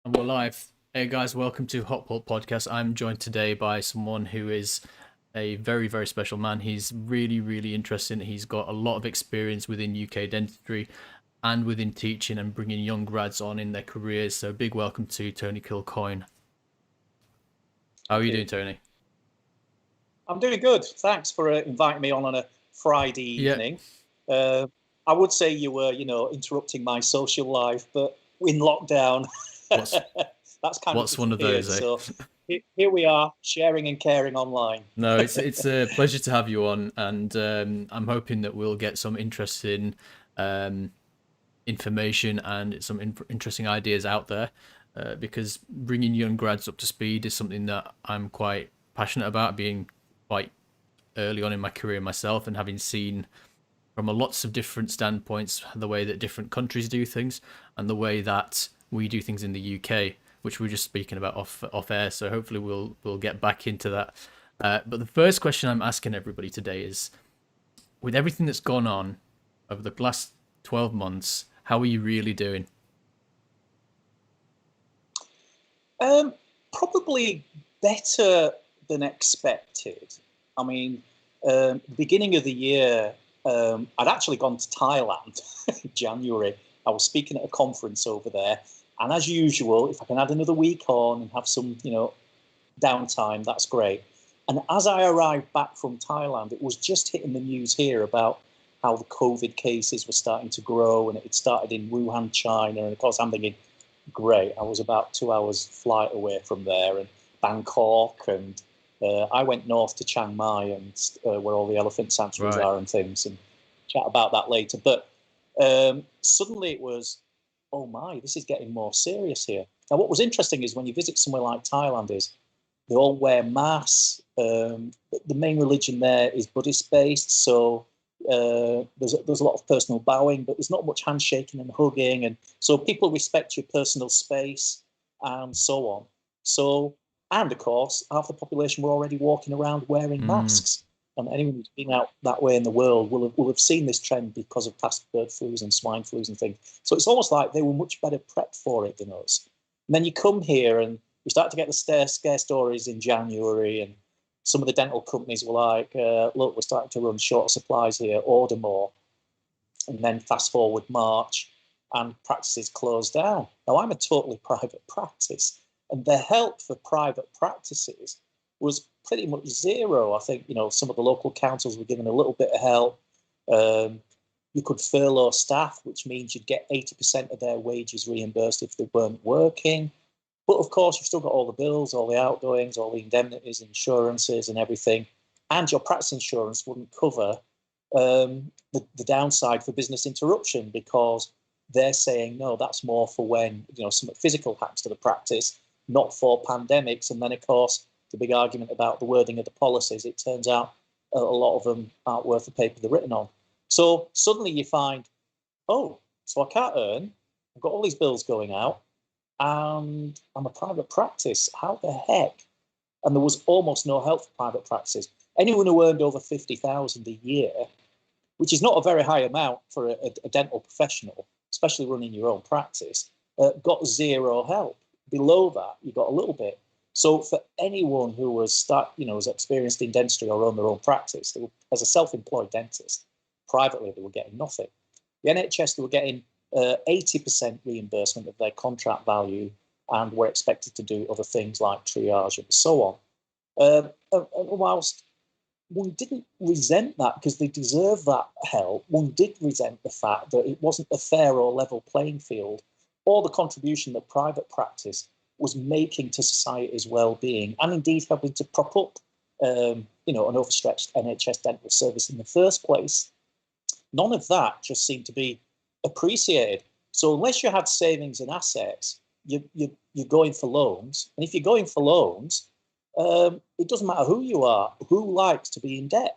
And we're live. Hey guys, welcome to Hot Pot Podcast. I'm joined today by someone who is a very, very special man. He's really, really interesting. He's got a lot of experience within UK dentistry and within teaching and bringing young grads on in their careers. So big welcome to Tony Kilcoyne. How are you doing, Tony? I'm doing good. Thanks for inviting me on a Friday Yeah. evening. Uh, I would say you were, interrupting my social life, but in lockdown, What's that's kind of what's one of disappeared. those, eh? So here we are, sharing and caring online. No, it's a pleasure to have you on, and I'm hoping that we'll get some interesting um, information and some interesting ideas out there, because bringing young grads up to speed is something that I'm quite passionate about, being quite early on in my career myself and having seen from a lots of different standpoints the way that different countries do things and the way that we do things in the UK, which we were just speaking about off air. So hopefully we'll get back into that. But the first question I'm asking everybody today is, with everything that's gone on over the last 12 months, how are you really doing? Um, Probably better than expected. I mean, beginning of the year, I'd actually gone to Thailand in January. I was speaking at a conference over there, and as usual, if I can add another week on and have some, downtime, that's great. And as I arrived back from Thailand, it was just hitting the news here about how the COVID cases were starting to grow, and it had started in Wuhan, China. And of course, I'm thinking, great. I was about 2 hours flight away from there and Bangkok, and I went north to Chiang Mai and where all the elephant sanctuaries Right. are and things, and chat about that later. But suddenly it was, oh my, this is getting more serious here. Now, what was interesting is when you visit somewhere like Thailand, is they all wear masks. The main religion there is Buddhist based, so there's a lot of personal bowing, but there's not much handshaking and hugging, and so people respect your personal space and so on. So, and of course, half the population were already walking around wearing Mm, masks. And anyone who's been out that way in the world will have seen this trend because of past bird flus and swine flus and things. So it's almost like they were much better prepped for it than us. And then you come here and we start to get the scare stories in January, and some of the dental companies were like, look, we're starting to run short supplies here, order more. And then fast forward March, and practices closed down. Now, I'm a totally private practice, and the help for private practices was pretty much zero. I think, some of the local councils were given a little bit of help. Um, you could furlough staff, which means you'd get 80% of their wages reimbursed if they weren't working. But of course, you've still got all the bills, all the outgoings, all the indemnities, insurances, and everything. And your practice insurance wouldn't cover the downside for business interruption, because they're saying, no, that's more for when, something physical happens to the practice, not for pandemics. And then, of course, the big argument about the wording of the policies, it turns out a lot of them aren't worth the paper they're written on. So suddenly you find, oh, so I can't earn. I've got all these bills going out, and I'm a private practice. How the heck? And there was almost no help for private practices. Anyone who earned over 50,000 a year, which is not a very high amount for a dental professional, especially running your own practice, got zero help. Below that, you got a little bit. So for anyone who was experienced in dentistry or owned their own practice, as a self-employed dentist, privately they were getting nothing. The NHS, they were getting 80% reimbursement of their contract value, and were expected to do other things like triage and so on. And whilst one didn't resent that because they deserve that help, one did resent the fact that it wasn't a fair or level playing field, or the contribution that private practice was making to society's well-being, and indeed helping to prop up, an overstretched NHS dental service in the first place. None of that just seemed to be appreciated. So unless you had savings and assets, you're going for loans. And if you're going for loans, it doesn't matter who you are, who likes to be in debt.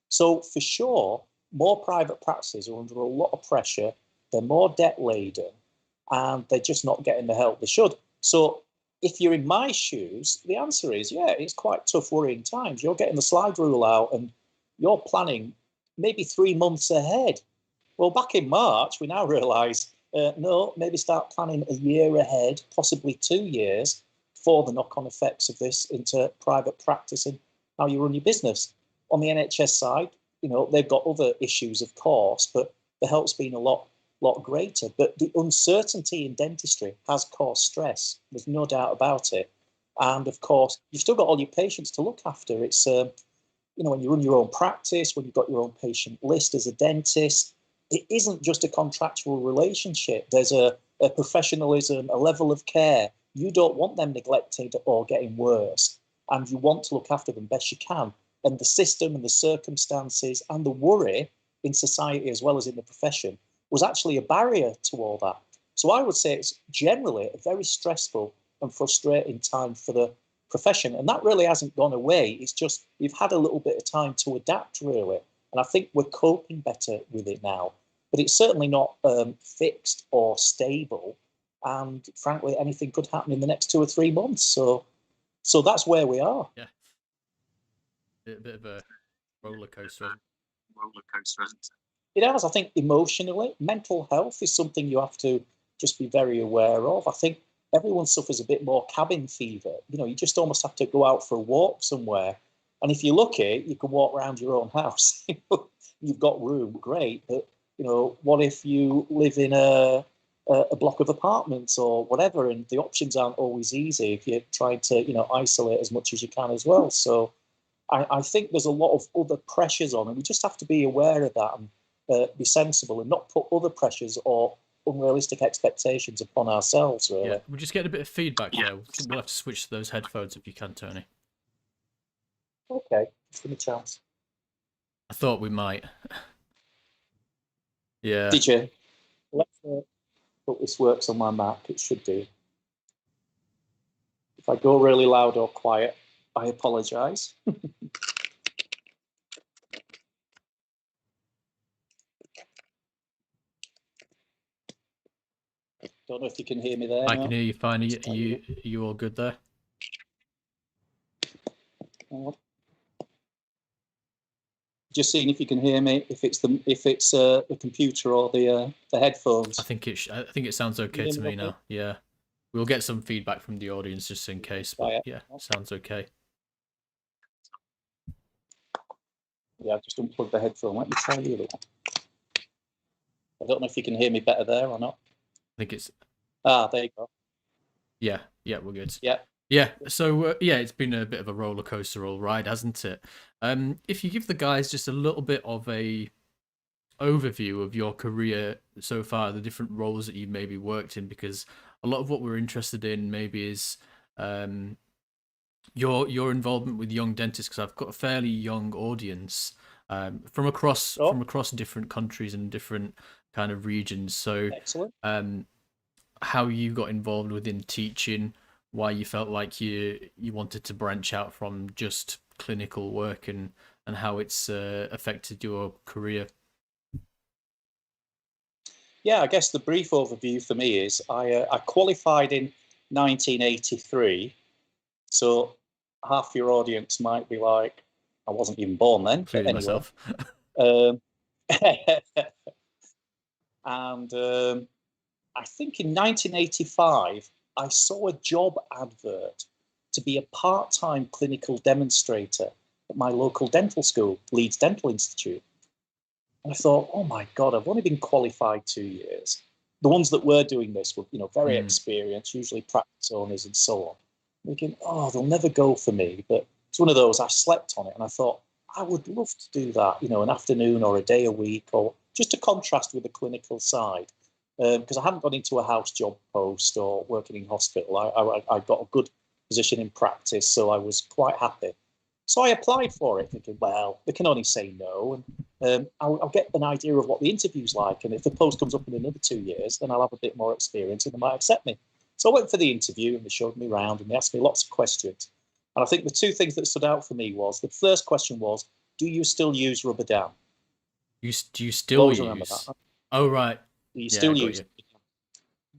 So for sure, more private practices are under a lot of pressure. They're more debt laden, and they're just not getting the help they should. So if you're in my shoes, the answer is, yeah, it's quite tough, worrying times. You're getting the slide rule out and you're planning maybe 3 months ahead. Well, back in March, we now realise No, maybe start planning a year ahead, possibly 2 years, for the knock-on effects of this into private practice and how you run your business. On the NHS side, they've got other issues, of course, but the help's been a lot greater. But the uncertainty in dentistry has caused stress. There's no doubt about it. And of course, you've still got all your patients to look after. It's when you run your own practice, when you've got your own patient list as a dentist, it isn't just a contractual relationship. There's a professionalism, a level of care. You don't want them neglected or getting worse, and you want to look after them best you can. And the system and the circumstances and the worry in society as well as in the profession was actually a barrier to all that. So I would say it's generally a very stressful and frustrating time for the profession. And that really hasn't gone away. It's just we've had a little bit of time to adapt, really. And I think we're coping better with it now. But it's certainly not fixed or stable. And frankly, anything could happen in the next 2 or 3 months. So that's where we are. Yeah. A bit of a roller coaster. It has. I think emotionally, mental health is something you have to just be very aware of. I think everyone suffers a bit more cabin fever. You just almost have to go out for a walk somewhere. And if you're lucky, you can walk around your own house. You've got room, great. But, what if you live in a block of apartments or whatever, and the options aren't always easy if you're trying to, isolate as much as you can as well. So I think there's a lot of other pressures on, and we just have to be aware of that and be sensible and not put other pressures or unrealistic expectations upon ourselves, really. Yeah, we're just getting a bit of feedback there. We'll have to switch to those headphones if you can, Tony. Okay, just give me a chance. I thought we might. Yeah. Did you? Let's hope this works on my Mac. It should do. If I go really loud or quiet, I apologise. Don't know if you can hear me there. I can hear you fine. Are you all good there? Just seeing if you can hear me. If it's the computer or the headphones. I think it sounds okay to me now. Yeah, we'll get some feedback from the audience just in case. But yeah, sounds okay. Yeah, I've just unplugged the headphone. Let me try the other one. I don't know if you can hear me better there or not. I think it's. There you go. Yeah, we're good. Yeah. Yeah, so it's been a bit of a roller coaster all ride, hasn't it? If you give the guys just a little bit of a overview of your career so far, the different roles that you've maybe worked in, because a lot of what we're interested in maybe is your involvement with young dentists, because I've got a fairly young audience from across different countries and different kind of regions. So excellent. How you got involved within teaching, why you felt like you wanted to branch out from just clinical work, and how it's affected your career. Yeah, I guess the brief overview for me is I qualified in 1983. So half your audience might be like, I wasn't even born then. Including myself. And I think in 1985, I saw a job advert to be a part-time clinical demonstrator at my local dental school, Leeds Dental Institute. And I thought, oh my God, I've only been qualified 2 years. The ones that were doing this were, very experienced, usually practice owners and so on. Thinking, oh, they'll never go for me. But it's one of those, I slept on it and I thought, I would love to do that, an afternoon or a day a week, or just to contrast with the clinical side. Because I hadn't gone into a house job post or working in hospital. I got a good position in practice, so I was quite happy. So I applied for it, thinking, well, they can only say no, and I'll get an idea of what the interview's like. And if the post comes up in another 2 years, then I'll have a bit more experience and they might accept me. So I went for the interview and they showed me around and they asked me lots of questions. And I think the two things that stood out for me was, the first question was, do you still use rubber dam? Do you still use? Remember that. Oh, right. You still use it. It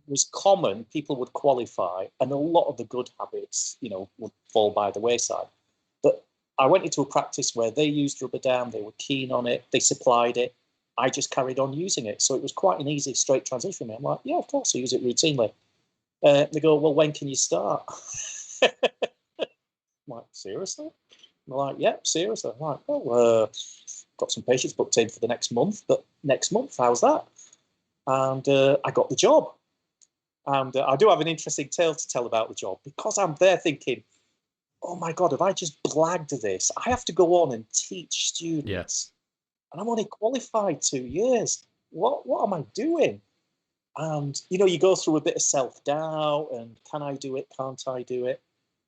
was common, people would qualify, and a lot of the good habits, would fall by the wayside. But I went into a practice where they used rubber dam, they were keen on it, they supplied it. I just carried on using it. So it was quite an easy, straight transition for me. I'm like, yeah, of course, I use it routinely. They go, well, when can you start? I'm like, seriously? I'm like, yep, seriously. I'm like, well, got some patients booked in for the next month, but next month, how's that? And I got the job. And I do have an interesting tale to tell about the job, because I'm there thinking, oh my God, if I just blagged this, I have to go on and teach students. And I'm only qualified 2 years. What am I doing? And, you go through a bit of self-doubt and can I do it? Can't I do it?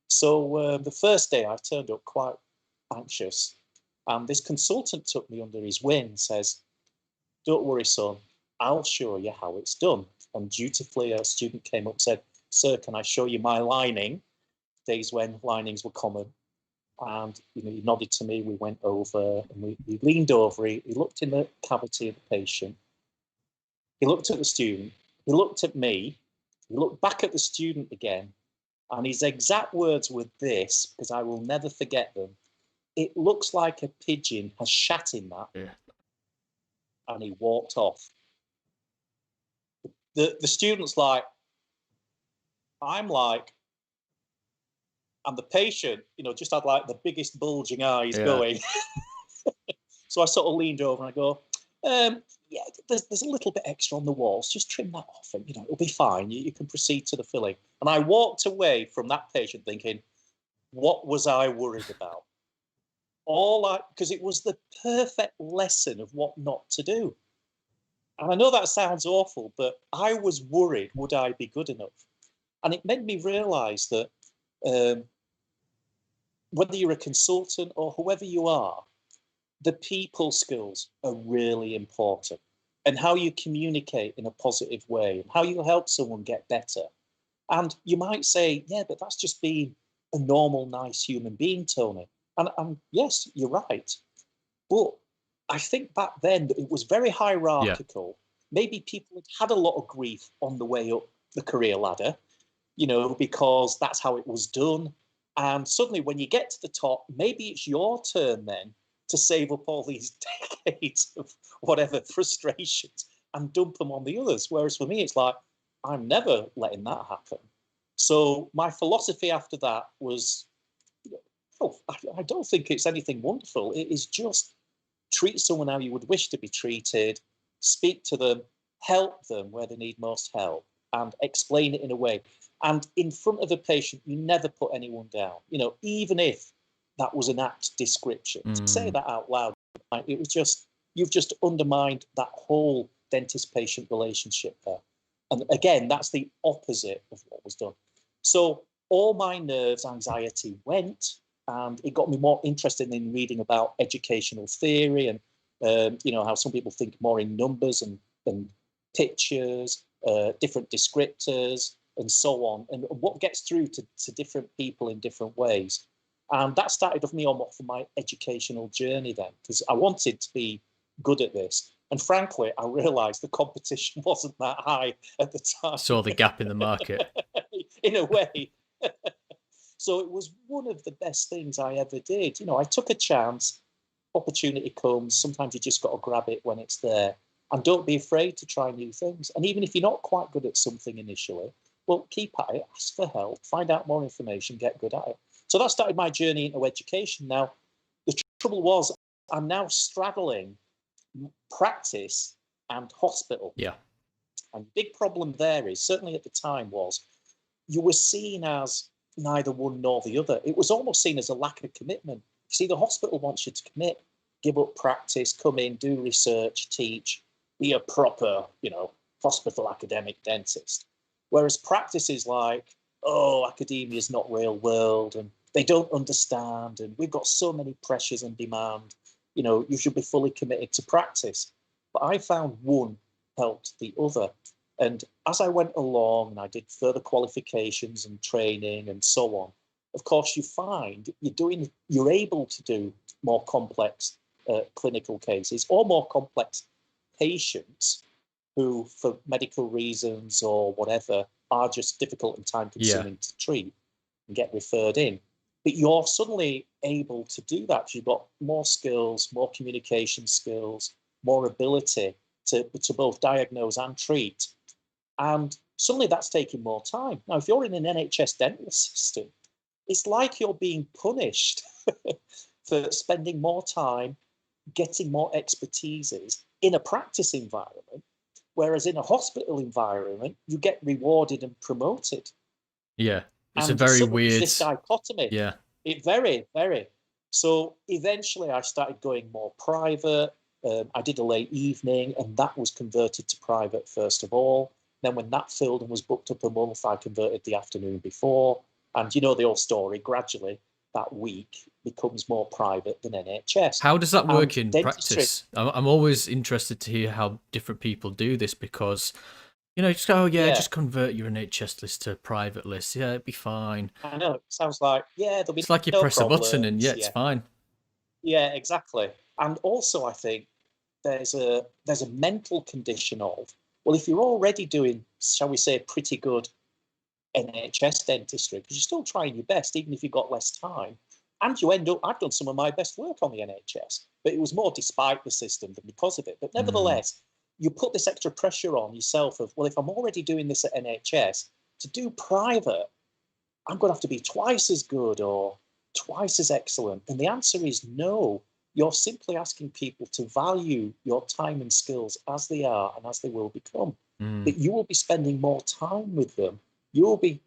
So the first day I turned up quite anxious. And this consultant took me under his wing and says, don't worry, son, I'll show you how it's done. And dutifully, a student came up and said, sir, can I show you my lining? Days when linings were common. And he nodded to me, we went over and we leaned over, he looked in the cavity of the patient, he looked at the student, he looked at me, he looked back at the student again, and his exact words were this, because I will never forget them: it looks like a pigeon has shat in that. Yeah. And he walked off. The student's like, I'm like, and the patient, just had like the biggest bulging eyes going. So I sort of leaned over and I go, yeah, there's a little bit extra on the walls. Just trim that off and, it'll be fine. You can proceed to the filling. And I walked away from that patient thinking, what was I worried about? Because it was the perfect lesson of what not to do. And I know that sounds awful, but I was worried, would I be good enough? And it made me realize that whether you're a consultant or whoever you are, the people skills are really important, and how you communicate in a positive way and how you help someone get better. And you might say, yeah, but that's just being a normal, nice human being, Tony. And yes, you're right. But I think back then it was very hierarchical. Maybe people had a lot of grief on the way up the career ladder, because that's how it was done. And suddenly when you get to the top, maybe it's your turn then to save up all these decades of whatever frustrations and dump them on the others. Whereas for me, it's like, I'm never letting that happen. So my philosophy after that was, I don't think it's anything wonderful. It is just treat someone how you would wish to be treated, speak to them, help them where they need most help, and explain it in a way. And in front of a patient, you never put anyone down, even if that was an apt description. Say that out loud. It was just, you've just undermined that whole dentist-patient relationship there. And again, that's the opposite of what was done. So all my nerves, anxiety went, and it got me more interested in reading about educational theory and, how some people think more in numbers and pictures, different descriptors, and so on, and what gets through to different people in different ways. And that started off me on my educational journey then, because I wanted to be good at this. And frankly, I realised the competition wasn't that high at the time. Saw the gap in the market. In a way. So it was one of the best things I ever did. I took a chance, opportunity comes, sometimes you just got to grab it when it's there. And don't be afraid to try new things. And even if you're not quite good at something initially, well, keep at it, ask for help, find out more information, get good at it. So that started my journey into education. Now, the trouble was, I'm now straddling practice and hospital. Yeah. And the big problem there is, certainly at the time, was you were seen as neither one nor the other. It was almost seen as a lack of commitment. You see, the hospital wants you to commit, give up practice, come in, do research, teach, be a proper, hospital academic dentist. Whereas practice is like, oh, academia is not real world, and they don't understand, and we've got so many pressures and demand. You should be fully committed to practice. But I found one helped the other. And as I went along and I did further qualifications and training and so on, of course, you find you're able to do more complex clinical cases or more complex patients who, for medical reasons or whatever, are just difficult and time-consuming to treat and get referred in. But you're suddenly able to do that. You've got more skills, more communication skills, more ability to both diagnose and treat. And suddenly that's taking more time. Now, if you're in an NHS dental system, it's like you're being punished for spending more time, getting more expertises in a practice environment, whereas in a hospital environment, you get rewarded and promoted. Yeah. It's a And very suddenly there's weird. this dichotomy. Yeah. It very, very. So eventually I started going more private. I did a late evening, and that was converted to private first of all. Then when that filled and was booked up a month, I converted the afternoon before. And you know the old story, gradually that week becomes more private than NHS. How does that And work in dentistry, practice? I'm always interested to hear how different people do this because, you know, just go, oh, yeah, yeah, just convert your NHS list to private list. Yeah, it'd be fine. I know it sounds like, yeah, there'll be It's like you no press a button and yeah, problems. it's Yeah, fine. yeah, exactly. And also I think there's a mental condition of, well, if you're already doing, shall we say, pretty good NHS dentistry, because you're still trying your best, even if you've got less time, and you end up, I've done some of my best work on the NHS, but it was more despite the system than because of it. But Mm, nevertheless, you put this extra pressure on yourself of, well, if I'm already doing this at NHS, to do private, I'm going to have to be twice as good or twice as excellent. And the answer is no. You're simply asking people to value your time and skills as they are and as they will become. mm, That you will be spending more time with them. You will be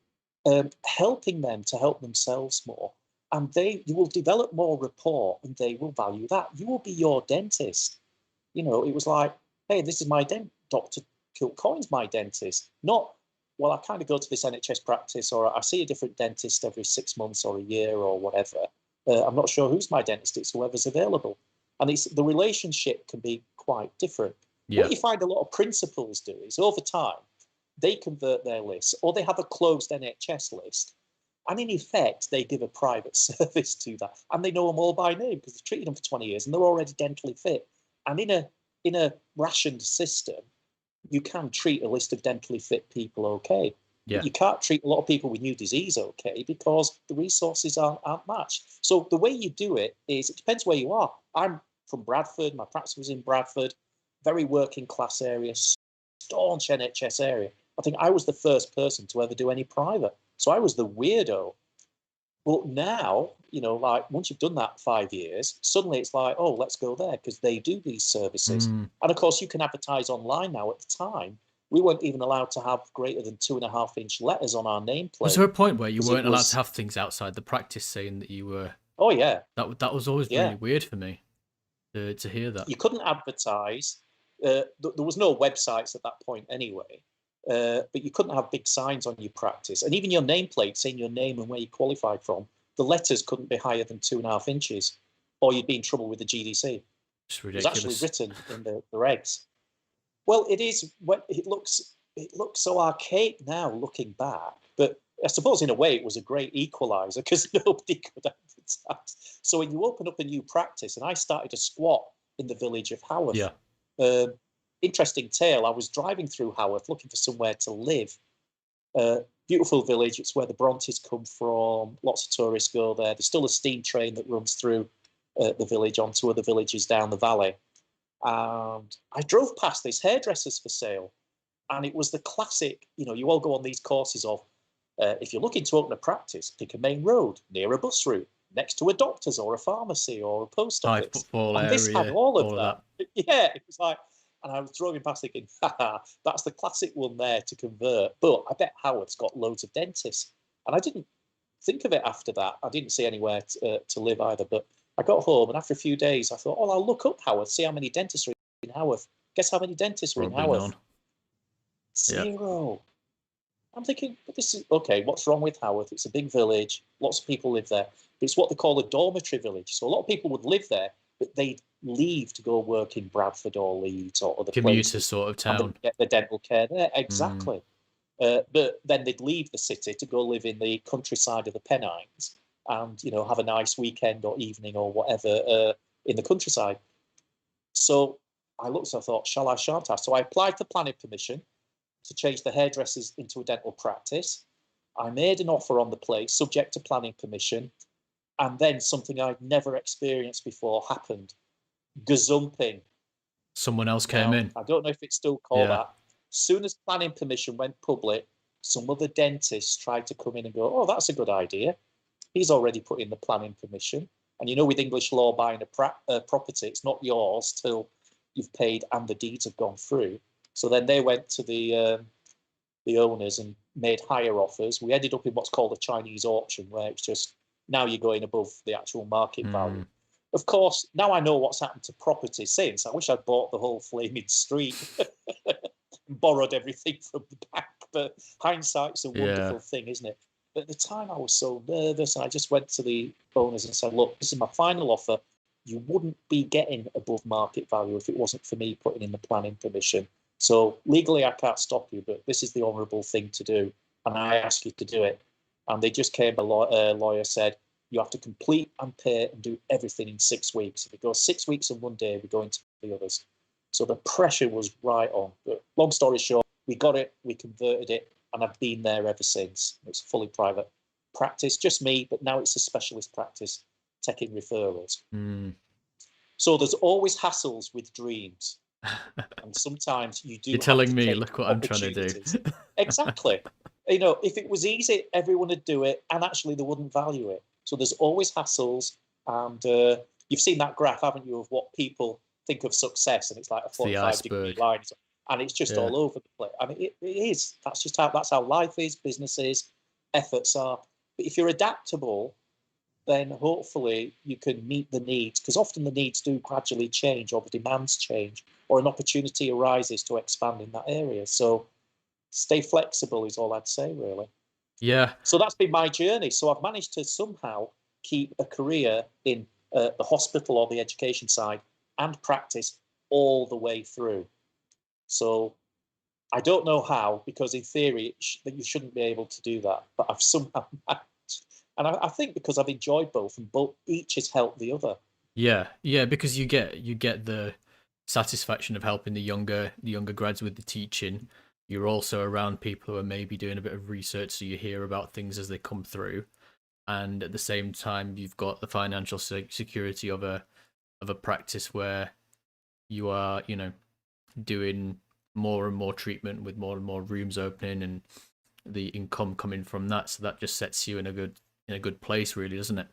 helping them to help themselves more. And you will develop more rapport and they will value that. You will be your dentist. You know, it was like, hey, this is my Dr. Kilcoyne's my dentist. Not, well, I kind of go to this NHS practice or I see a different dentist every 6 months or a year or whatever. I'm not sure who's my dentist. It's whoever's available. And the relationship can be quite different. yeah. What you find a lot of principals do is over time, they convert their lists or they have a closed NHS list. And in effect, they give a private service to that. And they know them all by name because they've treated them for 20 years and they're already dentally fit. And in a rationed system, you can treat a list of dentally fit people okay. But Yeah. you can't treat a lot of people with new disease okay because the resources aren't matched. So the way you do it is, it depends where you are. I'm from Bradford. My practice was in Bradford, very working class area, staunch NHS area. I think I was the first person to ever do any private. So I was the weirdo. But now, like once you've done that 5 years, suddenly it's like, oh, let's go there because they do these services. Mm. And of course, you can advertise online now. At the time, we weren't even allowed to have greater than 2.5-inch letters on our Was nameplate there a point where you because it weren't allowed to was, have things outside the practice saying that you were? oh, yeah, That was always yeah. really weird for me to hear that. You couldn't advertise. There was no websites at that point anyway. But you couldn't have big signs on your practice. And even your nameplate saying your name and where you qualified from, the letters couldn't be higher than 2.5 inches, or you'd be in trouble with the GDC. It It's was actually ridiculous. written in the regs. Well, it is. It looks so archaic now, looking back. But I suppose in a way it was a great equaliser because nobody could advertise. So when you open up a new practice, and I started to squat in the village of Haworth. Yeah. Um, Interesting tale. I was driving through Haworth looking for somewhere to live. Beautiful village. It's where the Brontes come from. Lots of tourists go there. There's still a steam train that runs through the village onto other villages down the valley. And I drove past this hairdressers for sale, and it was the classic. You all go on these courses of, if you're looking to open a practice, pick a main road near a bus route, next to a doctor's or a pharmacy or a post High office. footfall And this had area, all of all of that. that. Yeah, it was like, and I was driving past thinking, haha, that's the classic one there to convert. But I bet Howard's got loads of dentists. And I didn't think of it after that. I didn't see anywhere to live either. But I got home, and after a few days, I thought, oh, I'll look up Howard, see how many dentists are in Haworth. Guess how many dentists were in Probably Haworth? none. Yeah. Zero. I'm thinking, but this is okay. What's wrong with Haworth? It's a big village. Lots of people live there. But it's what they call a dormitory village. So a lot of people would live there, but they'd leave to go work in Bradford or Leeds or other Commuter places, sort of and town. they'd get the dental care there. Mm. Exactly. But then they'd leave the city to go live in the countryside of the Pennines, and have a nice weekend or evening or whatever in the countryside. So I looked and I thought, shall I, shan't I? So I applied for planning permission to change the hairdressers into a dental practice. I made an offer on the place, subject to planning permission, and then something I'd never experienced before happened. Gazumping. Someone else came Now, in. I don't know if it's still called Yeah. that. Soon as planning permission went public, some other dentists tried to come in and go, oh, that's a good idea. He's already put in the planning permission. And you know, with English law, buying a property, it's not yours till you've paid and the deeds have gone through. So then they went to the owners and made higher offers. We ended up in what's called a Chinese auction, where it's just now you're going above the actual market value. Of course, now I know what's happened to property since. I wish I'd bought the whole flaming street and borrowed everything from the bank. But hindsight's a wonderful thing, isn't it? But at the time, I was so nervous, and I just went to the owners and said, look, this is my final offer. You wouldn't be getting above market value if it wasn't for me putting in the planning permission. So legally, I can't stop you, but this is the honourable thing to do, and I ask you to do it. And they just came, a lawyer said, you have to complete and pay and do everything in 6 weeks. If it goes 6 weeks and 1 day, we go into the others. So the pressure was right on. But long story short, we got it, we converted it, and I've been there ever since. It's fully private practice, just me, but now it's a specialist practice taking referrals. So there's always hassles with dreams. And sometimes you do. You're telling me, look what I'm trying to do. Exactly. You know, if it was easy, everyone would do it, and actually they wouldn't value it. So there's always hassles, and you've seen that graph, haven't you, of what people think of success, and it's like a 45-degree line, and it's just all over the place. I mean, it is. That's how life is, business is, efforts are. But if you're adaptable, then hopefully you can meet the needs, because often the needs do gradually change, or the demands change, or an opportunity arises to expand in that area. So stay flexible is all I'd say, really. Yeah. So that's been my journey. So I've managed to somehow keep a career in the hospital or the education side and practice all the way through. So I don't know how, because in theory that you shouldn't be able to do that, but I've somehow managed. And I think because I've enjoyed both, and both each has helped the other. Yeah, because you get the satisfaction of helping the younger grads with the teaching. You're also around people who are maybe doing a bit of research, so you hear about things as they come through, and at the same time you've got the financial security of a practice where you are, you know, doing more and more treatment with more and more rooms opening and the income coming from that. So that just sets you in a good place, really, doesn't it?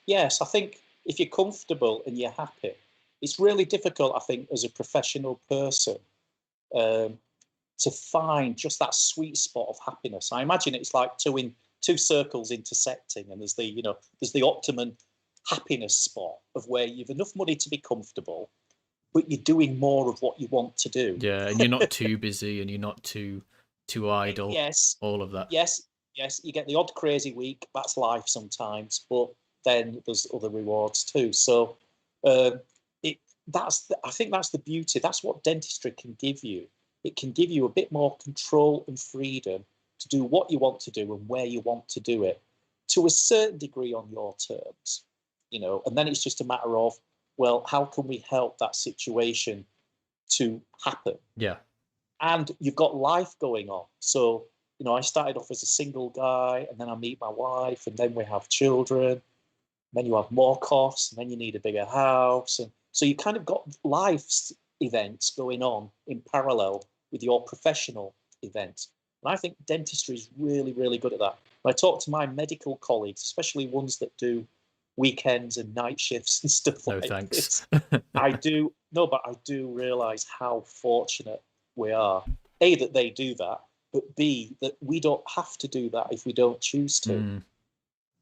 Yes, I think if you're comfortable and you're happy, it's really difficult, I think, as a professional person, to find just that sweet spot of happiness. I imagine it's like two circles intersecting, and there's the optimum happiness spot of where you've enough money to be comfortable, but you're doing more of what you want to do. Yeah, and you're not too busy, and you're not too idle. Yes, all of that. yes. You get the odd crazy week. That's life sometimes, but then there's other rewards too. So I think that's the beauty. That's what dentistry can give you. It can give you a bit more control and freedom to do what you want to do and where you want to do it, to a certain degree on your terms, you know. And then it's just a matter of, well, how can we help that situation to happen? Yeah. And you've got life going on. So, you know, I started off as a single guy, and then I meet my wife, and then we have children. Then you have more costs, and then you need a bigger house. And so you kind of got life's events going on in parallel with your professional events. And I think dentistry is really, really good at that. When I talk to my medical colleagues, especially ones that do weekends and night shifts and stuff No like thanks. this, I do realize how fortunate we are. A, that they do that, but B, that we don't have to do that if we don't choose to.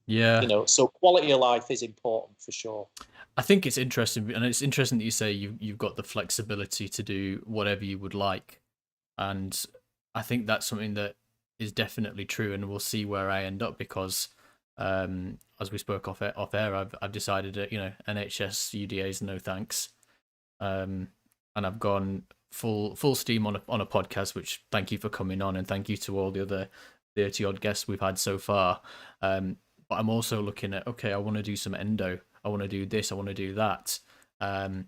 Yeah. You know, so quality of life is important for sure. I think it's interesting, and it's interesting that you say you've got the flexibility to do whatever you would like, and I think that's something that is definitely true, and we'll see where I end up, because as we spoke off air, I've decided that, you know, NHS UDA's no thanks, and I've gone full steam on a podcast. Which, thank you for coming on, and thank you to all the other 30 odd guests we've had so far. But I'm also looking at, okay, I want to do some endo. I want to do this. I want to do that. And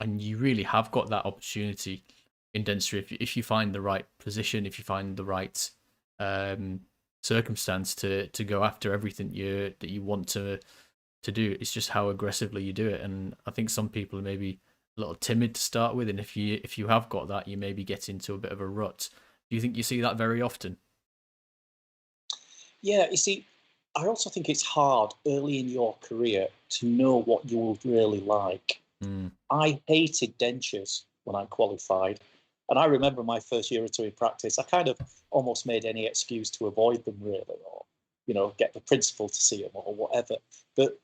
you really have got that opportunity in dentistry if you find the right position, if you find the right circumstance to go after everything that you want to do. It's just how aggressively you do it. And I think some people maybe a little timid to start with, and if you have got that, you maybe get into a bit of a rut. Do you think you see that very often? Yeah, you see, I also think it's hard early in your career to know what you would really like. Mm, I hated dentures when I qualified. And I remember my first year or two in practice, I kind of almost made any excuse to avoid them, really, or, get the principal to see them or whatever. But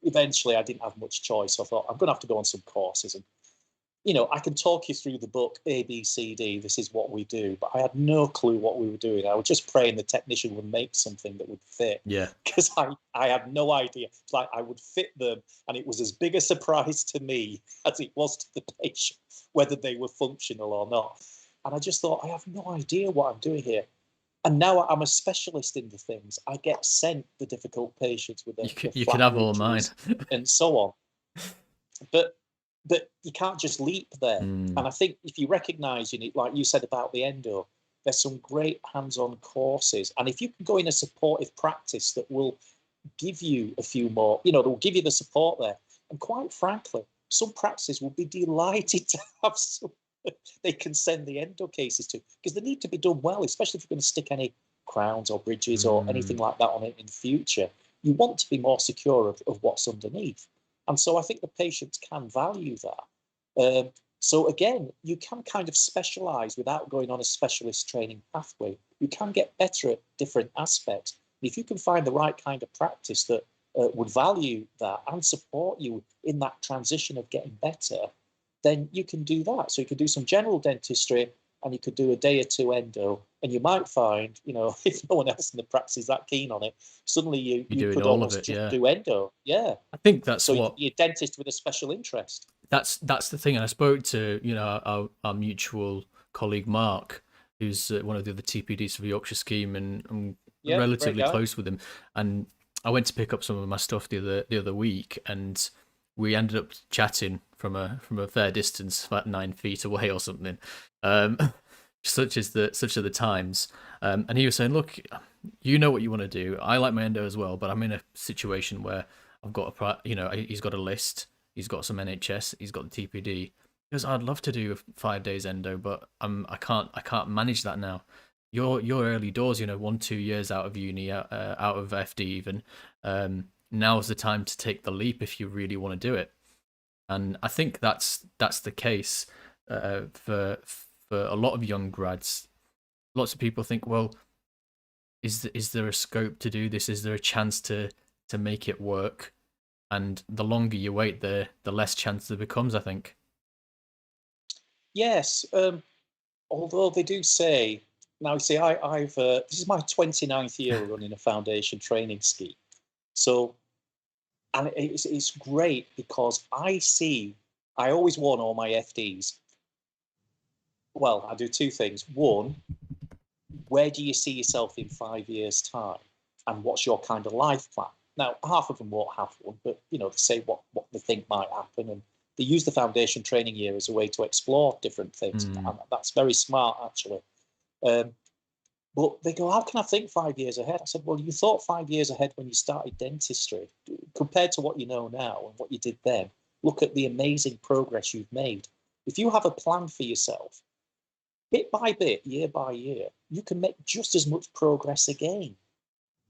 eventually I didn't have much choice. So I thought, I'm going to have to go on some courses. And I can talk you through the book A, B, C, D. This is what we do, but I had no clue what we were doing. I was just praying the technician would make something that would fit, yeah, because I had no idea. It's like I would fit them, and it was as big a surprise to me as it was to the patient whether they were functional or not. And I just thought, I have no idea what I'm doing here. And now I'm a specialist in the things. I get sent the difficult patients with the you can flat have all mine. ridges and so on. But you can't just leap there. Mm, And I think if you recognise, like you said about the endo, there's some great hands-on courses. And if you can go in a supportive practice that will give you a few more, they'll give you the support there. And quite frankly, some practices will be delighted to have some they can send the endo cases to, because they need to be done well, especially if you're going to stick any crowns or bridges or anything mm. like that on it in the future. You want to be more secure of what's underneath. And so I think the patients can value that. So again, you can kind of specialize without going on a specialist training pathway. You can get better at different aspects. And if you can find the right kind of practice that would value that and support you in that transition of getting better, then you can do that. So you could do some general dentistry and you could do a day or two endo. And you might find, if no one else in the practice is that keen on it, suddenly You're you doing could all of almost it, just yeah. do endo. Yeah. I think that's So you what could be a dentist with a special interest. that's the thing. And I spoke to our mutual colleague Mark, who's one of the other TPDs for the Yorkshire scheme, and I'm Yeah, great relatively guy. close with him. And I went to pick up some of my stuff the other week, and we ended up chatting from a fair distance, about 9 feet away or something. Um, such are the times. And he was saying, "Look, you know what you want to do. I like my endo as well, but I'm in a situation where I've got he's got a list, he's got some NHS, he's got the TPD. Because I'd love to do 5 days endo, but I can't manage that now. Your early doors, 1 2 years out of uni, out of FD even. Now's the time to take the leap if you really want to do it." And I think that's the case for a lot of young grads. Lots of people think, well, is there a scope to do this? Is there a chance to make it work? And the longer you wait, the less chance there becomes, I think. Yes. Although they do say, now you see, I've this is my 29th year running a foundation training scheme. So, and it's great because I always warn all my FDs. Well, I do two things. One, where do you see yourself in 5 years' time? And what's your kind of life plan? Now, half of them won't have one, but they say what they think might happen, and they use the foundation training year as a way to explore different things, Mm, and that's very smart, actually. Um, but they go, how can I think 5 years ahead? I said, well, you thought 5 years ahead when you started dentistry. Compared to what you know now and what you did then, look at the amazing progress you've made. If you have a plan for yourself, bit by bit, year by year, you can make just as much progress again.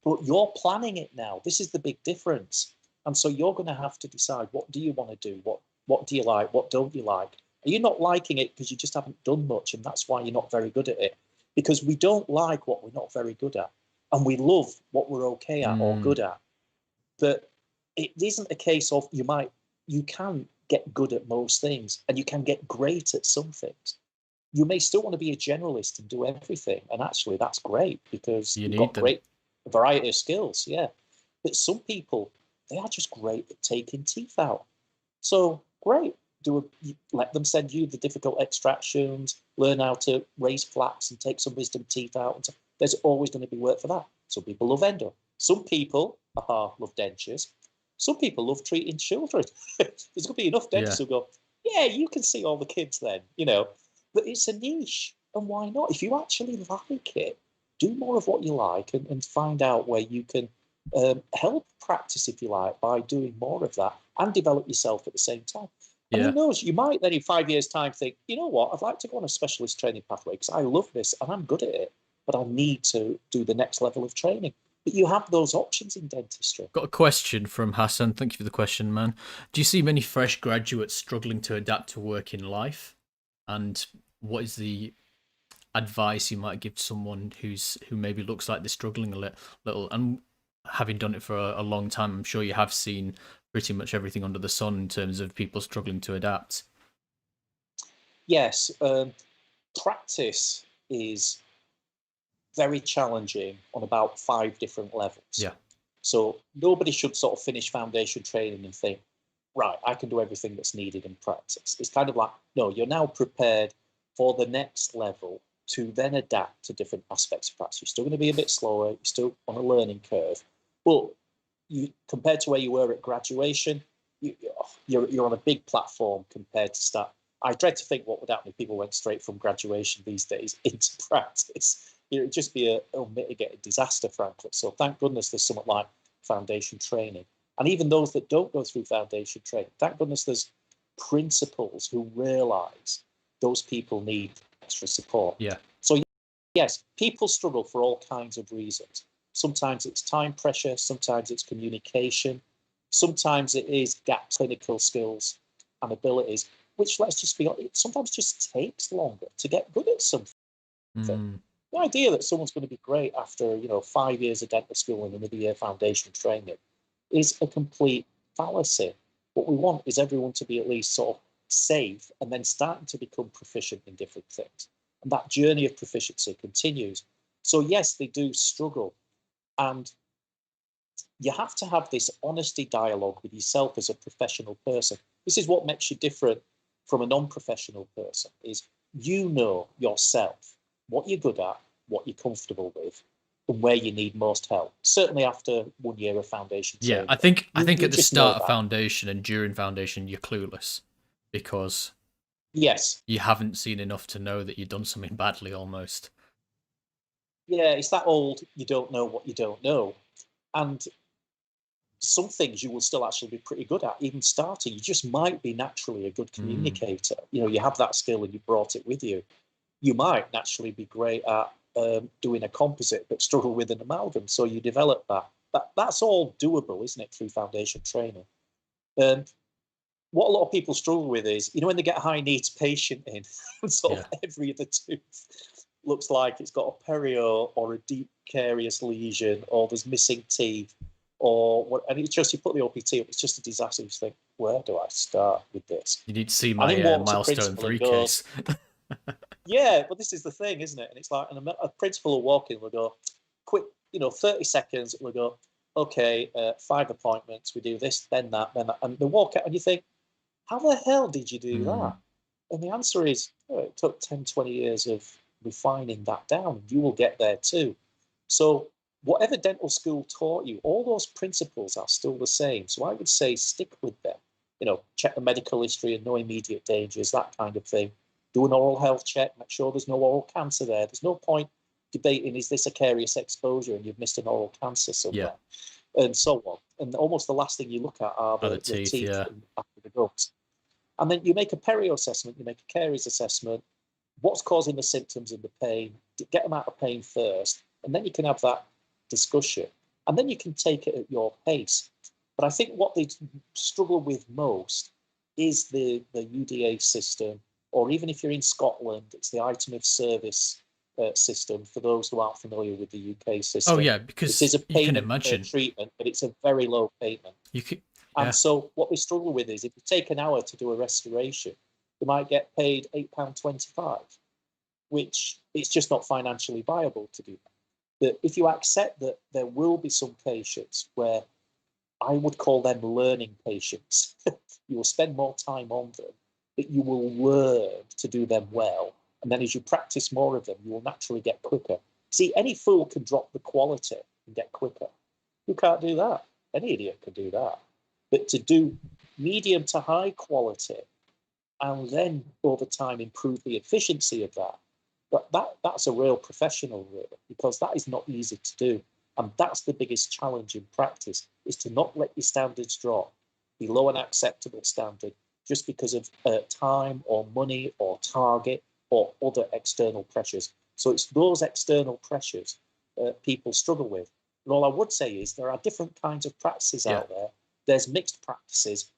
But you're planning it now. This is the big difference. And so you're going to have to decide, what do you want to do? What do you like? What don't you like? Are you not liking it because you just haven't done much and that's why you're not very good at it? Because we don't like what we're not very good at. And we love what we're okay at or mm, good at. But it isn't a case of you can get good at most things and you can get great at some things. You may still want to be a generalist and do everything. And actually, that's great because you you've need got them. great variety of skills. Yeah. But some people, they are just great at taking teeth out. So great. Let them send you the difficult extractions, learn how to raise flaps and take some wisdom teeth out. And so there's always going to be work for that. Some people love endo. Some people love dentures. Some people love treating children. There's going to be enough Yeah. dentists who go, yeah, you can see all the kids then. But it's a niche. And why not? If you actually like it, do more of what you like and find out where you can help practice, if you like, by doing more of that and develop yourself at the same time. And who Yeah. knows, you might then in 5 years' time think, you know what, I'd like to go on a specialist training pathway because I love this and I'm good at it, but I need to do the next level of training. But you have those options in dentistry. Got a question from Hassan. Thank you for the question, man. Do you see many fresh graduates struggling to adapt to work in life? And what is the advice you might give to someone who maybe looks like they're struggling a little? And having done it for a long time, I'm sure you have seen pretty much everything under the sun in terms of people struggling to adapt. Yes, practice is very challenging on about 5 different levels. Yeah. So nobody should sort of finish foundation training and think, right, I can do everything that's needed in practice. It's kind of like, no, you're now prepared for the next level to then adapt to different aspects of practice. You're still going to be a bit slower, you're still on a learning curve, but you, compared to where you were at graduation, you're on a big platform compared to start. I dread to think what would happen if people went straight from graduation these days into practice. It'd just be a unmitigated disaster, frankly. So thank goodness there's something like foundation training. And even those that don't go through foundation training, thank goodness there's principals who realise those people need extra support. Yeah. So yes, people struggle for all kinds of reasons. Sometimes it's time pressure, sometimes it's communication, sometimes it is gaps, clinical skills and abilities, which, let's just be honest, it sometimes just takes longer to get good at something. Mm. The idea that someone's going to be great after 5 years of dental school and another year foundation training is a complete fallacy. What we want is everyone to be at least sort of safe and then starting to become proficient in different things. And that journey of proficiency continues. So yes, they do struggle. And you have to have this honesty dialogue with yourself as a professional person. This is what makes you different from a non-professional person, is you know yourself what you're good at, what you're comfortable with, and where you need most help. Certainly after 1 year of foundation Yeah, training. I think You at the just know start of that. foundation and during foundation you're clueless because Yes. you haven't seen enough to know that you've done something badly almost. Yeah, it's that old, you don't know what you don't know. And some things you will still actually be pretty good at, even starting. You just might be naturally a good Mm. communicator. You have that skill and you brought it with you. You might naturally be great at doing a composite but struggle with an amalgam. So you develop that. That's all doable, isn't it, through foundation training? And what a lot of people struggle with is, when they get a high needs patient in, sort Yeah. of every other tooth looks like it's got a perio or a deep carious lesion, or there's missing teeth, or what, and it's just, you put the OPT up, it's just a disaster. You just think, where do I start with this? You need to see And in my walks a milestone principal 3 and goes, case. yeah, but this is the thing, isn't it? And it's like, and a principal will walk in, will go, quick, 30 seconds, we'll go, okay, 5 appointments, we do this, then that, and they walk out, and you think, how the hell did you do Mm. that? And the answer is, it took 10, 20 years of refining that down. You will get there too. So whatever dental school taught you, all those principles are still the same. So I would say stick with them. Check the medical history and no immediate dangers, that kind of thing. Do an oral health check, make sure there's no oral cancer there. There's no point debating, is this a carious exposure and you've missed an oral cancer Yeah. somewhere, and so on. And almost the last thing you look at are the teeth Yeah. after the gums. And then you make a perio assessment, you make a caries assessment, what's causing the symptoms and the pain, get them out of pain first, and then you can have that discussion. And then you can take it at your pace. But I think what they struggle with most is the UDA system, or even if you're in Scotland, it's the item of service system, for those who aren't familiar with the UK Oh system. yeah, It because is a you can payment per imagine treatment, but it's a very low payment. you could. And Yeah. so what we struggle with is, if you take an hour to do a restoration, you might get paid £8.25, which it's just not financially viable to do that. But if you accept that there will be some patients where I would call them learning patients, you will spend more time on them, but you will learn to do them well. And then as you practice more of them, you will naturally get quicker. See, any fool can drop the quality and get quicker. Who can't do that? Any idiot can do that. But to do medium to high quality and then over time improve the efficiency of that's a real professional, really, because that is not easy to do. And that's the biggest challenge in practice, is to not let your standards drop below an acceptable standard, just because of time or money or target or other external pressures. So it's those external pressures people struggle with. And all I would say is there are different kinds of practices out there. There's mixed practices.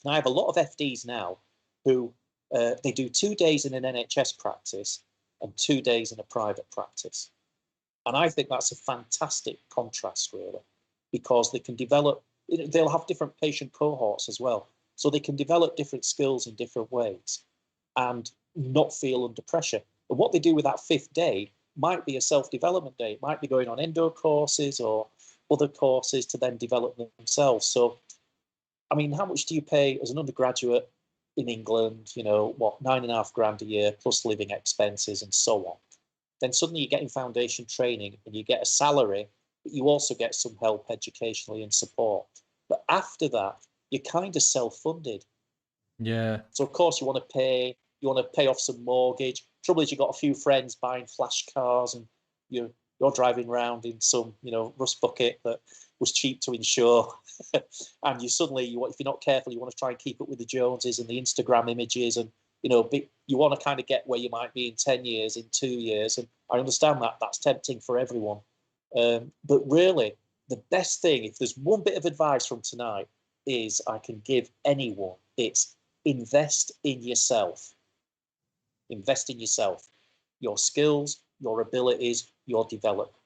And I have a lot of FDs now who they do 2 days in an NHS practice and 2 days in a private practice. And I think that's a fantastic contrast, really, because they can develop, they'll have different patient cohorts as well. So they can develop different skills in different ways and not feel under pressure. And what they do with that 5th day might be a self-development day. It might be going on endo courses or other courses to then develop themselves. So, I mean, how much do you pay as an undergraduate in England? You know, what, £9.5 grand a year plus living expenses and so on. Then suddenly you're getting foundation training and you get a salary, but you also get some help educationally and support. But after that, you're kind of self-funded. Yeah. So of course you want to pay off some mortgage. Trouble is you've got a few friends buying flash cars and you're driving around in some, rust bucket that was cheap to insure. And you suddenly, if you're not careful, you want to try and keep up with the Joneses and the Instagram images, and you want to kind of get where you might be in 10 years, in 2 years. And I understand that that's tempting for everyone. But really, the best thing, if there's one bit of advice from tonight, is I can give anyone, it's invest in yourself. Invest in yourself, your skills, your abilities, your development.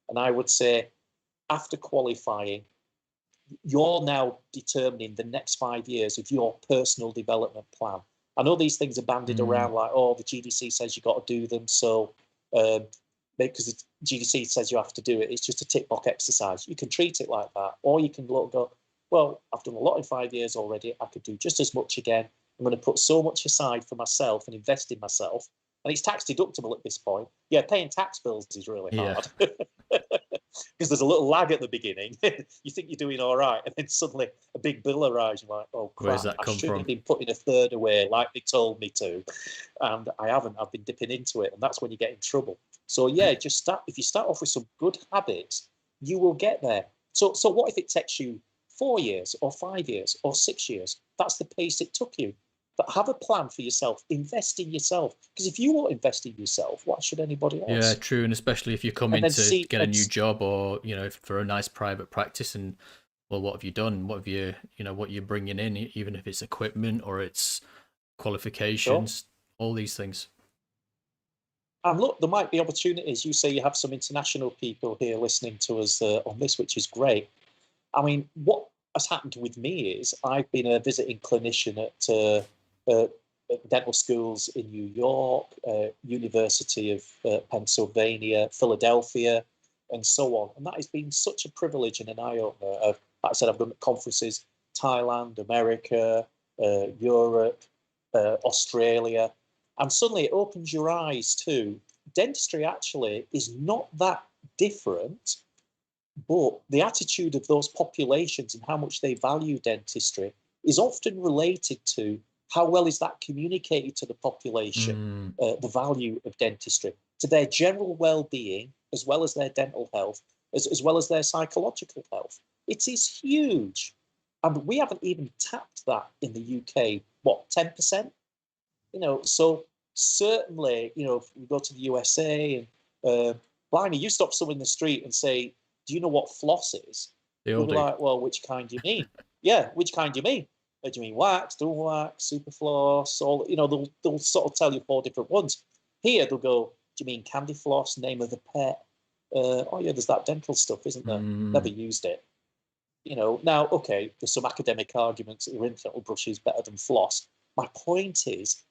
And I would say after qualifying, you're now determining the next 5 years of your personal development plan. I know these things are bandied around like, oh, the GDC says you've got to do them. So because the GDC says you have to do it, it's just a tick box exercise. You can treat it like that. Or you can look and go, well, I've done a lot in 5 years already. I could do just as much again. I'm going to put so much aside for myself and invest in myself. And it's tax deductible at this point. Yeah, paying tax bills is really hard. Because there's a little lag at the beginning. You think you're doing all right, and then suddenly a big bill arrives. You're like, oh, crap, Where's that I come should from? have been putting a third away like they told me to. And I haven't. I've been dipping into it, and that's when you get in trouble. So, yeah, if you start off with some good habits, you will get there. So what if it takes you 4 years or 5 years or 6 years? That's the pace it took you. But have a plan for yourself. Invest in yourself. Because if you won't invest in yourself, why should anybody else? Yeah, true. And especially if you come in to get a new job or, for a nice private practice and, well, what have you done? What have you, what you're bringing in, even if it's equipment or it's qualifications, all these things. And look, there might be opportunities. You say you have some international people here listening to us on this, which is great. I mean, what has happened with me is I've been a visiting clinician at dental schools in New York, University of Pennsylvania, Philadelphia, and so on. And that has been such a privilege and an eye-opener. Like I said, I've done conferences, Thailand, America, Europe, Australia. And suddenly it opens your eyes to dentistry actually is not that different, but the attitude of those populations and how much they value dentistry is often related to how well is that communicated to the population, the value of dentistry, to their general well-being, as well as their dental health, as well as their psychological health. It is huge. And we haven't even tapped that in the UK, 10%? So certainly, if we go to the USA and blimey, you stop someone in the street and say, do you know what floss is? They'll be like, well, which kind do you mean? Yeah, which kind do you mean? Do you mean wax, dual wax, super floss? All they'll sort of tell you 4 different ones. Here they'll go, do you mean candy floss, name of the pet? Oh yeah, there's that dental stuff, isn't there? Never used it. Now, okay, there's some academic arguments that your dental brush is better than floss. My point is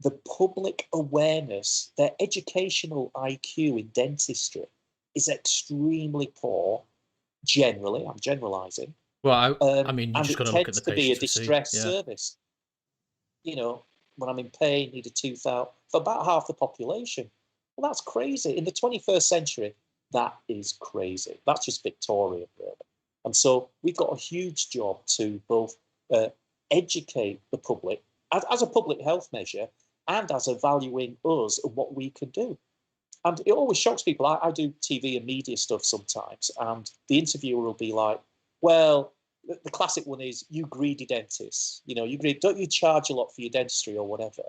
the public awareness, their educational IQ in dentistry is extremely poor, generally. I'm generalizing. Well, I mean, you just got to look at the patient to be a distress service. When I'm in pain, need a tooth out for about half the population. Well, that's crazy. In the 21st century, that is crazy. That's just Victorian, really. And so we've got a huge job to both educate the public as a public health measure and as a valuing us and what we can do. And it always shocks people. I do TV and media stuff sometimes, and the interviewer will be like, well, the classic one is, you greedy dentists. You know, don't you charge a lot for your dentistry or whatever?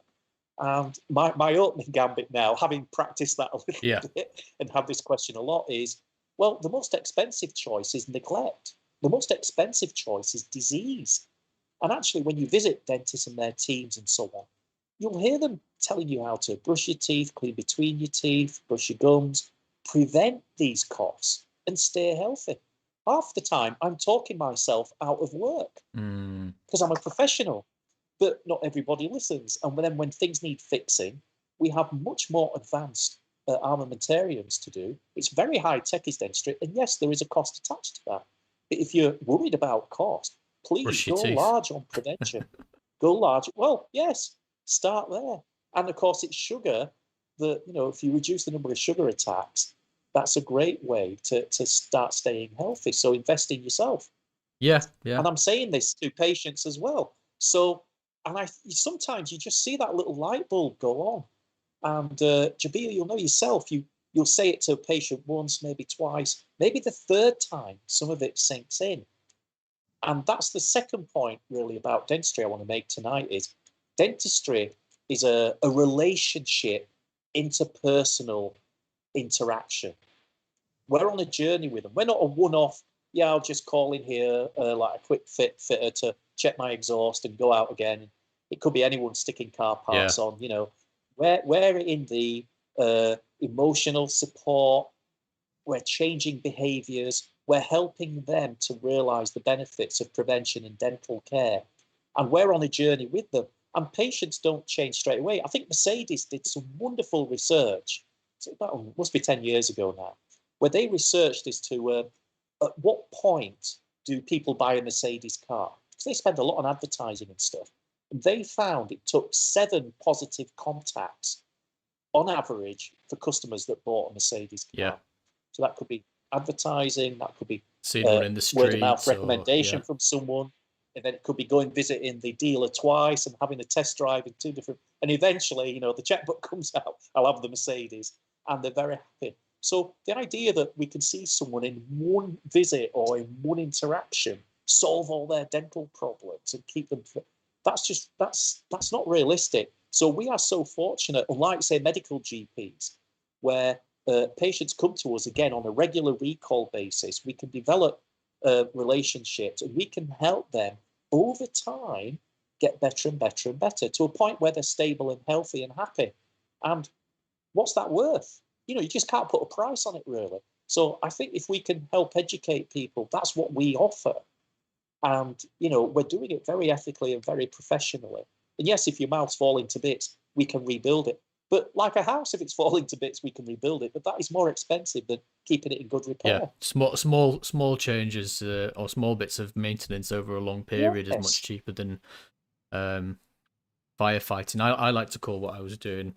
And my opening gambit now, having practiced that a little Yeah. bit and have this question a lot, is, well, the most expensive choice is neglect. The most expensive choice is disease. And actually, when you visit dentists and their teams and so on, you'll hear them telling you how to brush your teeth, clean between your teeth, brush your gums, prevent these coughs, and stay healthy. Half the time, I'm talking myself out of work because I'm a professional, but not everybody listens. And then when things need fixing, we have much more advanced armamentariums to do. It's very high tech is dentistry, and yes, there is a cost attached to that. But if you're worried about cost, please Brush your go teeth. large on prevention. Go large. Well, yes, start there. And of course, it's sugar. If you reduce the number of sugar attacks, that's a great way to start staying healthy. So invest in yourself. Yeah, yeah. And I'm saying this to patients as well. So, sometimes you just see that little light bulb go on. And Jabir, you'll know yourself. You'll say it to a patient once, maybe twice, maybe the third time. Some of it sinks in. And that's the second point, really, about dentistry I want to make tonight is dentistry is a relationship, interpersonal interaction. We're on a journey with them. We're not a one-off, I'll just call in here like a quick fitter to check my exhaust and go out again. It could be anyone sticking car parts on, We're in the emotional support. We're changing behaviors. We're helping them to realize the benefits of prevention and dental care. And we're on a journey with them. And patients don't change straight away. I think Mercedes did some wonderful research. Must be 10 years ago now, where they researched as to at what point do people buy a Mercedes car? Because they spend a lot on advertising and stuff. And they found it took 7 positive contacts on average for customers that bought a Mercedes car. Yeah. So that could be advertising, that could be Seen one in the word of mouth streets recommendation from someone. And then it could be going visiting the dealer twice and having a test drive in 2 different. And eventually, the checkbook comes out. I'll have the Mercedes, and they're very happy. So the idea that we can see someone in one visit or in one interaction solve all their dental problems and keep them fit, that's not realistic. So we are so fortunate, unlike say medical GPs, where patients come to us again on a regular recall basis. We can develop relationships, and we can help them over time get better and better and better to a point where they're stable and healthy and happy. And what's that worth? You just can't put a price on it, really. So I think if we can help educate people, that's what we offer. And, we're doing it very ethically and very professionally. And yes, if your mouth's falling to bits, we can rebuild it. But like a house, if it's falling to bits, we can rebuild it. But that is more expensive than keeping it in good repair. Yeah, small changes or small bits of maintenance over a long period is much cheaper than firefighting. I like to call what I was doing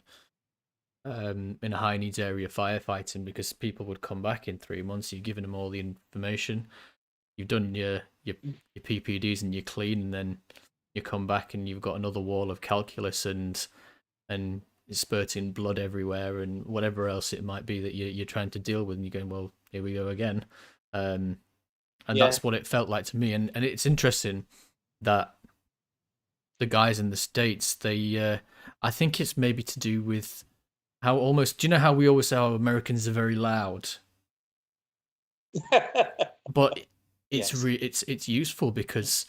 in a high needs area firefighting, because people would come back in 3 months. You've given them all the information, you've done your PPDs and you're clean, and then you come back and you've got another wall of calculus and it's spurting blood everywhere and whatever else it might be that you're trying to deal with, and you're going, well, here we go again. And that's what it felt like to me. And it's interesting that the guys in the States, they I think it's maybe to do with how almost, do you know how we always say Americans are very loud? But it's useful because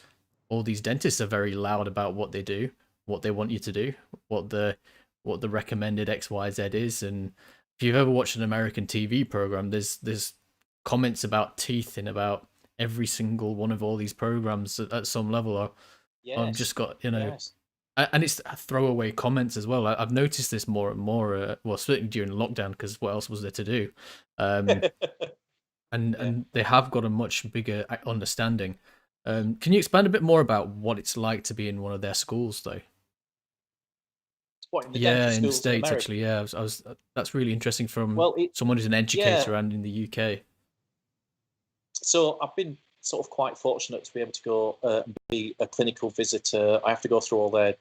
all these dentists are very loud about what they do, what they want you to do, what the recommended XYZ is. And if you've ever watched an American TV program, there's comments about teeth in about every single one of all these programs at some level. Or I've just got, and it's throwaway comments as well. I've noticed this more and more. Well, certainly during lockdown, because what else was there to do? And they have got a much bigger understanding. Can you expand a bit more about what it's like to be in one of their schools, though? What, in the in the schools States, in actually, I was. That's really interesting from someone who's an educator and in the UK. So I've been sort of quite fortunate to be able to go and be a clinical visitor. I have to go through all their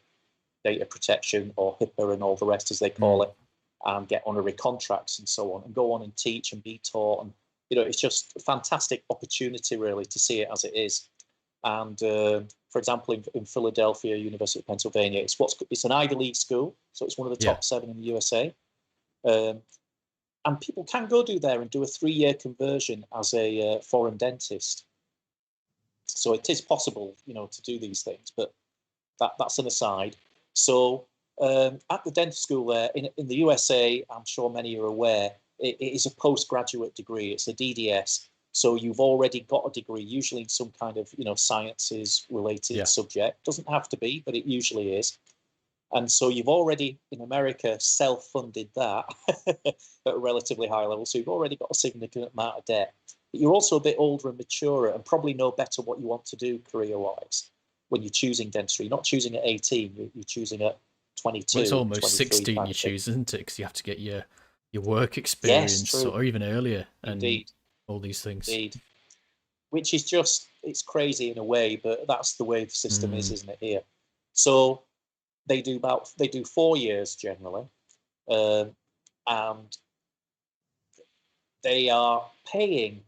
data protection or HIPAA and all the rest, as they call it, and get honorary contracts and so on, and go on and teach and be taught. And it's just a fantastic opportunity, really, to see it as it is. And for example, in Philadelphia, University of Pennsylvania, it's an Ivy League school, so it's one of the top 7 in the USA. And people can go there and do a 3-year conversion as a foreign dentist. So it is possible, to do these things, but that's an aside. So at the dental school there in the USA, I'm sure many are aware, it is a postgraduate degree. It's a DDS. So you've already got a degree, usually in some kind of, sciences related subject. Doesn't have to be, but it usually is. And so you've already, in America, self-funded that at a relatively high level. So you've already got a significant amount of debt. But you're also a bit older and maturer and probably know better what you want to do career-wise when you're choosing dentistry. You're not choosing at 18, you're choosing at 22. Well, it's almost 16 you choose, isn't it? Because you have to get your work experience, yes, or even earlier, and indeed, all these things. Indeed. Which is it's crazy in a way, but that's the way the system is, isn't it, here? So they do 4 years generally, and they are paying,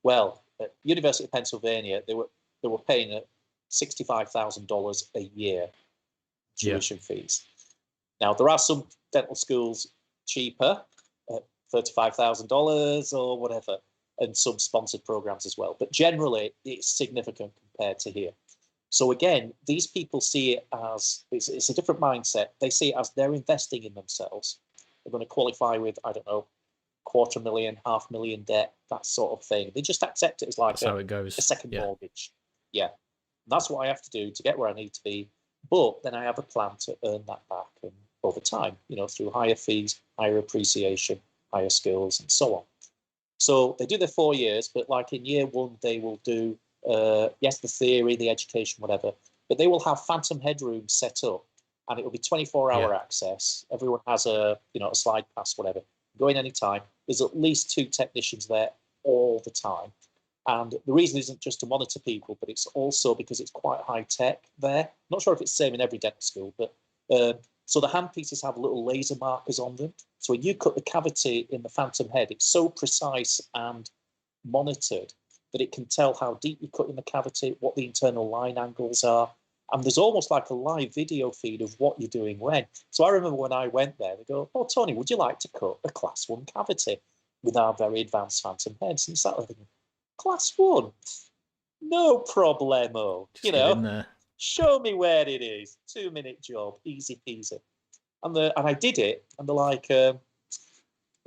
well, at University of Pennsylvania, they were paying at $65,000 a year tuition fees. Now, there are some dental schools cheaper, at $35,000 or whatever, and some sponsored programs as well. But generally, it's significant compared to here. So again, these people see it as, it's a different mindset. They see it as they're investing in themselves. They're going to qualify with, I don't know, $250,000, $500,000 debt, that sort of thing. They just accept it as like how it goes. A second mortgage. Yeah. And that's what I have to do to get where I need to be. But then I have a plan to earn that back and over time, through higher fees, higher appreciation, higher skills, and so on. So they do their 4 years, but like in year 1, they will do, the theory, the education, whatever, but they will have phantom headroom set up and it will be 24-hour access. Everyone has a slide pass, whatever. Go in anytime. There's at least 2 technicians there all the time. And the reason isn't just to monitor people, but it's also because it's quite high tech there. Not sure if it's the same in every dental school, but so the handpieces have little laser markers on them. So when you cut the cavity in the phantom head, it's so precise and monitored that it can tell how deep you cut in the cavity, what the internal line angles are. And there's almost like a live video feed of what you're doing when. So I remember when I went there, they go, "Oh, Tony, would you like to cut a class 1 cavity with our very advanced phantom heads?" And sat there thinking, "Class 1? No problemo. Just get in there. Show me where it is. 2-minute job, easy peasy." And I did it, and they're like, out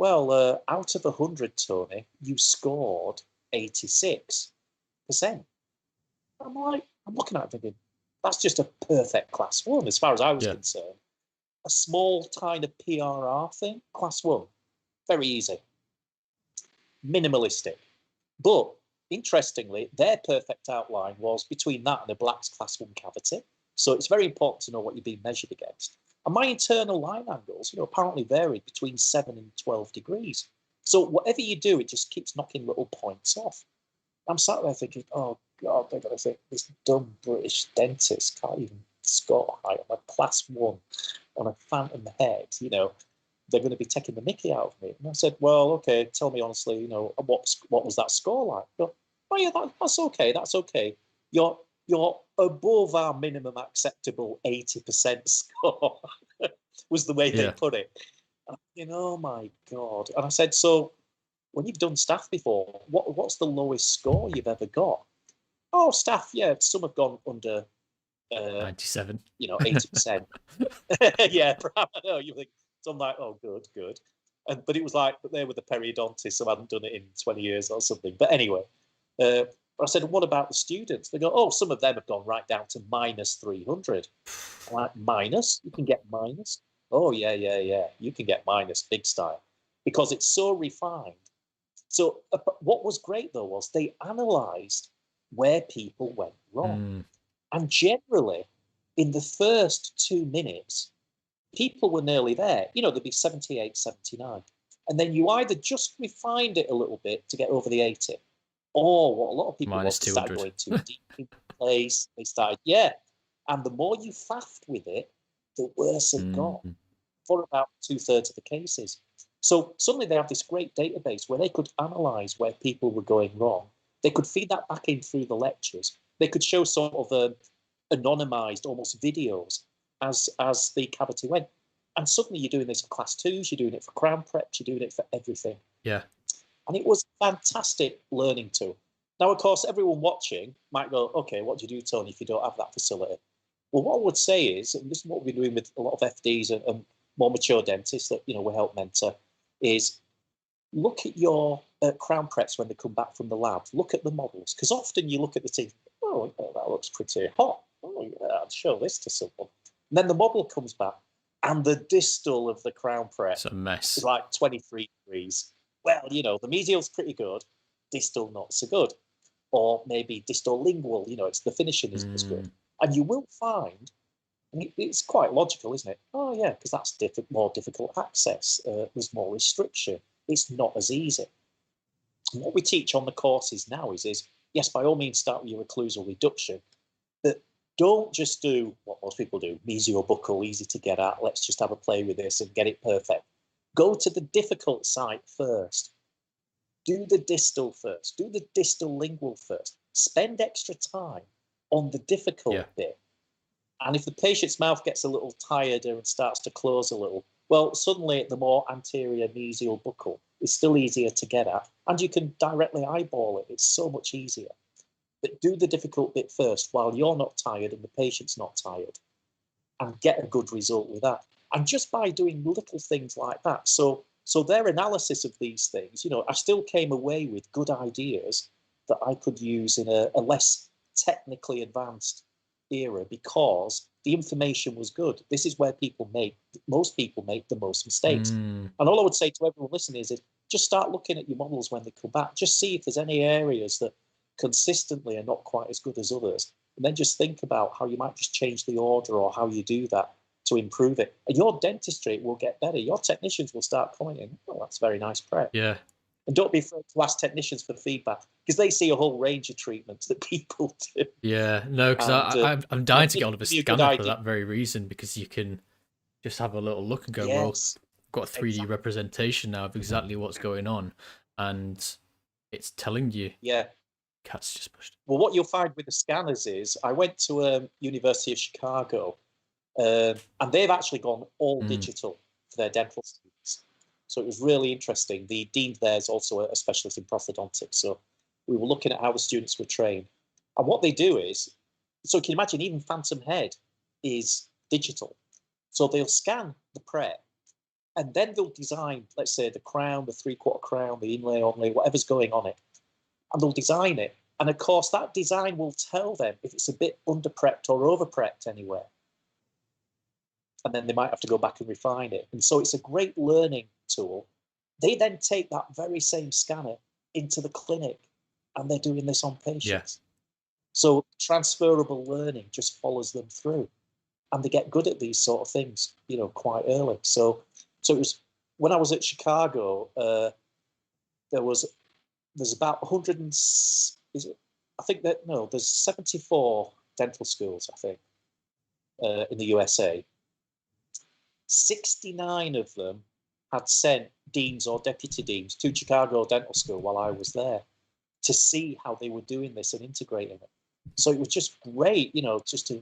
of 100, Tony, you scored 86%. I'm looking at it thinking, that's just a perfect class 1 as far as I was concerned. A small kind of PRR thing, class 1, very easy, minimalistic. But interestingly, their perfect outline was between that and a Black's class 1 cavity. So it's very important to know what you're being measured against. And my internal line angles, apparently varied between 7 and 12 degrees. So whatever you do, it just keeps knocking little points off. I'm sat there thinking, oh God, they're going to think this dumb British dentist can't even score high on a class 1 on a phantom head. They're going to be taking the mickey out of me. And I said, well, okay, tell me honestly, what was that score like? Go, oh yeah, that's okay. That's okay. You're above our minimum acceptable 80% score, was the way they put it. And oh my God. And I said, so when you've done staff before, what's the lowest score you've ever got? Oh, staff, some have gone under 97. 80%. Yeah, perhaps. I know, you think, so I'm like, oh, good. But it was like, but they were the periodontists, so I hadn't done it in 20 years or something. But anyway, but I said, what about the students? They go, oh, some of them have gone right down to minus 300. I'm like, minus? You can get minus? Oh, yeah. You can get minus, big style, because it's so refined. So what was great, though, was they analysed where people went wrong. And generally, in the first 2 minutes, people were nearly there. There'd be 78, 79. And then you either just refined it a little bit to get over the 80, or what a lot of people minus was, they started going too deep in place. They started, and the more you faffed with it, the worse it got for about 2/3 of the cases. So suddenly they have this great database where they could analyse where people were going wrong. They could feed that back in through the lectures. They could show sort of anonymized, almost videos as the cavity went. And suddenly you're doing this for class twos, you're doing it for crown preps, you're doing it for everything. Yeah. And it was a fantastic learning tool. Now, of course, everyone watching might go, okay, what do you do, Tony, if you don't have that facility? Well, what I would say is, and this is what we're doing with a lot of FDs and more mature dentists that, you know, we help mentor, is look at your crown preps when they come back from the lab. Look at the models, because often you look at the teeth, oh, that looks pretty hot. Oh, yeah, I'll show this to someone. And then the model comes back, and the distal of the crown prep It's a mess. is like 23 degrees. Well, you know, the mesial's pretty good, distal not so good. Or maybe distal lingual, you know, it's the finishing isn't as good. And you will find, and it's quite logical, isn't it? Oh, yeah, because that's more difficult access. There's more restriction. It's not as easy. And what we teach on the courses now is yes, by all means, start with your occlusal reduction, but don't just do what most people do, mesiobuccal, easy to get at, let's just have a play with this and get it perfect. Go to the difficult site first. Do the distal first. Do the distal lingual first. Spend extra time on the difficult bit. And if the patient's mouth gets a little tireder and starts to close a little, well, suddenly the more anterior mesial buccal is still easier to get at, and you can directly eyeball it. It's so much easier. But do the difficult bit first while you're not tired and the patient's not tired, and get a good result with that. And just by doing little things like that. So their analysis of these things, you know, I still came away with good ideas that I could use in a less technically advanced era because the information was good. This is where most people make the most mistakes. And all I would say to everyone listening is just start looking at your models when they come back. Just see if there's any areas that consistently are not quite as good as others. And then just think about how you might just change the order or how you do that to improve it. And your dentistry will get better. Your technicians will start commenting, oh, that's a very nice prep. Yeah. And don't be afraid to ask technicians for feedback because they see a whole range of treatments that people do. Yeah, no, because I'm dying to get on with a scanner for that very reason, because you can just have a little look and go, well, I've got a 3D representation now of exactly what's going on, and it's telling you. Yeah. Cat's just pushed. Well, what you'll find with the scanners is I went to University of Chicago, and they've actually gone all digital for their dental students. So it was really interesting. The dean there is also a specialist in prosthodontics. So we were looking at how the students were trained. And what they do is, so can you imagine even Phantom Head is digital. So they'll scan the prep and then they'll design, let's say, the crown, the three-quarter crown, the inlay, onlay, whatever's going on it. And they'll design it. And of course, that design will tell them if it's a bit under-prepped or over-prepped anywhere. And then they might have to go back and refine it. And so it's a great learning tool. They then take that very same scanner into the clinic and they're doing this on patients. Yeah. So transferable learning just follows them through and they get good at these sort of things, you know, quite early. So it was when I was at Chicago, there's about 100 and there's 74 dental schools, I think, in the USA. 69 of them had sent deans or deputy deans to Chicago Dental School while I was there to see how they were doing this and integrating it. So it was just great, you know, just to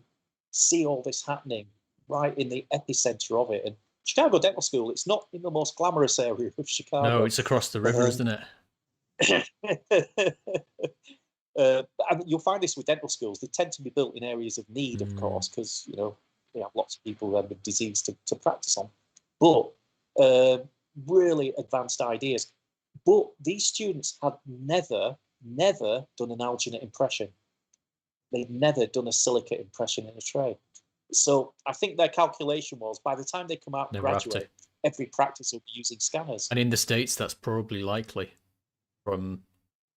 see all this happening right in the epicenter of it. And Chicago Dental School, it's not in the most glamorous area of Chicago. No, it's across the river, isn't it? And you'll find this with dental schools. They tend to be built in areas of need, of course, because, you know, they have lots of people with disease to practice on. But really advanced ideas. But these students had never done an alginate impression. They'd never done a silicate impression in a tray. So I think their calculation was by the time they come out and graduate, every practice will be using scanners. And in the States, that's probably likely from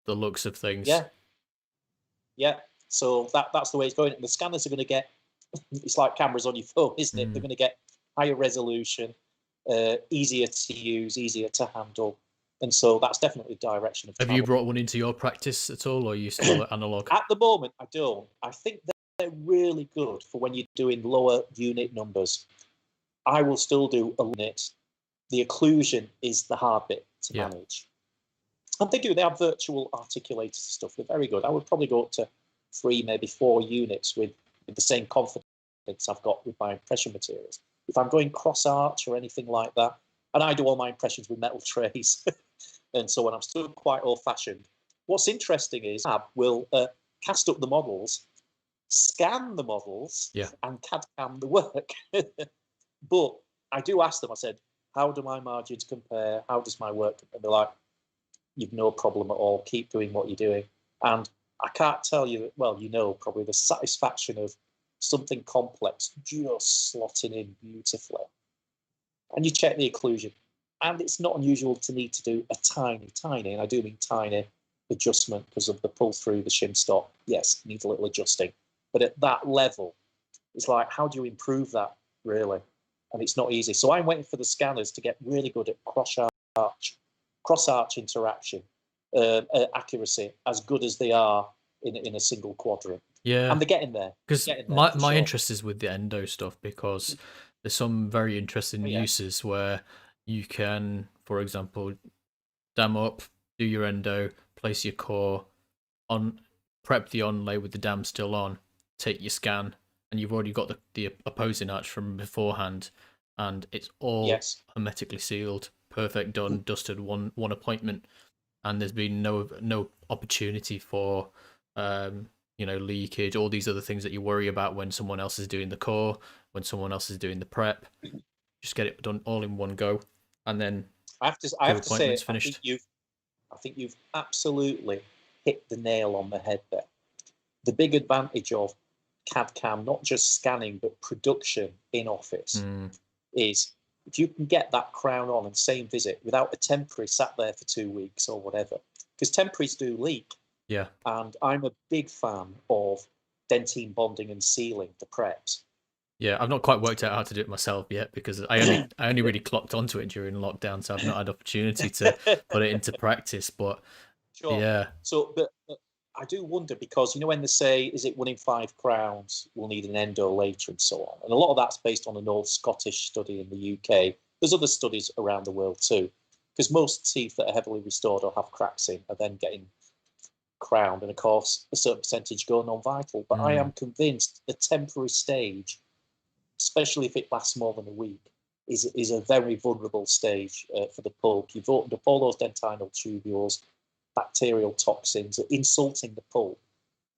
the looks of things. Yeah. So that's the way it's going. And the scanners are going to get, it's like cameras on your phone, isn't it? They're going to get higher resolution, easier to use, easier to handle. And so that's definitely the direction of travel. Have you brought one into your practice at all, or are you still analog? At the moment, I don't. I think they're really good for when you're doing lower unit numbers. I will still do a unit. The occlusion is the hard bit to manage. And they have virtual articulators and stuff. They're very good. I would probably go up to 3, maybe 4 units with the same confidence I've got with my impression materials. If I'm going cross arch or anything like that, and I do all my impressions with metal trays, and so when I'm still quite old fashioned. What's interesting is I will cast up the models, scan the models, Yeah. and CAD cam the work. But I do ask them, I said, how do my margins compare? How does my work compare? And they're like, you've no problem at all. Keep doing what you're doing. And I can't tell you, well, you know, probably the satisfaction of something complex just slotting in beautifully. And you check the occlusion. And it's not unusual to need to do a tiny, and I do mean tiny, adjustment because of the pull through the shim stop. Yes, it needs a little adjusting. But at that level, it's like, how do you improve that, really? And it's not easy. So I'm waiting for the scanners to get really good at cross arch interaction, accuracy, as good as they are in a single quadrant. Yeah. And they're getting there. Because my sure. interest is with the endo stuff, because there's some very interesting uses where you can, for example, dam up, do your endo, place your core on, prep the onlay with the dam still on, take your scan, and you've already got the opposing arch from beforehand, and it's all hermetically sealed, perfect, done, dusted, one appointment, and there's been no opportunity for leakage, all these other things that you worry about when someone else is doing the core, when someone else is doing the prep. Just get it done all in one go, and then I have to say, finished. I think you've absolutely hit the nail on the head there. The big advantage of CAD CAM, not just scanning but production in office, is if you can get that crown on and same visit without a temporary sat there for 2 weeks or whatever, because temporaries do leak. Yeah. And I'm a big fan of dentine bonding and sealing the preps. Yeah, I've not quite worked out how to do it myself yet, because I only really clocked onto it during lockdown, so I've not had opportunity to put it into practice. But yeah. So, but I do wonder, because when they say, is it 1 in 5 crowns will need an endo later and so on, and a lot of that's based on an old Scottish study in the UK. There's other studies around the world too, because most teeth that are heavily restored or have cracks in are then getting crowned, and of course a certain percentage go non-vital. But I am convinced the temporary stage, especially if it lasts more than a week, is a very vulnerable stage for the pulp. You've opened up all those dentinal tubules, bacterial toxins are insulting the pulp.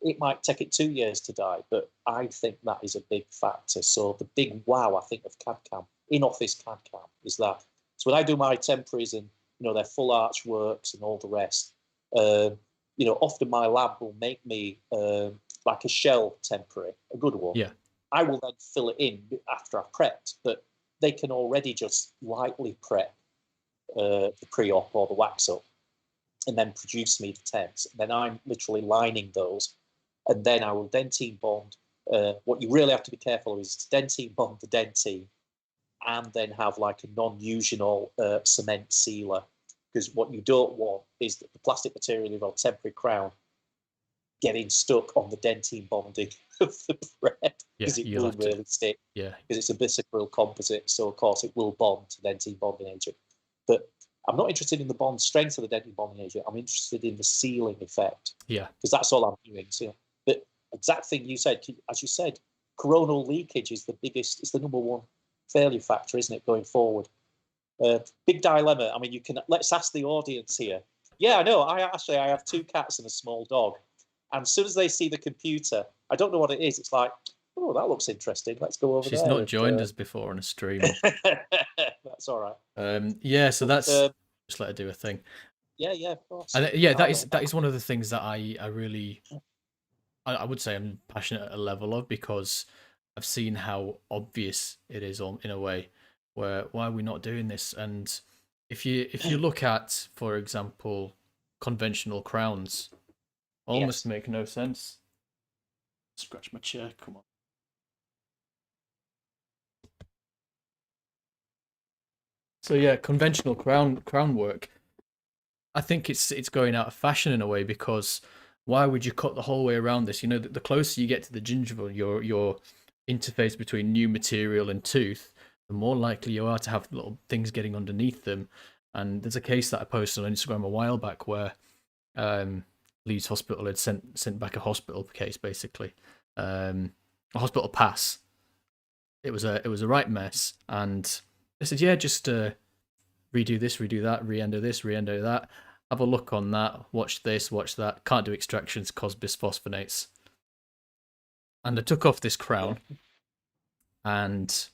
It might take it 2 years to die, but I think that is a big factor. So the big wow, I think, of CAD CAM, in-office CAD CAM, is that. So when I do my temporaries and their full arch works and all the rest, often my lab will make me like a shell temporary, a good one. Yeah. I will then fill it in after I've prepped, but they can already just lightly prep the pre-op or the wax-up and then produce me the temps. And then I'm literally lining those, and then I will dentine bond. What you really have to be careful of is to dentine bond the dentine and then have like a non-usional cement sealer, because what you don't want is that the plastic material of temporary crown getting stuck on the dentine bonding of the prep, because it will really stick. Yeah, because it's a bisacral composite, so of course it will bond to dentine bonding agent. But I'm not interested in the bond strength of the dentine bonding agent. I'm interested in the sealing effect. Yeah, because that's all I'm doing. So, but exact thing you said, as you said, coronal leakage is the biggest. It's the number one failure factor, isn't it, going forward? Big dilemma. I mean, let's ask the audience here. Yeah, I know. I have 2 cats and a small dog. And as soon as they see the computer, I don't know what it is. It's like, oh, that looks interesting. Let's go over there. She's not joined us before on a stream. That's all right. Yeah, so that's just let her do a thing. Yeah, of course. And that is one of the things that I really, I would say I'm passionate at a level of, because I've seen how obvious it is in a way, where why are we not doing this? And if you look at, for example, conventional crowns, almost make no sense. Scratch my chair, come on. So yeah, conventional crown work, I think it's going out of fashion in a way, because why would you cut the whole way around this? The closer you get to the gingival, your interface between new material and tooth, the more likely you are to have little things getting underneath them. And there's a case that I posted on Instagram a while back where Leeds Hospital had sent back a hospital case, basically, a hospital pass. It was a right mess, and they said, yeah, just redo this, redo that, re-endo this, re-endo that. Have a look on that. Watch this, watch that. Can't do extractions, cause bisphosphonates. And I took off this crown, and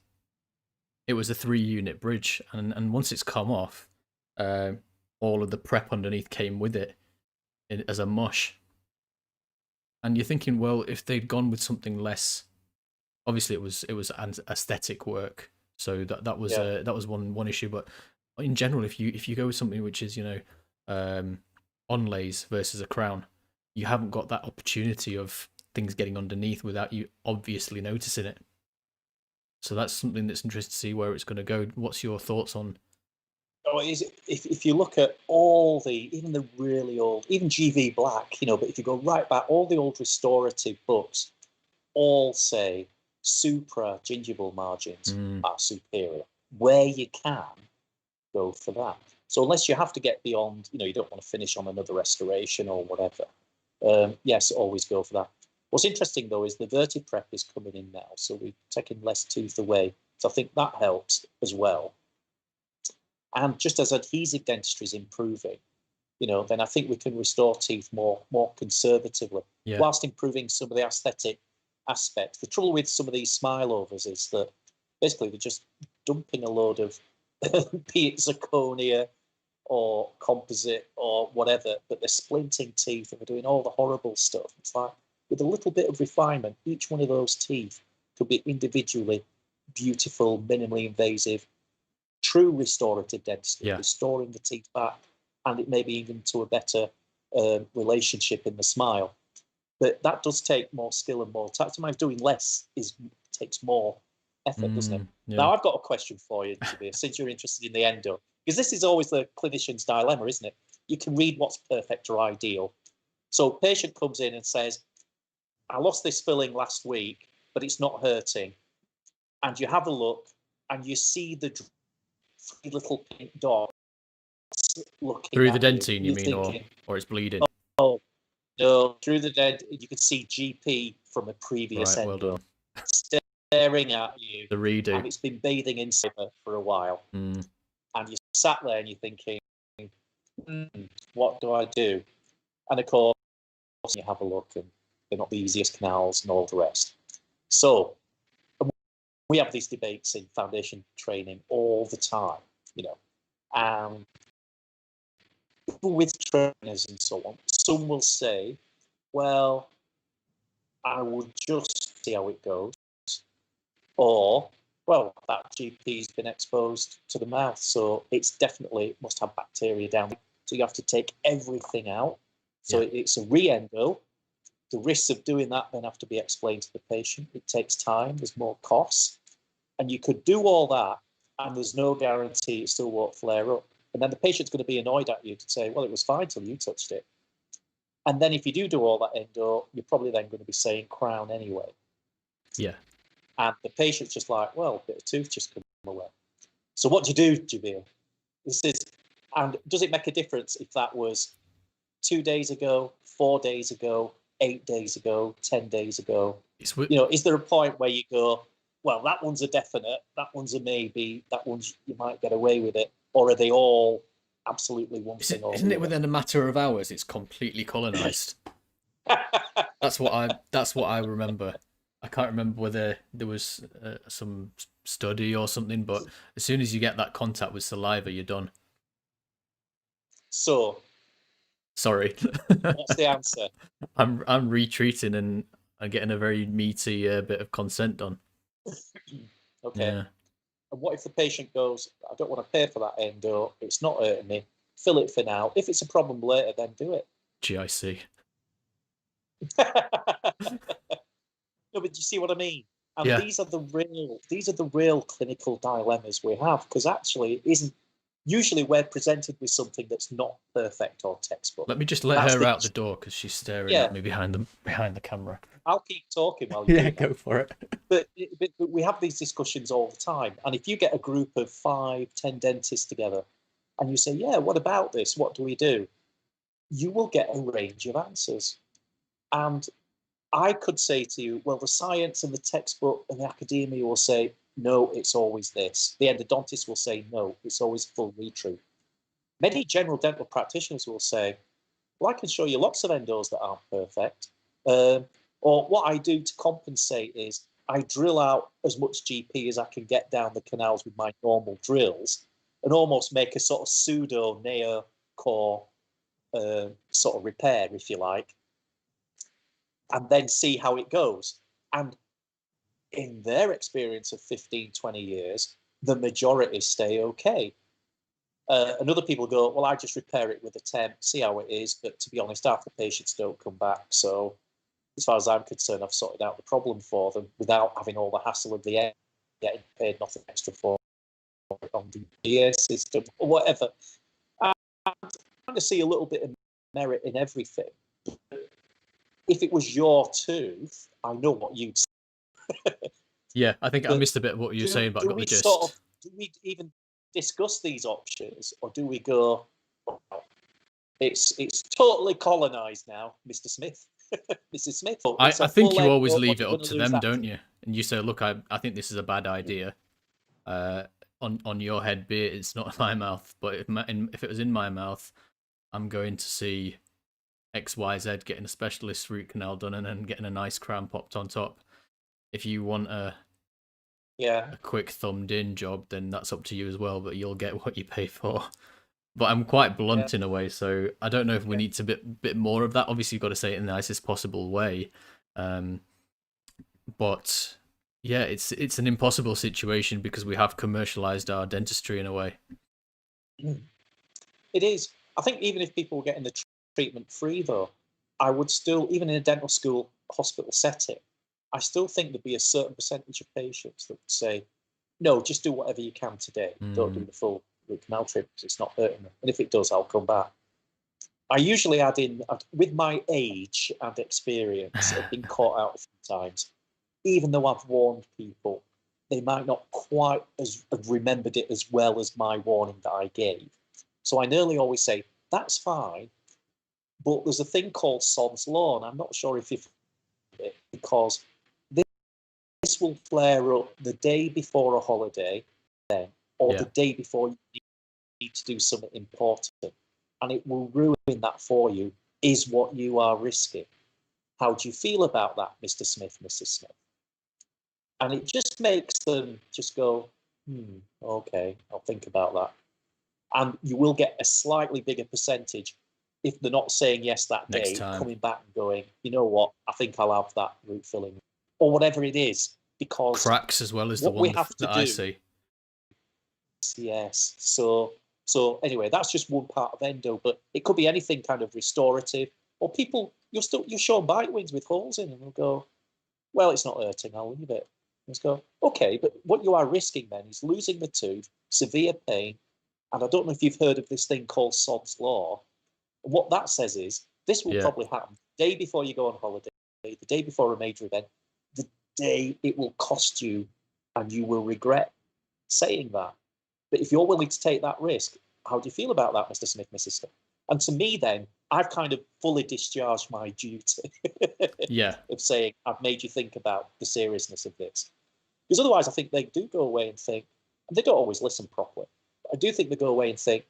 it was a 3-unit bridge. And once it's come off, all of the prep underneath came with it as a mush. And you're thinking, well, if they'd gone with something less, obviously it was an aesthetic work, so that was one issue. But in general, if you go with something which is onlays versus a crown, you haven't got that opportunity of things getting underneath without you obviously noticing it. So that's something that's interesting to see where it's going to go. What's your thoughts on? Oh, if you look at all even the really old, even GV Black, but if you go right back, all the old restorative books all say supra gingival margins are superior. Where you can, go for that. So unless you have to get beyond, you don't want to finish on another restoration or whatever, yes, always go for that. What's interesting, though, is the vertiprep is coming in now, so we're taking less tooth away. So I think that helps as well. And just as adhesive dentistry is improving, then I think we can restore teeth more conservatively, whilst improving some of the aesthetic aspects. The trouble with some of these smile overs is that basically they're just dumping a load of be it zirconia or composite or whatever, but they're splinting teeth and they're doing all the horrible stuff. It's like, with a little bit of refinement, each one of those teeth could be individually beautiful, minimally invasive, true restorative dentistry, restoring the teeth back, and it may be even to a better relationship in the smile. But that does take more skill and more time. Sometimes doing less takes more effort, doesn't it? Now, I've got a question for you, Tobias, since you're interested in the endo, because this is always the clinician's dilemma, isn't it? You can read what's perfect or ideal. So a patient comes in and says, I lost this filling last week, but it's not hurting. And you have a look and you see the 3 little pink dots looking through the at dentine, you mean, thinking, or it's bleeding? Oh, no, through the dent, you can see GP from a previous Right, endo. well done. Staring at you, The redo, and it's been bathing in cyber for a while. And you sat there and you're thinking, what do I do? And of course, you have a look, and they're not the easiest canals and all the rest. So we have these debates in foundation training all the time, and people with trainers and so on. Some will say, well, I will just see how it goes. Or, well, that GP's been exposed to the mouth, so it's definitely must have bacteria down. So you have to take everything out. So it's a re-endo. The risks of doing that then have to be explained to the patient. It takes time, there's more costs. And you could do all that, and there's no guarantee it still won't flare up. And then the patient's going to be annoyed at you to say, well, it was fine till you touched it. And then if you do all that endo, you're probably then going to be saying crown anyway. Yeah. And the patient's just like, well, a bit of tooth just come away. So what do you do, Jamil? And does it make a difference if that was 2 days ago, 4 days ago, 8 days ago, 10 days ago? Is there a point where you go, well, that one's a definite, that one's a maybe, that one's you might get away with it, or are they all absolutely one thing? Isn't it within a matter of hours? It's completely colonized. That's what I remember. I can't remember whether there was some study or something, but as soon as you get that contact with saliva, you're done. So, sorry. What's the answer? I'm retreating and getting a very meaty bit of consent done. Okay. Yeah. And what if the patient goes, I don't want to pay for that endo, it's not hurting me, fill it for now. If it's a problem later, then do it. GIC. No, but do you see what I mean? And these are the real clinical dilemmas we have, because actually it isn't. Usually we're presented with something that's not perfect or textbook. Let me just let her out the door because she's staring at me behind the camera. I'll keep talking while you go for it. But we have these discussions all the time. And if you get a group of 5, 10 dentists together and you say, yeah, what about this? What do we do? you will get a range of answers. And I could say to you, well, the science and the textbook and the academia will say, no, it's always this. The endodontist will say, no, it's always full retreat. Many general dental practitioners will say, well, I can show you lots of endos that aren't perfect. Or what I do to compensate is I drill out as much GP as I can get down the canals with my normal drills and almost make a sort of pseudo neo core sort of repair, if you like, and then see how it goes. And in their experience of 15, 20 years, the majority stay okay. And other people go, well, I just repair it with a temp, see how it is. But to be honest, half the patients don't come back. So as far as I'm concerned, I've sorted out the problem for them without having all the hassle of the end, getting paid nothing extra for it on the DA system or whatever. And I'm trying to see a little bit of merit in everything. If it was your tooth, I know what you'd say. Yeah, I think I missed a bit of what you were saying, but I got the gist. Do we even discuss these options, or do we go, oh, it's totally colonized now, Mr. Smith, Mrs. Smith? I think you always leave it up to them, don't you? And you say, look, I think this is a bad idea. On your head, be it, it's not in my mouth, but if it was in my mouth, I'm going to see XYZ getting a specialist root canal done and then getting a nice crown popped on top. If you want a quick thumbed in job, then that's up to you as well, but you'll get what you pay for. But I'm quite blunt in a way, so I don't know if we need to bit more of that. Obviously, you've got to say it in the nicest possible way. But yeah, it's an impossible situation because we have commercialized our dentistry in a way. It is. I think even if people were getting the treatment free, though, I would still, even in a dental school hospital setting, I still think there'd be a certain percentage of patients that would say, no, just do whatever you can today. Don't do the full root canal treatment because it's not hurting them. And if it does, I'll come back. I usually add in, with my age and experience of being caught out a few times, even though I've warned people, they might not quite have remembered it as well as my warning that I gave. So I nearly always say, that's fine, but there's a thing called Sod's Law, and I'm not sure if you've heard it, because this will flare up the day before a holiday, or the day before you need to do something important, and it will ruin that for you, is what you are risking. How do you feel about that, Mr. Smith, Mrs. Smith? And it just makes them just go, okay, I'll think about that. And you will get a slightly bigger percentage if they're not saying yes that day, coming back and going, you know what, I think I'll have that root filling, or whatever it is, because cracks as well as the one that I see. Yes. So anyway, that's just one part of endo, but it could be anything kind of restorative, or people, you'll show bite wings with holes in, and they'll go, well, it's not hurting, I'll leave it. Let's go, okay, but what you are risking then is losing the tooth, severe pain, and I don't know if you've heard of this thing called Sod's Law. What that says is this will probably happen the day before you go on holiday, the day before a major event, the day it will cost you, and you will regret saying that. But if you're willing to take that risk, how do you feel about that, Mr. Smith, Mrs. Smith? And to me, then, I've kind of fully discharged my duty of saying, I've made you think about the seriousness of this. Because otherwise, I think they do go away and think, and they don't always listen properly, but I do think they go away and think,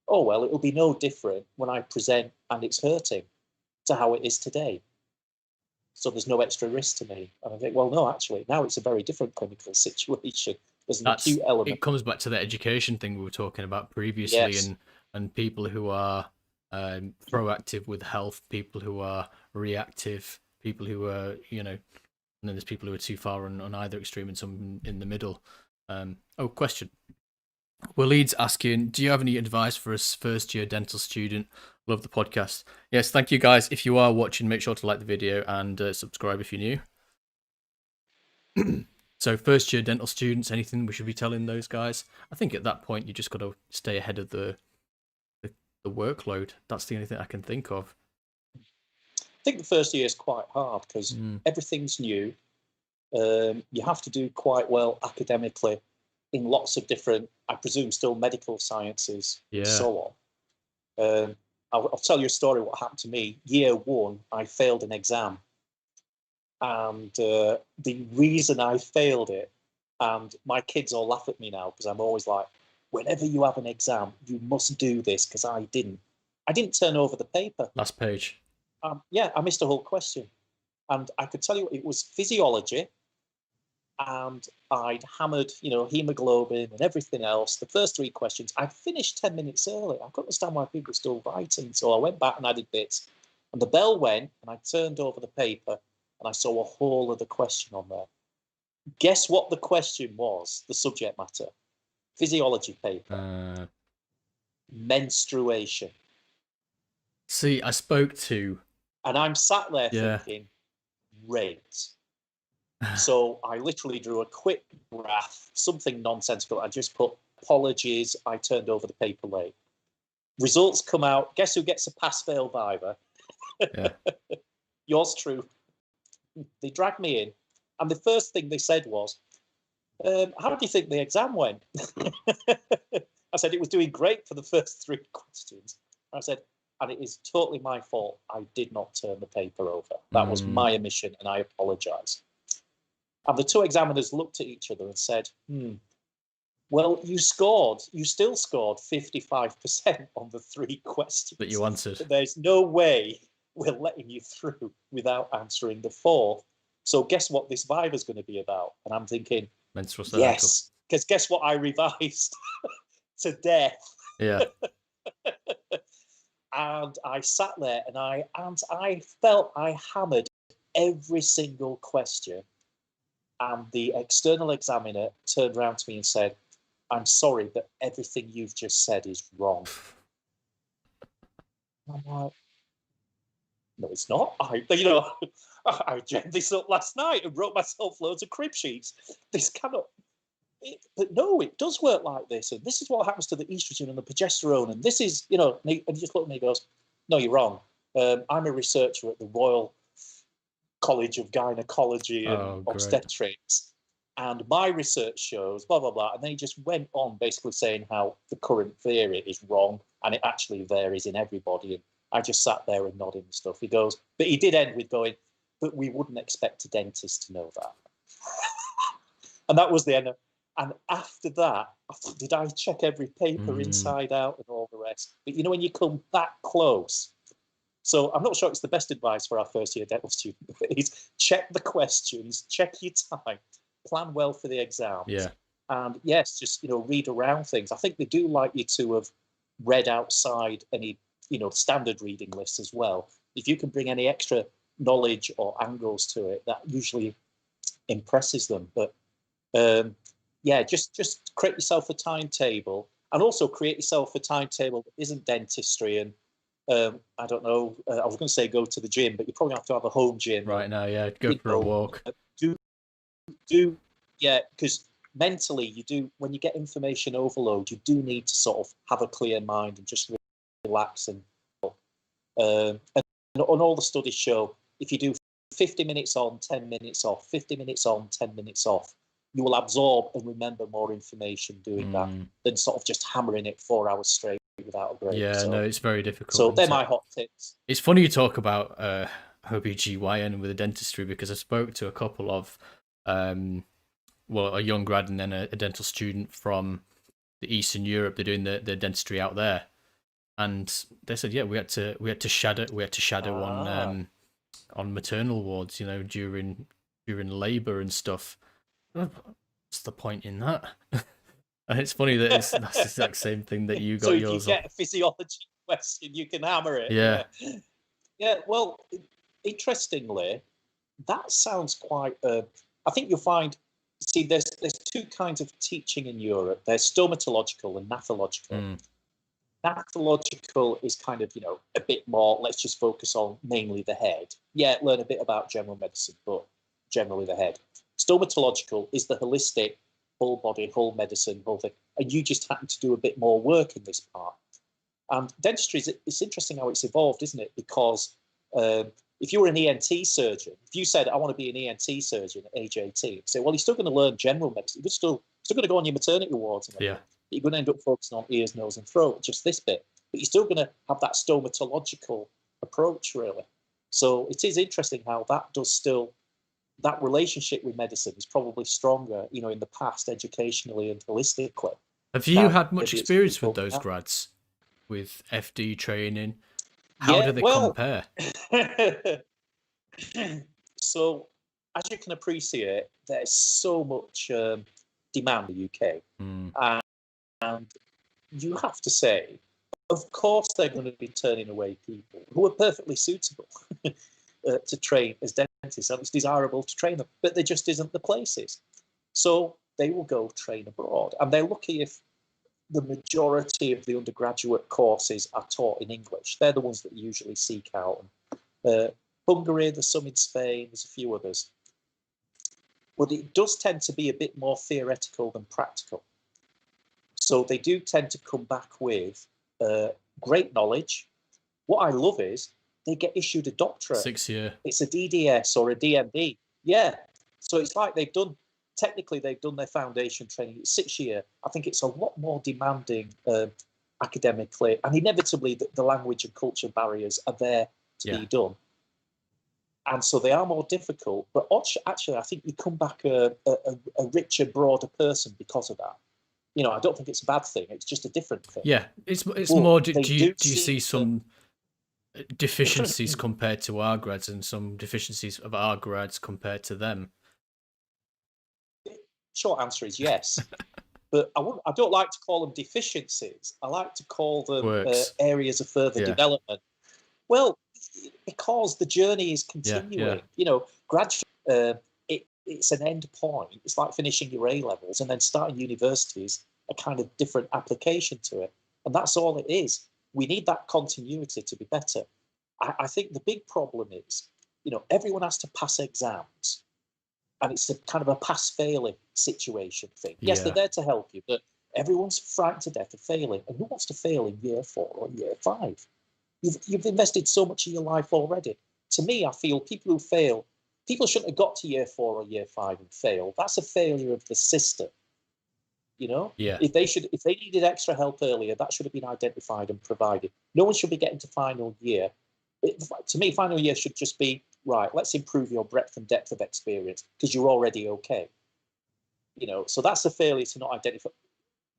oh, well, it'll be no different when I present and it's hurting to how it is today. So there's no extra risk to me. And I think, well, no, actually, now it's a very different clinical situation. There's an acute element. It comes back to the education thing we were talking about previously, and people who are proactive with health, people who are reactive, people who are, and then there's people who are too far on either extreme and some in the middle. Question. Waleed's asking, do you have any advice for a first-year dental student? Love the podcast. Yes, thank you, guys. If you are watching, make sure to like the video and subscribe if you're new. So first-year dental students, anything we should be telling those guys? I think at that point, you just got to stay ahead of the workload. That's the only thing I can think of. I think the first year is quite hard because everything's new. You have to do quite well academically in lots of different, I presume, still medical sciences and so on. I'll tell you a story what happened to me. Year 1, I failed an exam. And the reason I failed it, and my kids all laugh at me now because I'm always like, whenever you have an exam, you must do this, because I didn't. I didn't turn over the paper. Last page. Yeah, I missed a whole question. And I could tell you it was physiology, and I'd hammered, hemoglobin and everything else. The first 3 questions, I'd finished 10 minutes early. I couldn't understand why people were still writing. So I went back and added bits. And the bell went, and I turned over the paper, and I saw a whole other question on there. Guess what the question was, the subject matter? Physiology paper. Menstruation. See, I spoke to... And I'm sat there thinking, great. So I literally drew a quick graph, something nonsensical. I just put, apologies, I turned over the paper late. Results come out. Guess who gets a pass-fail viva? Yeah. Yours true. They dragged me in, and the first thing they said was, how do you think the exam went? I said, it was doing great for the first 3 questions. I said, and it is totally my fault. I did not turn the paper over. That was my omission, and I apologise. And the 2 examiners looked at each other and said, well, you still scored 55% on the 3 questions that you answered. There's no way we're letting you through without answering the 4th. So guess what this viva's going to be about? And I'm thinking, menstrual cycle. Yes, because guess what I revised to death. Yeah. And I sat there and I felt I hammered every single question. And the external examiner turned around to me and said, I'm sorry, but everything you've just said is wrong. I'm like, no, it's not. I jammed this up last night and wrote myself loads of crib sheets. This cannot. But no, it does work like this. And this is what happens to the estrogen and the progesterone. And this is, and he just looked at me and goes, no, you're wrong. I'm a researcher at the Royal College of Gynecology and Obstetrics. And my research shows blah, blah, blah. And then he just went on basically saying how the current theory is wrong and it actually varies in everybody. And I just sat there and nodding and stuff. He goes, but he did end with going, but we wouldn't expect a dentist to know that. And that was the end. And after that, I thought, did I check every paper inside out and all the rest? But when you come that close. So I'm not sure it's the best advice for our first year dental student, is check the questions, check your time, plan well for the exams. Yeah. And yes, just, read around things. I think they do like you to have read outside any, standard reading lists as well. If you can bring any extra knowledge or angles to it, that usually impresses them. But just create yourself a timetable, and also create yourself a timetable that isn't dentistry. And I don't know, I was going to say go to the gym, but you probably have to have a home gym. Right now, yeah, go for a walk. Because mentally you do, when you get information overload, you do need to sort of have a clear mind and just relax. And all the studies show, if you do 50 minutes on, 10 minutes off, 50 minutes on, 10 minutes off, you will absorb and remember more information doing that than sort of just hammering it 4 hours straight without a break. Yeah, no, it's very difficult. So they're my hot tips. It's funny you talk about OBGYN with the dentistry, because I spoke to a couple of, a young grad and then a dental student from the Eastern Europe. They're doing the dentistry out there, and they said, yeah, we had to shadow on maternal wards, during labour and stuff. What's the point in that? And it's funny that that's the exact same thing that you got. So if yours you get a physiology question, you can hammer it. Yeah. Well, interestingly, that sounds quite. I think you'll find. See, there's 2 kinds of teaching in Europe. There's stomatological and nathological. Nathological is kind of, a bit more, let's just focus on mainly the head. Yeah, learn a bit about general medicine, but generally the head. Stomatological is the holistic, whole body, whole medicine, whole thing. And you just happen to do a bit more work in this part. And dentistry, it's interesting how it's evolved, isn't it? Because if you were an ENT surgeon, if you said, I want to be an ENT surgeon at age 18, you say, well, you're still going to learn general medicine. You're still going to go on your maternity wards. And you're going to end up focusing on ears, nose, and throat, just this bit. but you're still going to have that stomatological approach, really. So it is interesting how that does still, that relationship with medicine is probably stronger, in the past, educationally and holistically. Have you than had much maybe it's experience with people those now. grads with FD training? How Yeah, do they well, compare? so as you can appreciate, there's so much demand in the UK. Mm, And you have to say, of course, they're going to be turning away people who are perfectly suitable to train as dentists, and it's desirable to train them, but there just isn't the places. So they will go train abroad, and they're lucky if the majority of the undergraduate courses are taught in English. They're the ones that you usually seek out. Hungary, there's some in Spain, there's a few others. But it does tend to be a bit more theoretical than practical. So they do tend to come back with great knowledge. What I love is they get issued a doctorate. 6 year. It's a DDS or a DMD. Yeah. So it's like technically they've done their foundation training. It's 6 year. I think it's a lot more demanding academically, and inevitably the language and culture barriers are there to be done. And so they are more difficult, but actually I think you come back a richer, broader person because of that. I don't think it's a bad thing. It's just a different thing. Yeah, it's But more. they Do you seem see to- some deficiencies compared to our grads, and some deficiencies of our grads compared to them? Short answer is yes. But I don't like to call them deficiencies. I like to call them Works. areas of further Yeah. development. Well, because the journey is Yeah, continuing. Graduate, it's an end point. It's like finishing your A levels, and then starting university is a kind of different application to it. And that's all it is. We need that continuity to be better. I think the big problem is, everyone has to pass exams, and it's a kind of a pass-failing situation thing. Yes, they're Yeah. there to help you, but everyone's frightened to death of failing. And who wants to fail in year 4 or year 5? You've invested so much of your life already. To me, I feel people who fail, people shouldn't have got to year 4 or year 5 and failed. That's a failure of the system. Yeah. If they needed extra help earlier, that should have been identified and provided. No one should be getting to final year. To me, final year should just be, right, let's improve your breadth and depth of experience because you're already okay. So that's a failure to not identify.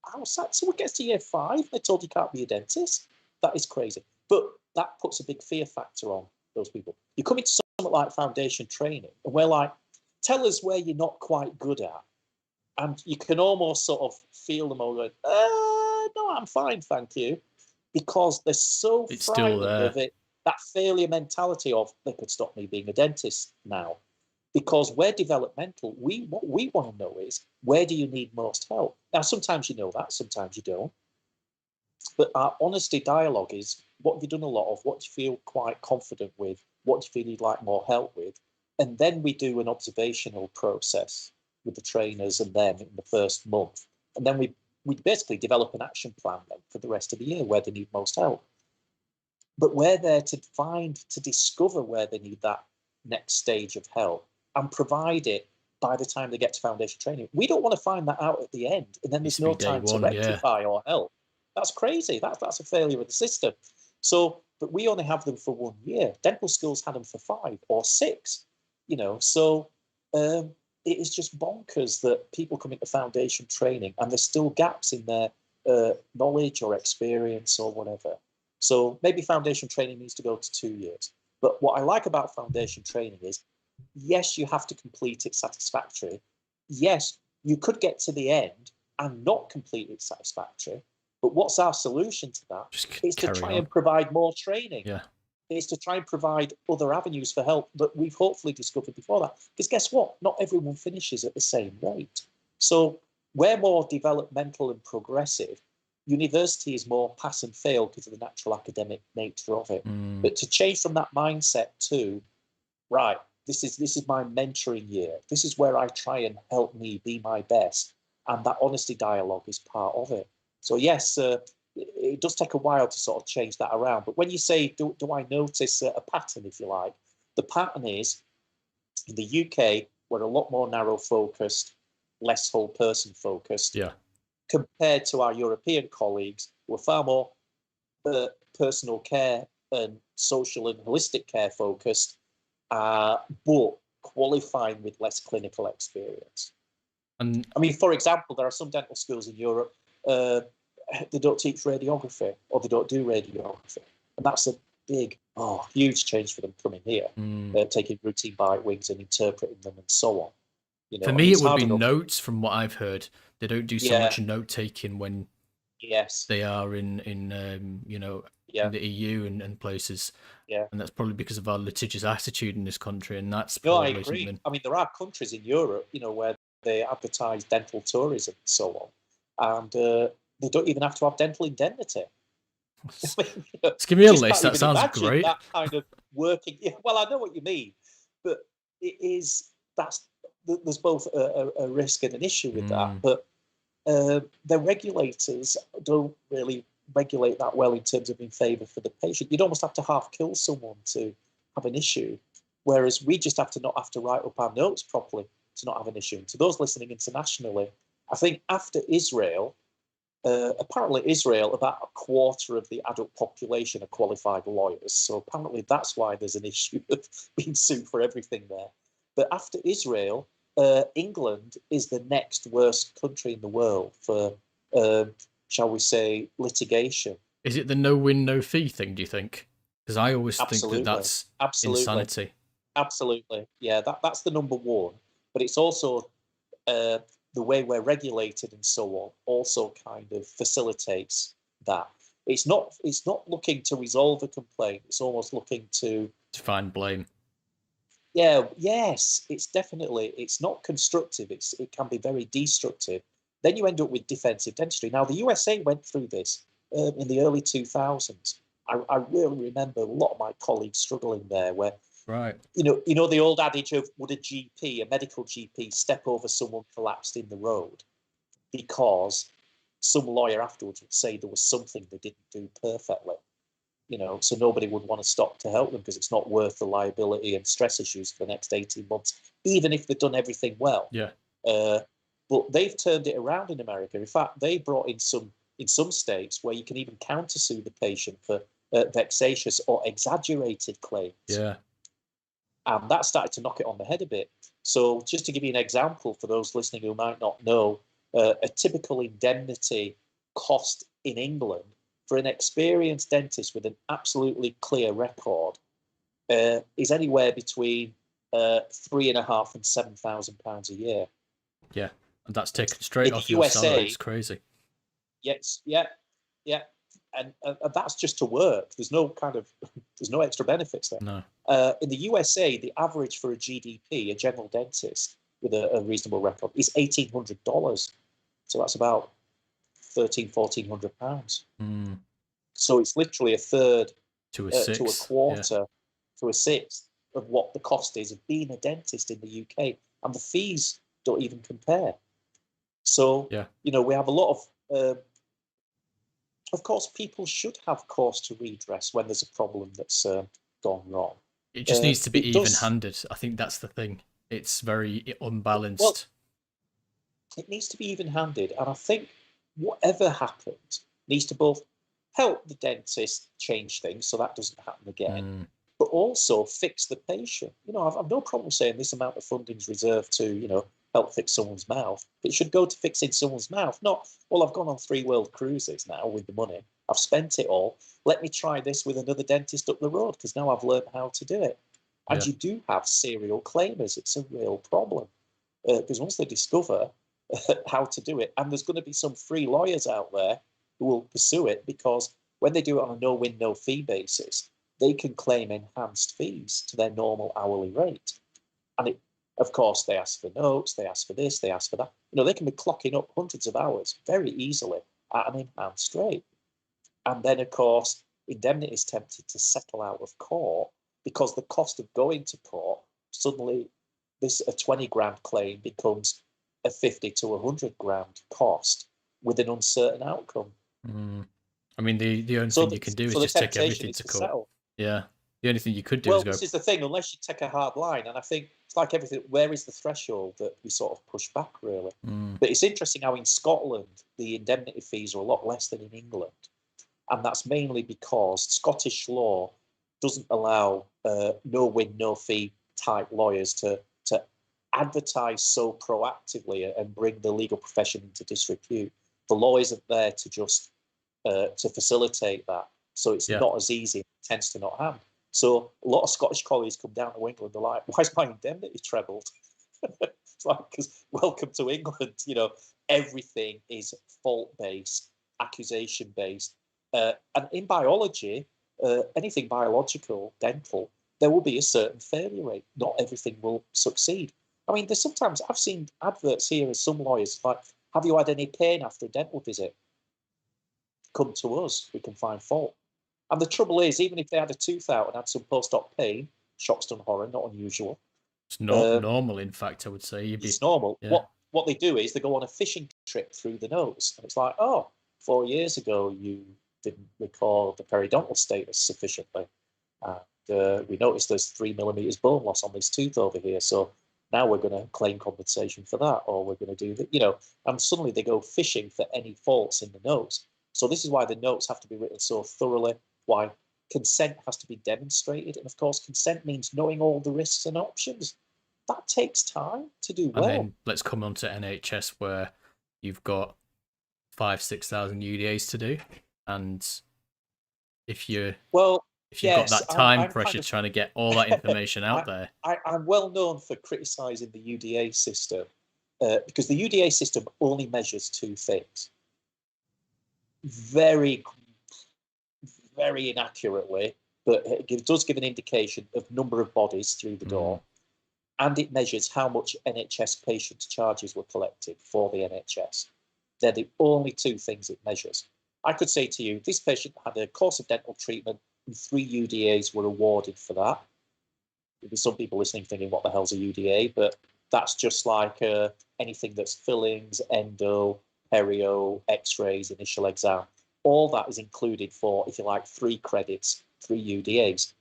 How sad? Someone gets to year 5, they're told you can't be a dentist. That is crazy. But that puts a big fear factor on those people. You come into something like foundation training, and we're like, tell us where you're not quite good at. And you can almost sort of feel them all going, no, I'm fine, thank you. Because they're so It's still frightened there. of it, that failure mentality of, they could stop me being a dentist now. Because we're developmental, what we want to know is, where do you need most help? Now, sometimes you know that, sometimes you don't. But our honesty dialogue is, what have you done a lot of? What do you feel quite confident with? What do you feel you'd like more help with? And then we do an observational process with the trainers and them in the first month. And then we basically develop an action plan then for the rest of the year where they need most help. But we're there to discover where they need that next stage of help and provide it by the time they get to foundation training. We don't want to find that out at the end, and then there's no time to rectify or help. That's crazy. That's a failure of the system. But we only have them for 1 year. Dental schools had them for 5 or 6. So it is just bonkers that people come into foundation training and there's still gaps in their knowledge or experience or whatever. So maybe foundation training needs to go to 2 years. But what I like about foundation training is, yes, you have to complete it satisfactorily. Yes, you could get to the end and not complete it satisfactorily. But what's our solution to that? Is to try and provide more training. Yeah. Is to try and provide other avenues for help that we've hopefully discovered before that. Because guess what? Not everyone finishes at the same rate. So we're more developmental and progressive. University is more pass and fail because of the natural academic nature of it. But to change from that mindset to, right, this is my mentoring year. This is where I try and help me be my best. And that honesty dialogue is part of it. So yes, it does take a while to sort of change that around. But when you say, do I notice a pattern, if you like, the pattern is, in the UK, we're a lot more narrow focused, less whole person focused. Yeah. Compared to our European colleagues, who are far more personal care and social and holistic care focused, but qualifying with less clinical experience. And I mean, for example, there are some dental schools in Europe, they don't teach radiography or they don't do radiography. And that's a big, huge change for them coming here, taking routine bite wings and interpreting them and so on. You know, for and me, it it's would hard be enough. notes from what I've heard. They don't do so Yeah. much note taking when Yes. they are in you know, Yeah. in the EU and places. Yeah. And that's probably because of our litigious attitude in this country, and that's No, I probably agree. something. I mean, there are countries in Europe, you know, where they advertise dental tourism and so on, and they don't even have to have dental indemnity. I mean, you know, Just give me a just list. can't That even sounds imagine great. that kind of working. Yeah, well, I know what you mean, but there's both a risk and an issue with that. But the regulators don't really regulate that well in terms of in favour for the patient. You'd almost have to half kill someone to have an issue, whereas we just have to not have to write up our notes properly to not have an issue. And to those listening internationally, I think after Israel, apparently Israel, about a quarter of the adult population are qualified lawyers. So apparently that's why there's an issue of being sued for everything there. But after Israel, England is the next worst country in the world for, shall we say, litigation. Is it the no win, no fee thing, do you think? Because I always think that that's insanity. Absolutely. Yeah, that's the number one. But it's also the way we're regulated and so on also kind of facilitates that. It's not looking to resolve a complaint. It's almost looking to find blame. Yeah, yes, it's not constructive. It can be very destructive. Then you end up with defensive dentistry. Now, the USA went through this in the early 2000s. I really remember a lot of my colleagues struggling there where, right, you know the old adage of would a medical GP, step over someone collapsed in the road because some lawyer afterwards would say there was something they didn't do perfectly. You know, so nobody would want to stop to help them because it's not worth the liability and stress issues for the next 18 months, even if they've done everything well. Yeah. But they've turned it around in America. In fact, they brought in some states where you can even countersue the patient for vexatious or exaggerated claims. Yeah. And that started to knock it on the head a bit. So just to give you an example for those listening who might not know, a typical indemnity cost in England for an experienced dentist with an absolutely clear record is anywhere between £3,500 and £7,000 a year. Yeah, and that's taken straight in off the your USA, salary. It's crazy. Yes, yeah, and that's just to work. There's no extra benefits there. No. In the USA, the average for a GDP, a general dentist with a reasonable record, is $1,800. So that's about £1,400. So it's literally a third to a to a sixth, quarter, to a sixth of what the cost is of being a dentist in the UK, and the fees don't even compare. So you know, we have a lot of course, people should have cause to redress when there's a problem that's gone wrong. It just needs to be even-handed. I think that's the thing. It's very unbalanced. Well, it needs to be even-handed, and I think whatever happens needs to both help the dentist change things so that doesn't happen again, but also fix the patient. You know, I've no problem saying this amount of funding is reserved to, you know, help fix someone's mouth. It should go to fixing someone's mouth, not, well, I've gone on 3 world cruises now with the money. I've spent it all. Let me try this with another dentist up the road because now I've learned how to do it. And you do have serial claimers. It's a real problem because once they discover how to do it, and there's going to be some free lawyers out there who will pursue it because when they do it on a no-win, no-fee basis, they can claim enhanced fees to their normal hourly rate. And of course, they ask for notes, they ask for this, they ask for that. You know, they can be clocking up hundreds of hours very easily at an enhanced rate. And then, of course, indemnity is tempted to settle out of court because the cost of going to court, suddenly a 20 grand claim becomes a 50 to 100 grand cost with an uncertain outcome. I mean, the only thing you can do is just take everything to court. Settle. Yeah. The only thing you could do is go... Well, this is the thing, unless you take a hard line, and I think it's like everything, where is the threshold that we sort of push back, really? But it's interesting how in Scotland, the indemnity fees are a lot less than in England. And that's mainly because Scottish law doesn't allow no win, no fee type lawyers to advertise so proactively and bring the legal profession into disrepute. The lawyers are there to just to facilitate that. So it's not as easy, it tends to not happen. So a lot of Scottish colleagues come down to England, they're like, why is my indemnity trebled? It's like, because welcome to England, everything is fault-based, accusation-based. And in biology, anything biological, dental, there will be a certain failure rate. Not everything will succeed. I mean, there's sometimes, I've seen adverts here as some lawyers, like, have you had any pain after a dental visit? Come to us, we can find fault. And the trouble is, even if they had a tooth out and had some post-op pain, shocks done horror, not unusual. It's not normal, in fact, I would say. It's normal. Yeah. What they do is they go on a fishing trip through the nose. And it's like, 4 years ago, you didn't record the periodontal status sufficiently. And we noticed there's 3 millimeters bone loss on this tooth over here. So now we're going to claim compensation for that, or we're going to do that, and suddenly they go fishing for any faults in the nose. So this is why the notes have to be written so thoroughly, why consent has to be demonstrated. And of course, consent means knowing all the risks and options. That takes time to do well. And then let's come on to NHS, where you've got 5,000-6,000 UDAs to do. And if you've got that time pressure trying to get all that information out there. I'm well known for criticising the UDA system because the UDA system only measures two things. Very, very inaccurately, but it does give an indication of number of bodies through the door. And it measures how much NHS patient charges were collected for the NHS. They're the only two things it measures. I could say to you, this patient had a course of dental treatment and 3 UDAs were awarded for that. There'll be some people listening thinking, what the hell's a UDA? But that's just like anything that's fillings, endo, perio, x-rays, initial exam. All that is included for, if you like, 3 credits, 3 UDAs.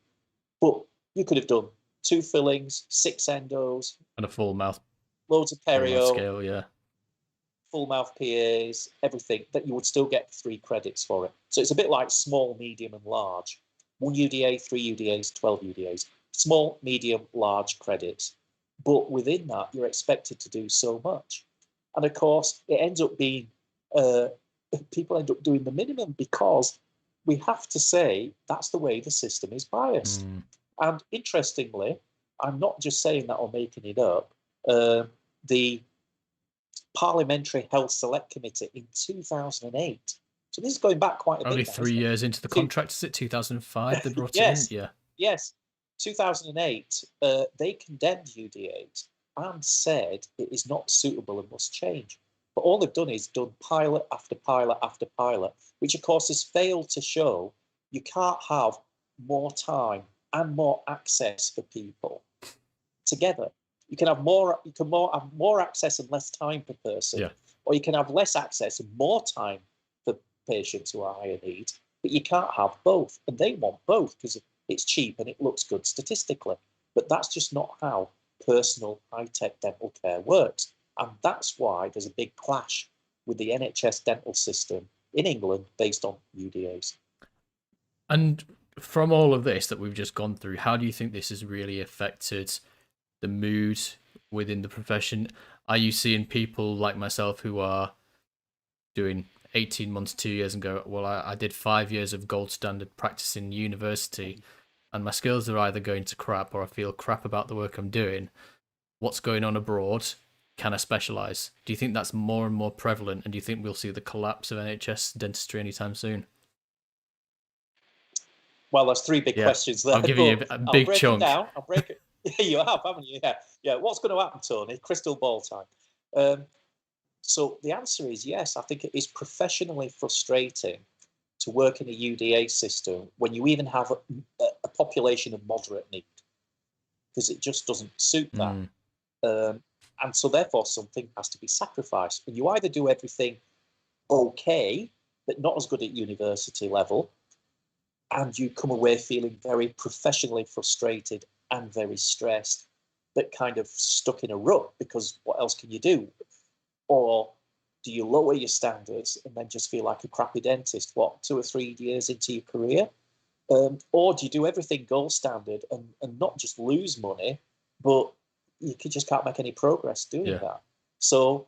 But you could have done 2 fillings, 6 endos. And a full mouth. Loads of perio. Scale, yeah. Full mouth PAs, everything, that you would still get 3 credits for it. So it's a bit like small, medium, and large. 1 UDA, 3 UDAs, 12 UDAs. Small, medium, large credits. But within that, you're expected to do so much. And of course, it ends up being, people end up doing the minimum because we have to say that's the way the system is biased. And interestingly, I'm not just saying that or making it up, the Parliamentary Health Select Committee in 2008. So this is going back quite a bit. Only 3 years into the contract, is it? 2005 they brought it in? Yeah. Yes. 2008, they condemned UDAs and said it is not suitable and must change. But all they've done is done pilot after pilot after pilot, which of course has failed to show you can't have more time and more access for people together. You can have more access and less time per person, or you can have less access and more time for patients who are higher need, but you can't have both. And they want both because it's cheap and it looks good statistically. But that's just not how personal high-tech dental care works. And that's why there's a big clash with the NHS dental system in England based on UDAs. And from all of this that we've just gone through, how do you think this has really affected the mood within the profession? Are you seeing people like myself who are doing 18 months, 2 years and go, well, I did 5 years of gold standard practice in university and my skills are either going to crap or I feel crap about the work I'm doing. What's going on abroad? Can I specialise? Do you think that's more and more prevalent? And do you think we'll see the collapse of NHS dentistry anytime soon? Well, there's 3 big questions there. I'll give you a big chunk. I'll break it. You have, haven't you? Yeah. What's going to happen, Tony? Crystal ball time. So the answer is yes. I think it is professionally frustrating to work in a UDA system when you even have a population of moderate need, because it just doesn't suit that. And so therefore something has to be sacrificed. And you either do everything okay, but not as good at university level, and you come away feeling very professionally frustrated and very stressed, but kind of stuck in a rut because what else can you do? Or Do you lower your standards and then just feel like a crappy dentist, 2 or 3 years into your career? Or do you do everything gold standard and not just lose money, but you just can't make any progress doing that? So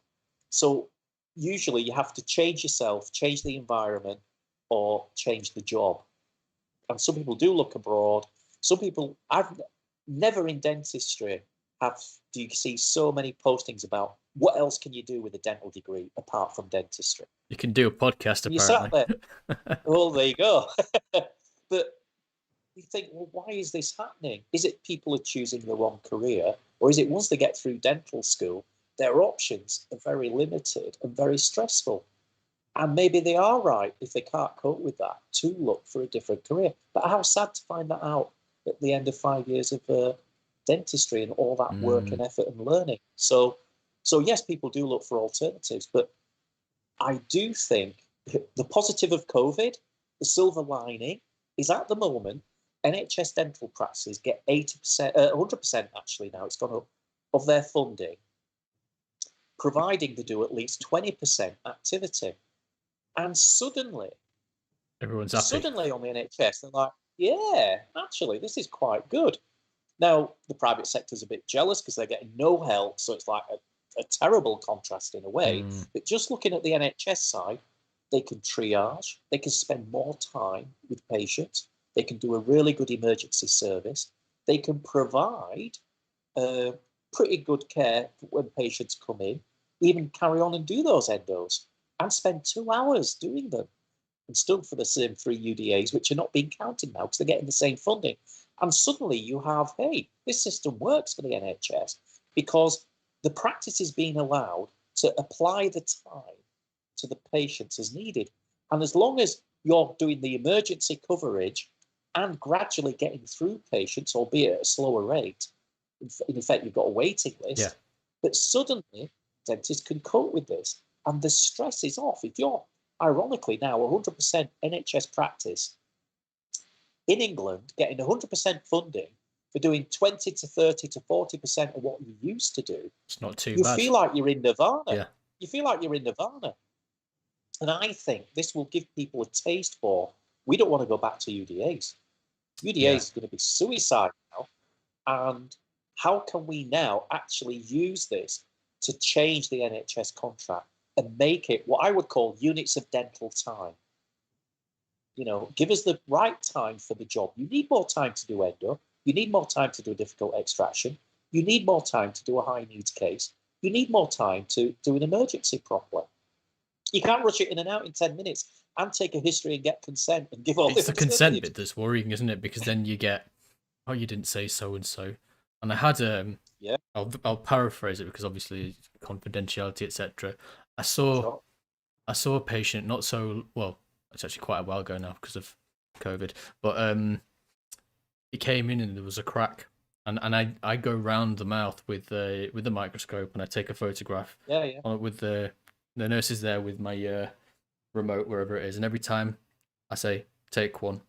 usually you have to change yourself, change the environment, or change the job. And some people do look abroad. Some people, I've never in dentistry do you see so many postings about what else can you do with a dental degree apart from dentistry? You can do a podcast, And you sat apparently. there, well, there you go. But you think, well, why is this happening? Is it people are choosing the wrong career? Or is it once they get through dental school, their options are very limited and very stressful? And maybe they are right, if they can't cope with that, to look for a different career. But how sad to find that out at the end of 5 years of dentistry and all that work and effort and learning. So yes, people do look for alternatives, but I do think the positive of COVID, the silver lining, is at the moment, NHS dental practices get 80%, 100% actually now, it's gone up, of their funding, providing they do at least 20% activity. And suddenly Everyone's happy. on the NHS, they're like, yeah, actually, this is quite good. Now, the private sector's a bit jealous because they're getting no help, so it's like a terrible contrast in a way. But just looking at the NHS side, they can triage, they can spend more time with patients, they can do a really good emergency service, they can provide pretty good care when patients come in, even carry on and do those endos, and spend 2 hours doing them, and still for the same 3 UDAs, which are not being counted now because they're getting the same funding. And suddenly you have, hey, this system works for the NHS because the practice is being allowed to apply the time to the patients as needed. And as long as you're doing the emergency coverage and gradually getting through patients, albeit at a slower rate, in effect, you've got a waiting list, but suddenly dentists can cope with this. And the stress is off. If you're, ironically now, 100% NHS practice in England, getting 100% funding for doing 20 to 30 to 40% of what you used to do, it's not too you bad. feel like you're in nirvana. Yeah. You feel like you're in nirvana. And I think this will give people a taste for, we don't want to go back to UDAs. UDAs is going to be suicide now. And how can we now actually use this to change the NHS contract and make it what I would call units of dental time? You know, give us the right time for the job. You need more time to do endo. You need more time to do a difficult extraction. You need more time to do a high needs case. You need more time to do an emergency properly. You can't rush it in and out in 10 minutes and take a history and get consent and give all It's the consent bit that's worrying, isn't it? Because then you get, oh, you didn't say so and so. And I had I'll paraphrase it because obviously confidentiality, etc. I saw a patient not so well. It's actually quite a while ago now because of COVID. But he came in and there was a crack, and I go round the mouth with the microscope and I take a photograph. With the nurses there with my remote wherever it is, and every time I say take one,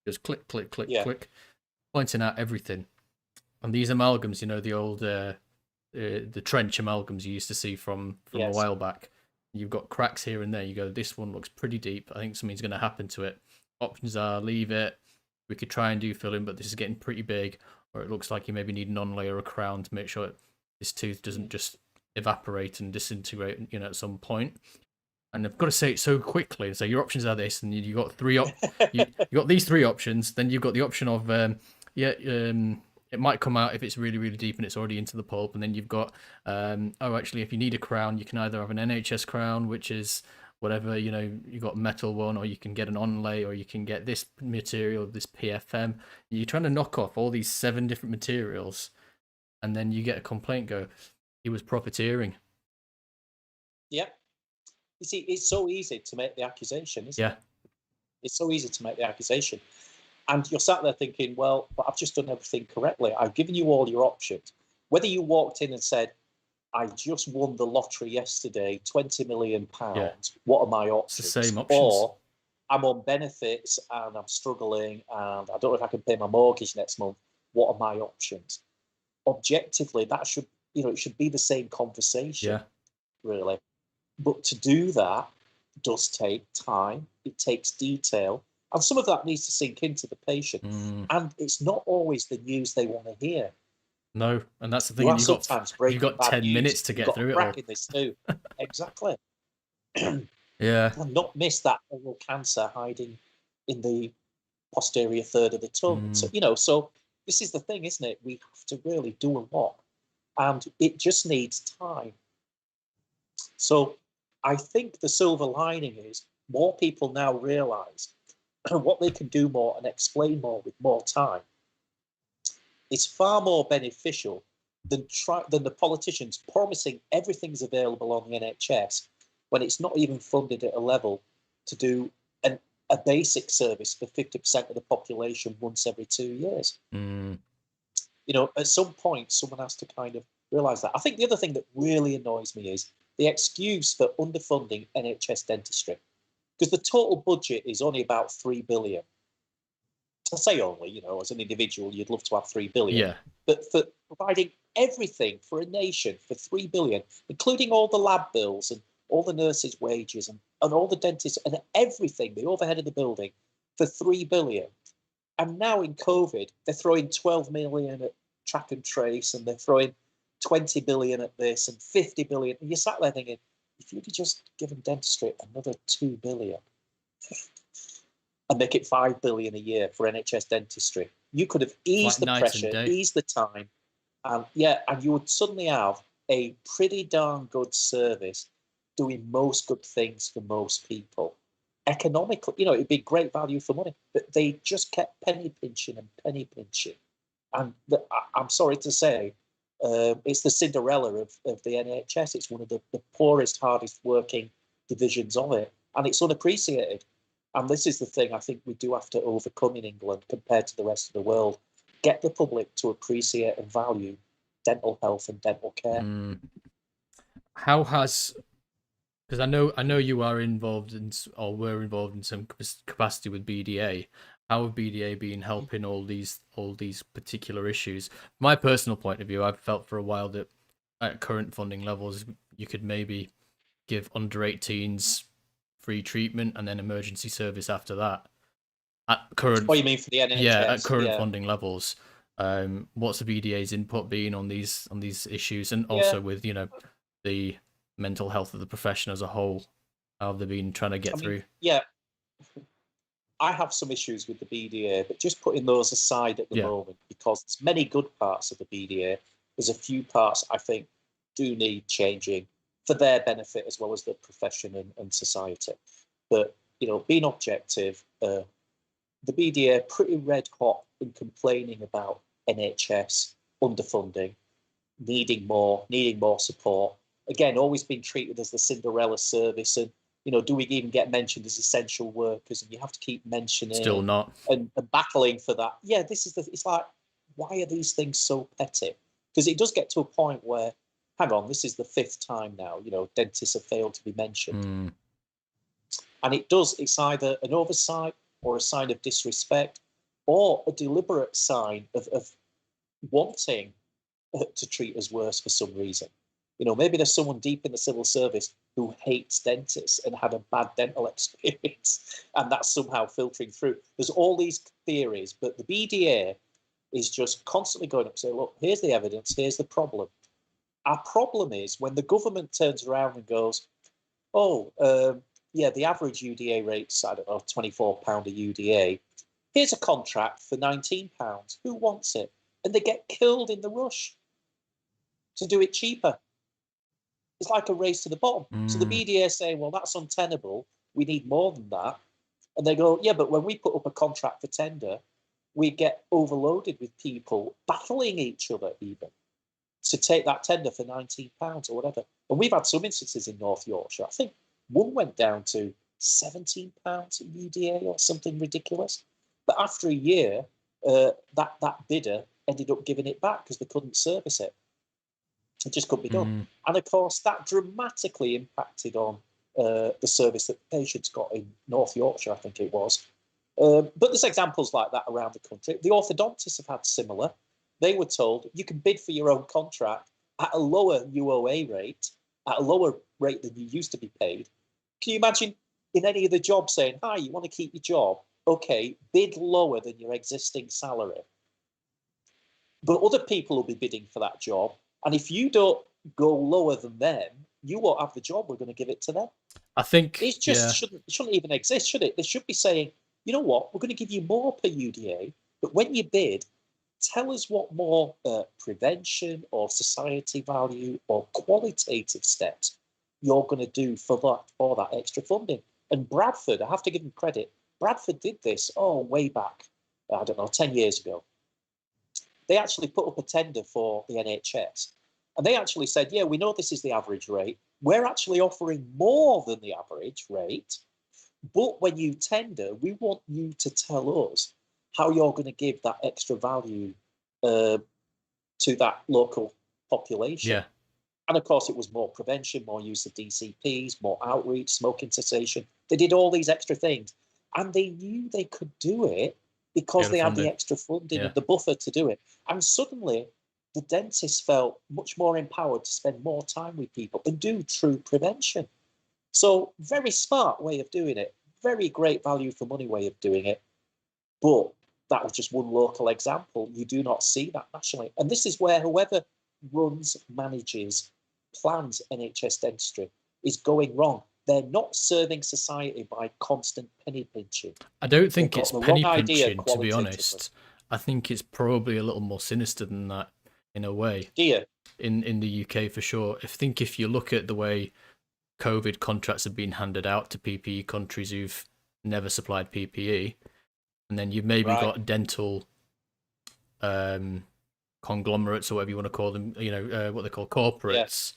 just click, click, click, click, pointing out everything. And these amalgams, you know, the old the trench amalgams you used to see from a while back. You've got cracks here and there. You go, this one looks pretty deep. I think something's going to happen to it. Options are leave it. We could try and do filling, but this is getting pretty big. Or it looks like you maybe need an on-layer or crown to make sure this tooth doesn't just evaporate and disintegrate, you know, at some point. And I've got to say it so quickly. So your options are this, and you got you got these 3 options. Then you've got the option of it might come out if it's really, really deep and it's already into the pulp. And then you've got, actually, if you need a crown, you can either have an NHS crown, which is whatever, you know, you got metal one, or you can get an onlay, or you can get this material, this PFM. You're trying to knock off all these 7 different materials, and then you get a complaint go, he was profiteering. Yeah. You see, it's so easy to make the accusation, isn't it? It's so easy to make the accusation. And you're sat there thinking, well, but I've just done everything correctly. I've given you all your options. Whether you walked in and said, I just won the lottery yesterday, £20 million. What are my options? It's the same options. Or I'm on benefits and I'm struggling and I don't know if I can pay my mortgage next month. What are my options? Objectively, that should, you know, it should be the same conversation, really. But to do that does take time. It takes detail. And some of that needs to sink into the patient. And it's not always the news they want to hear. No, and that's the thing. You And are sometimes you breaking got bad 10 news. minutes to You've get got a through it crack all. in this too. Exactly. Yeah. And not miss that oral cancer hiding in the posterior third of the tongue. So, so this is the thing, isn't it? We have to really do a lot. And it just needs time. So I think the silver lining is more people now realize what they can do more and explain more with more time is far more beneficial than the politicians promising everything's available on the NHS when it's not even funded at a level to do a basic service for 50% of the population once every 2 years. At some point, someone has to kind of realize that. I think the other thing that really annoys me is the excuse for underfunding NHS dentistry, because the total budget is only about 3 billion. I say only, as an individual, you'd love to have 3 billion. Yeah. But for providing everything for a nation for 3 billion, including all the lab bills and all the nurses' wages and all the dentists and everything, the overhead of the building, for 3 billion. And now in COVID, they're throwing 12 million at track and trace, and they're throwing 20 billion at this and 50 billion. And you're sat there thinking, if you'd just given dentistry another 2 billion and make it 5 billion a year for NHS dentistry, you could have eased the pressure, eased the time, and you would suddenly have a pretty darn good service doing most good things for most people. Economically, it'd be great value for money, but they just kept penny pinching and penny pinching. And I'm sorry to say, it's the Cinderella of the NHS. It's one of the poorest, hardest working divisions of it, and it's unappreciated. And this is the thing I think we do have to overcome in England compared to the rest of the world. Get the public to appreciate and value dental health and dental care. How has, because I know you are involved in, or were involved in some capacity with BDA. How have BDA been helping all these particular issues? My personal point of view, I've felt for a while that at current funding levels, you could maybe give under 18s free treatment and then emergency service after that. At current, what do you mean for the NHS? Yeah, at current funding levels. What's the BDA's input been on these issues, and also with the mental health of the profession as a whole? How have they been trying to get through? Yeah, I have some issues with the BDA, but just putting those aside at the moment, because there's many good parts of the BDA. There's a few parts I think do need changing for their benefit as well as the profession and society. But being objective, the BDA are pretty red hot in complaining about NHS underfunding, needing more support. Again, always been treated as the Cinderella service, and do we even get mentioned as essential workers? And you have to keep mentioning, Still not, and battling for that. Yeah, it's like, why are these things so petty? Because it does get to a point where, hang on, this is the 5th time now, dentists have failed to be mentioned. And it's either an oversight or a sign of disrespect or a deliberate sign of wanting to treat us worse for some reason. Maybe there's someone deep in the civil service who hates dentists and had a bad dental experience, and that's somehow filtering through. There's all these theories, but the BDA is just constantly going up and saying, look, here's the evidence, here's the problem. Our problem is when the government turns around and goes, the average UDA rate's, I don't know, £24 a UDA. Here's a contract for £19. Who wants it? And they get killed in the rush to do it cheaper. It's like a race to the bottom. So the BDA say, well, that's untenable. We need more than that. And they go, yeah, but when we put up a contract for tender, we get overloaded with people battling each other even to take that tender for £19 or whatever. And we've had some instances in North Yorkshire. I think one went down to £17 at UDA or something ridiculous. But after a year, that bidder ended up giving it back because they couldn't service it. It just couldn't be done. And of course, that dramatically impacted on the service that patients got in North Yorkshire, I think it was. But there's examples like that around the country. The orthodontists have had similar. They were told you can bid for your own contract at a lower UOA rate, at a lower rate than you used to be paid. Can you imagine in any of the jobs saying, hi, you want to keep your job? Okay, bid lower than your existing salary. But other people will be bidding for that job. And if you don't go lower than them, you won't have the job. We're going to give it to them. I think, It just shouldn't even exist, should it? They should be saying, you know what, we're going to give you more per UDA, but when you bid, tell us what more prevention or society value or qualitative steps you're going to do for that extra funding. And Bradford, I have to give them credit, Bradford did this, way back, I don't know, 10 years ago. They actually put up a tender for the NHS. And they actually said, yeah, we know this is the average rate. We're actually offering more than the average rate. But when you tender, we want you to tell us how you're going to give that extra value to that local population. yeah. And of course, it was more prevention, more use of DCPs, more outreach, smoking cessation. They did all these extra things. And they knew they could do it because they had the extra funding and the buffer to do it. And suddenly, the dentists felt much more empowered to spend more time with people and do true prevention. So very smart way of doing it. Very great value for money way of doing it. But that was just one local example. You do not see that nationally. And this is where whoever runs, manages, plans NHS dentistry is going wrong. They're not serving society by constant penny pinching. I don't think it's penny pinching, to be honest. I think it's probably a little more sinister than that in a way. In the UK for sure. If you look at the way COVID contracts have been handed out to PPE countries who've never supplied PPE, and then you've maybe got dental conglomerates or whatever you want to call them, what they call corporates.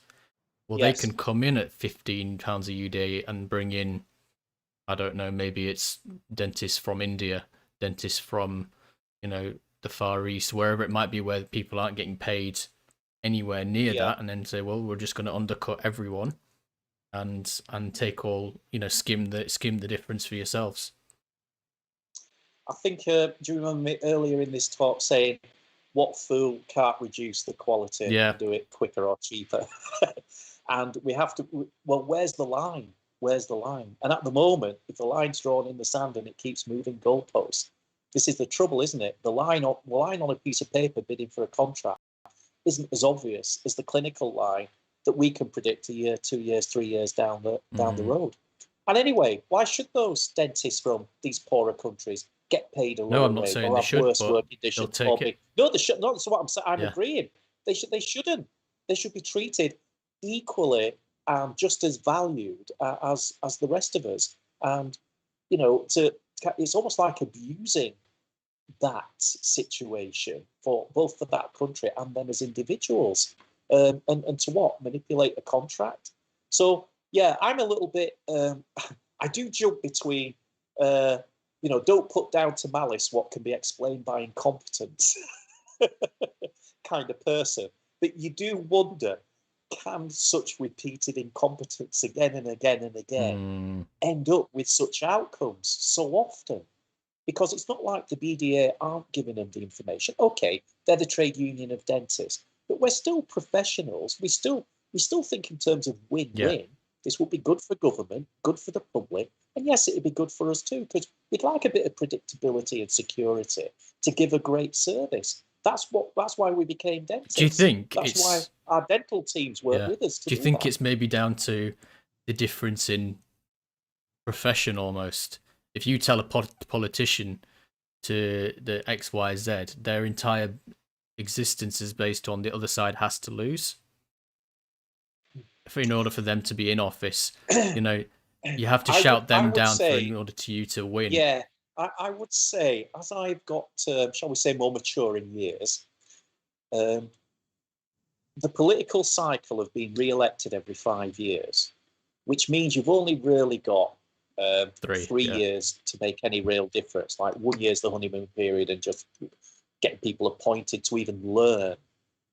Well, they can come in at £15 a UDA and bring in, I don't know, maybe it's dentists from India, dentists from, the Far East, wherever it might be, where people aren't getting paid anywhere near that, and then say, well, we're just going to undercut everyone and take all, skim the difference for yourselves. I think, do you remember me earlier in this talk saying, what fool can't reduce the quality and do it quicker or cheaper? And we have to, well, where's the line? Where's the line? And at the moment, if the line's drawn in the sand and it keeps moving goalposts, this is the trouble, isn't it? The line on a piece of paper bidding for a contract isn't as obvious as the clinical line that we can predict a year, 2 years, 3 years down the road. And anyway, why should those dentists from these poorer countries get paid a lower rate or have worse work conditions? No, they should. No, that's what I'm saying. I'm agreeing. They shouldn't. They should be treated equally and just as valued as the rest of us. And it's almost like abusing that situation for both for that country and them as individuals. And to what? Manipulate a contract. So yeah, I'm a little bit. I do jump between. Don't put down to malice what can be explained by incompetence kind of person. But you do wonder, can such repeated incompetence again and again and again end up with such outcomes so often? Because it's not like the BDA aren't giving them the information. Okay, they're the trade union of dentists, but we're still professionals. We still think in terms of win-win. This would be good for government, good for the public, and yes, it'd be good for us too, because we'd like a bit of predictability and security to give a great service. That's why we became dentists. Do you think that's why our dental teams work with us? Do you think it's maybe down to the difference in profession almost? If you tell a politician to the XYZ, their entire existence is based on the other side has to lose. In order for them to be in office, you have to shout them down in order to you to win. Yeah, I would say, as I've got, shall we say, more mature in years, the political cycle of being re-elected every 5 years, which means you've only really got 3 years to make any real difference. Like 1 year's the honeymoon period and just getting people appointed to even learn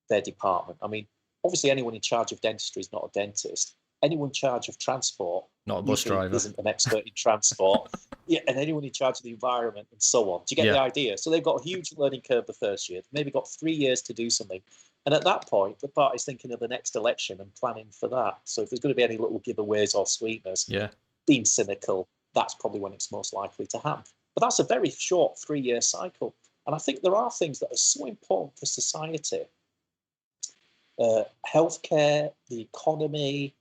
their department. I mean, obviously, anyone in charge of dentistry is not a dentist. Anyone in charge of transport, not a bus driver, isn't an expert in transport. And anyone in charge of the environment and so on. Do you get the idea? So they've got a huge learning curve the first year. They've maybe got 3 years to do something. And at that point, the party's thinking of the next election and planning for that. So if there's going to be any little giveaways or sweeteners, Yeah. being cynical, that's probably when it's most likely to happen. But that's a very short 3-year cycle. And I think there are things that are so important for society. Healthcare, the economy,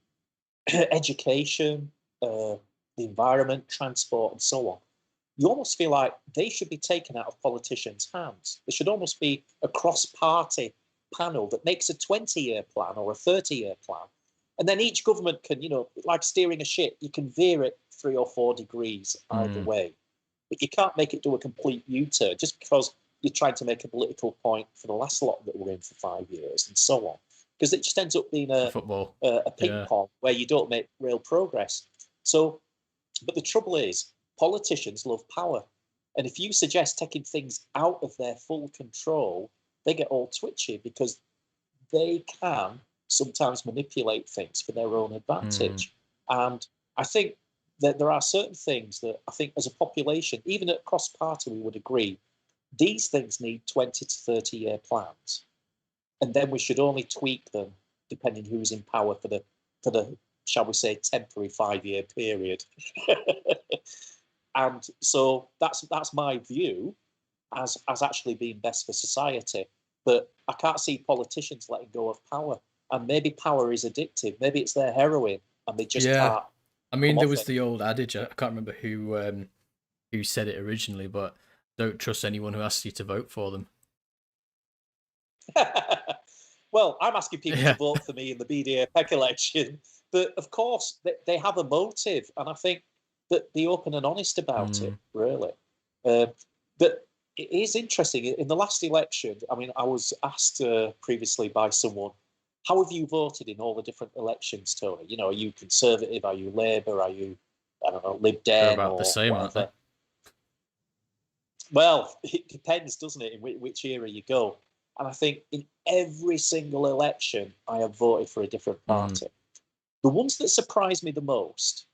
education, the environment, transport, and so on. You almost feel like they should be taken out of politicians' hands. There should almost be a cross-party panel that makes a 20-year plan or a 30-year plan. And then each government can, like steering a ship, you can veer it 3 or 4 degrees either way. But you can't make it do a complete U-turn just because you're trying to make a political point for the last lot that were in for 5 years and so on. Because it just ends up being a ping pong where you don't make real progress. So, but the trouble is, politicians love power. And if you suggest taking things out of their full control, they get all twitchy because they can sometimes manipulate things for their own advantage. And I think that there are certain things that I think as a population, even at cross-party, we would agree, these things need 20 to 30-year plans. And then we should only tweak them depending who's in power for the shall we say, temporary 5-year period. And so that's my view as actually being best for society. But I can't see politicians letting go of power. And maybe power is addictive. Maybe it's their heroin and they just can't. I mean, there was the old adage, I can't remember who said it originally, but don't trust anyone who asks you to vote for them. Well, I'm asking people to vote for me in the BDA election, but of course they have a motive, and I think that be open and honest about it, really. But it is interesting. In the last election, I mean, I was asked previously by someone, how have you voted in all the different elections, Tony? Are you Conservative? Are you Labour? Are you, I don't know, Lib Dem? They're about or the same, whatever? aren't they? Well, it depends, doesn't it, in which era you go. And I think in every single election, I have voted for a different party. The ones that surprised me the most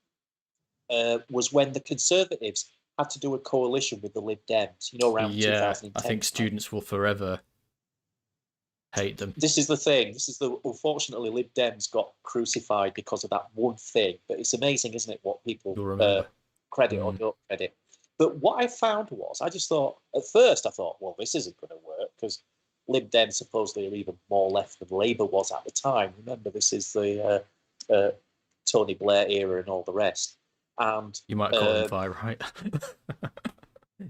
was when the Conservatives had to do a coalition with the Lib Dems, around 2010. I think students will forever hate them. This is the thing. Unfortunately, Lib Dems got crucified because of that one thing. But it's amazing, isn't it, what people credit or don't credit. But what I found was, at first I thought, well, this isn't going to work because Lib Dems supposedly are even more left than Labour was at the time. Remember, this is the Tony Blair era and all the rest. And you might call him far right.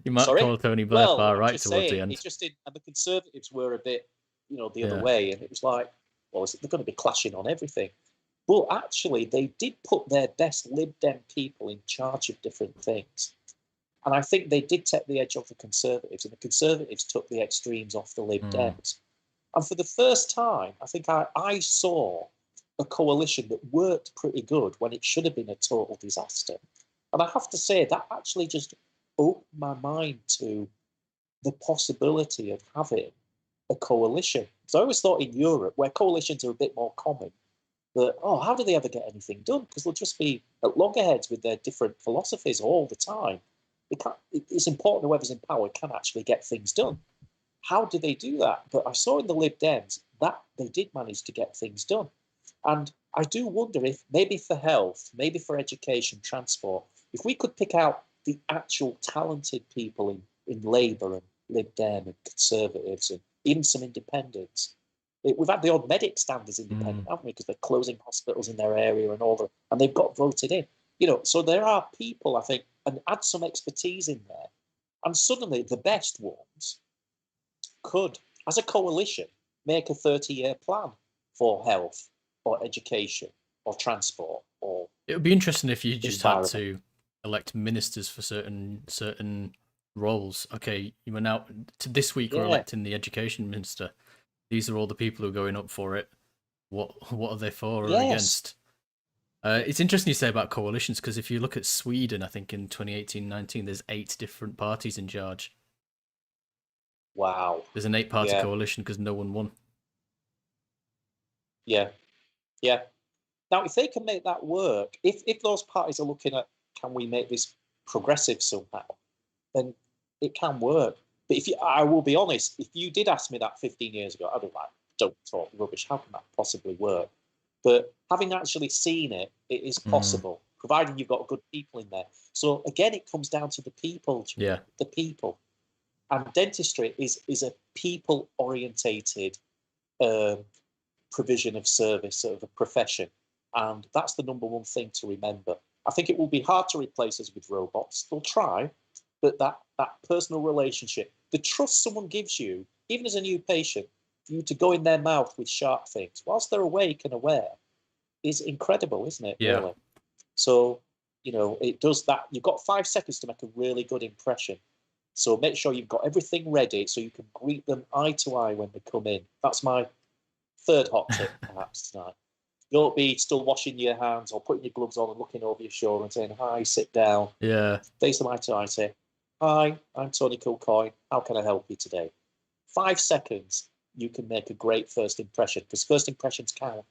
You might call Tony Blair far right towards the end. And the Conservatives were a bit, the other way, and it was like, well, they're going to be clashing on everything. But actually, they did put their best Lib Dem people in charge of different things. And I think they did take the edge off the Conservatives, and the Conservatives took the extremes off the Lib Dems. And for the first time, I think I saw a coalition that worked pretty good when it should have been a total disaster. And I have to say, that actually just opened my mind to the possibility of having a coalition. So I always thought in Europe, where coalitions are a bit more common, that, how do they ever get anything done? Because they'll just be at loggerheads with their different philosophies all the time. It's important whoever's in power can actually get things done. How do they do that? But I saw in the Lib Dems that they did manage to get things done. And I do wonder if maybe for health, maybe for education, transport, if we could pick out the actual talented people in Labour and Lib Dem and Conservatives and even some independents. We've had the odd medic stand as independent, haven't we? Because they're closing hospitals in their area and they've got voted in. So there are people, I think, and add some expertise in there. And suddenly the best ones could, as a coalition, make a 30-year plan for health or education or transport or... It would be interesting if you just had to elect ministers for certain roles. Okay, you are now... This week we're electing the education minister. These are all the people who are going up for it. What are they for or against? It's interesting you say about coalitions, because if you look at Sweden, I think in 2018-19, there's 8 different parties in charge. Wow. There's an 8-party coalition because no one won. Yeah. Now, if they can make that work, if those parties are looking at, can we make this progressive somehow, then it can work. But I will be honest, if you did ask me that 15 years ago, I'd be like, don't talk rubbish. How can that possibly work? But having actually seen it, it is possible, providing you've got good people in there. So again, it comes down to the people, Yeah. the people. And dentistry is a people orientated provision of service of a profession, and that's the number one thing to remember. I think it will be hard to replace us with robots. They'll try, but that personal relationship, the trust someone gives you, even as a new patient, for you to go in their mouth with sharp things whilst they're awake and aware, is incredible, isn't it? Yeah. Really. So it does that. You've got 5 seconds to make a really good impression. So make sure you've got everything ready so you can greet them eye to eye when they come in. That's my third hot tip, perhaps, tonight. Don't be still washing your hands or putting your gloves on and looking over your shoulder and saying, hi, sit down. Yeah. Face them eye to eye, say, hi, I'm Tony Kilcoyne. How can I help you today? 5 seconds, you can make a great first impression, because first impressions count.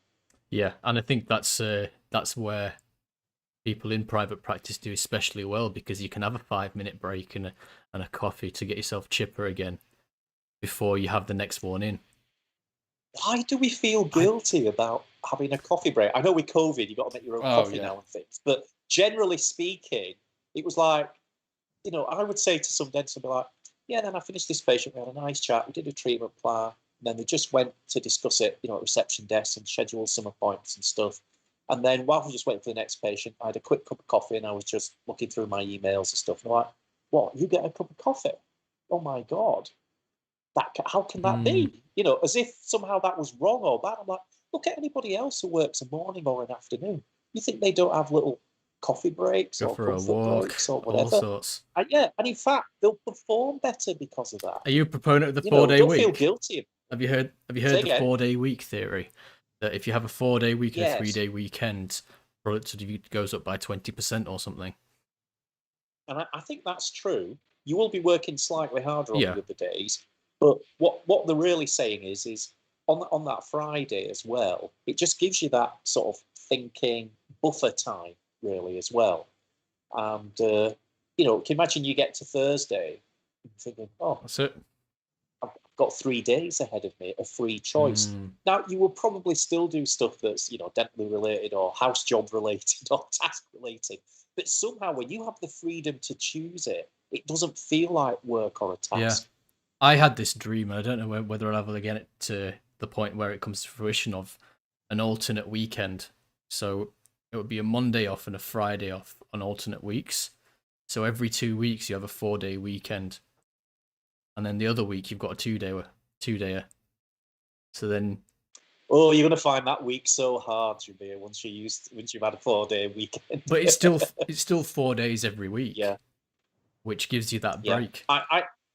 Yeah, and I think that's where people in private practice do especially well, because you can have a 5-minute break and a coffee to get yourself chipper again before you have the next one in. Why do we feel guilty about having a coffee break? I know with COVID, you've got to make your own coffee now and things, but generally speaking, it was like, I would say to some dentists, I'd be like, yeah, then I finished this patient, we had a nice chat, we did a treatment plan, and then they just went to discuss it, at reception desk and schedule some appointments and stuff. And then while we were just waiting for the next patient, I had a quick cup of coffee and I was just looking through my emails and stuff. And I'm like, what, you get a cup of coffee? Oh my God. How can that be? As if somehow that was wrong or bad. I'm like, look at anybody else who works a morning or an afternoon. You think they don't have little coffee breaks Go or for a comfort walk, breaks or all whatever? sorts. And in fact, they'll perform better because of that. Are you a proponent of the 4-day don't week? feel guilty. Have you heard the 4-day week theory? That if you have a 4-day week and a 3-day weekend, productivity goes up by 20% or something. And I think that's true. You will be working slightly harder on the other days, but what they're really saying is on that Friday as well, it just gives you that sort of thinking buffer time really as well. And can you imagine you get to Thursday and thinking, oh, that's it. I've got 3 days ahead of me of free choice. Now you will probably still do stuff that's dentally related or house job related or task related, but somehow when you have the freedom to choose it, it doesn't feel like work or a task. Yeah. I had this dream, and I don't know whether I'll ever get it to the point where it comes to fruition, of an alternate weekend. So it would be a Monday off and a Friday off on alternate weeks. So every 2 weeks you have a 4-day weekend, and then the other week you've got a 2-dayer. So then, you're going to find that week so hard, Jabir, once you've had a 4-day weekend. But it's still 4 days every week. Yeah, which gives you that break.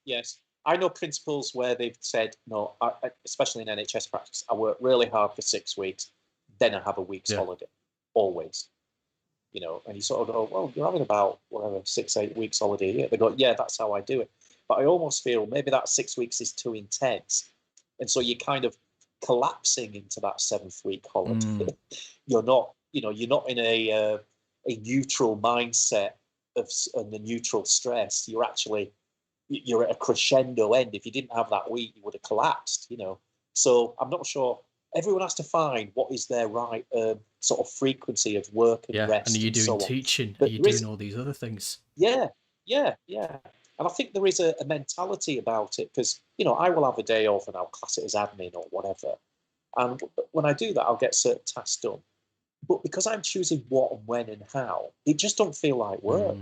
Yes. I know principals where they've said, no, especially in NHS practice, I work really hard for 6 weeks, then I have a week's holiday, always. And you sort of go, well, you're having about, 6-8 weeks holiday here. They go, yeah, that's how I do it. But I almost feel maybe that 6 weeks is too intense. And so you're kind of collapsing into that 7th week holiday. You're not in a neutral mindset and the neutral stress. You're at a crescendo end. If you didn't have that week, you would have collapsed, So I'm not sure. Everyone has to find what is their right sort of frequency of work and rest. And are you doing teaching? Are you doing all these other things? Yeah. And I think there is a mentality about it, because, I will have a day off and I'll class it as admin or whatever. And when I do that, I'll get certain tasks done. But because I'm choosing what and when and how, it just don't feel like work.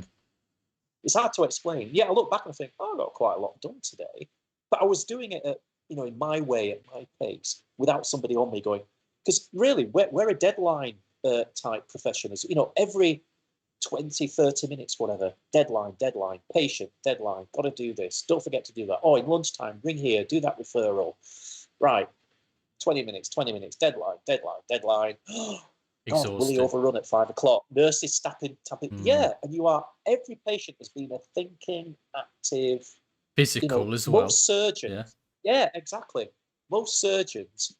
It's hard to explain. Yeah, I look back and I think, I got quite a lot done today. But I was doing it at, in my way, at my pace, without somebody on me going, because really, we're a deadline type profession. Every 20, 30 minutes, whatever, deadline, patient, deadline, got to do this. Don't forget to do that. Oh, in lunchtime, ring here, do that referral. Right, 20 minutes, deadline. God, will he overrun at 5 o'clock? Nurses tapping. Yeah, and every patient has been a thinking, active, physical as well. Most surgeons, yeah, exactly. Most surgeons,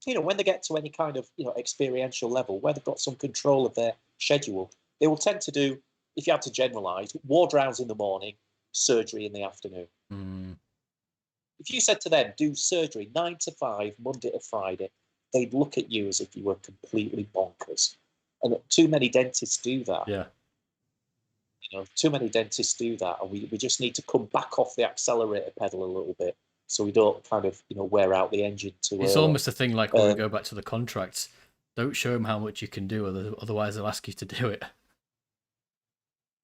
when they get to any kind of experiential level where they've got some control of their schedule, they will tend to do, if you had to generalise, ward rounds in the morning, surgery in the afternoon. If you said to them, do surgery 9 to 5, Monday to Friday, they'd look at you as if you were completely bonkers. And too many dentists do that. Yeah. Too many dentists do that, and we just need to come back off the accelerator pedal a little bit so we don't kind of wear out the engine too early. It's almost a thing like when we go back to the contracts. Don't show them how much you can do, otherwise they'll ask you to do it.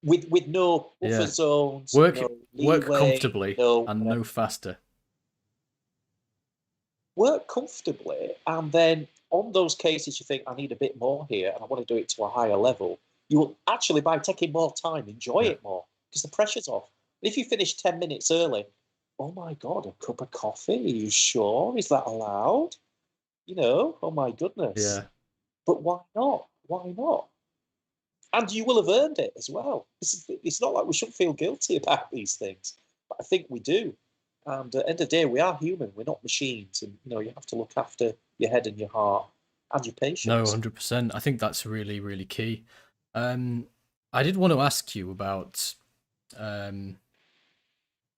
With no buffer zones, work no leeway, comfortably and no faster. Work comfortably, and then on those cases you think I need a bit more here and I want to do it to a higher level, you will actually, by taking more time, enjoy it more because the pressure's off. If you finish 10 minutes early, oh my God, a cup of coffee? Are you sure? Is that allowed? Oh my goodness. Yeah. But why not? Why not? And you will have earned it as well. It's not like we shouldn't feel guilty about these things, but I think we do. And at the end of the day, we are human. We're not machines. And, you have to look after your head and your heart and your patients. No, 100%. I think that's really, really key. I did want to ask you about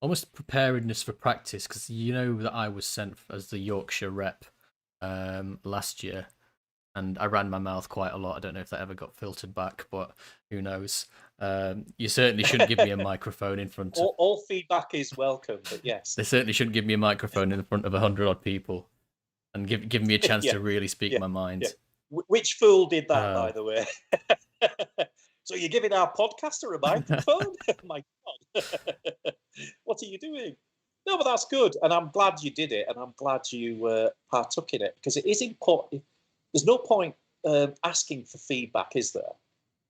almost preparedness for practice, because that I was sent as the Yorkshire rep last year, and I ran my mouth quite a lot. I don't know if that ever got filtered back, but who knows? You certainly shouldn't give me a microphone in front of... All feedback is welcome, but yes. They certainly shouldn't give me a microphone in front of 100-odd people and give me a chance to really speak my mind. Yeah. Which fool did that, by the way? So you're giving our podcaster a microphone? Oh my God. What are you doing? No, but that's good. And I'm glad you did it. And I'm glad you partook in it, because it is important. There's no point asking for feedback, is there?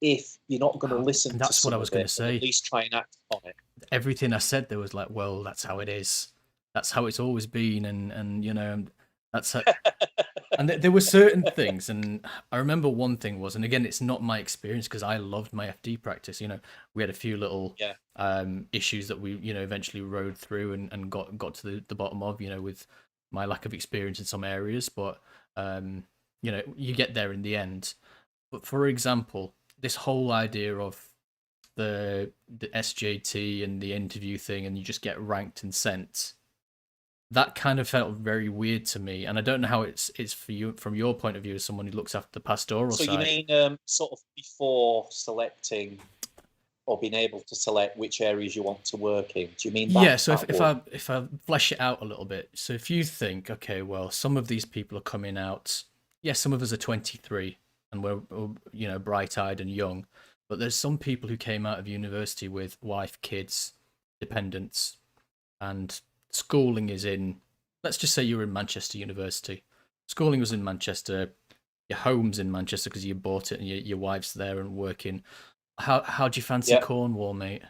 If you're not going to listen to that's what I was going to say. At least try and act on it. Everything I said there was like, well, that's how it is. That's how it's always been. And that's how... And there were certain things, and I remember one thing was, and again, it's not my experience because I loved my FD practice. We had a few little issues that we, eventually rode through and got to the bottom of, with my lack of experience in some areas. But, you get there in the end. But for example, this whole idea of the SJT and the interview thing, and you just get ranked and sent. That kind of felt very weird to me, and I don't know how it's for you from your point of view as someone who looks after the pastoral side. So you mean sort of before selecting or being able to select which areas you want to work in? Do you mean that? Yeah. So if I flesh it out a little bit, so if you think, okay, well, some of these people are coming out. Yes, some of us are 23 and we're bright-eyed and young, but there's some people who came out of university with wife, kids, dependents, and schooling is in, let's just say you're in Manchester University. Schooling was in Manchester, your home's in Manchester because you bought it and your wife's there and working. How do you fancy Cornwall, mate?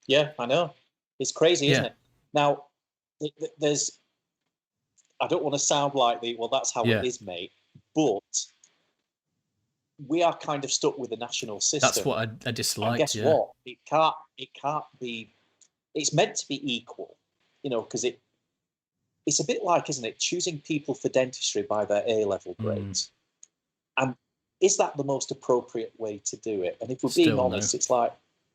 Yeah, I know. It's crazy, isn't it? Now, there's... I don't want to sound like that's how it is, mate, but we are kind of stuck with the national system. That's what I dislike. Guess what? It can't be... It's meant to be equal, because it's a bit like, isn't it, choosing people for dentistry by their A-level grades. And is that the most appropriate way to do it? And if we're being honest, it's like,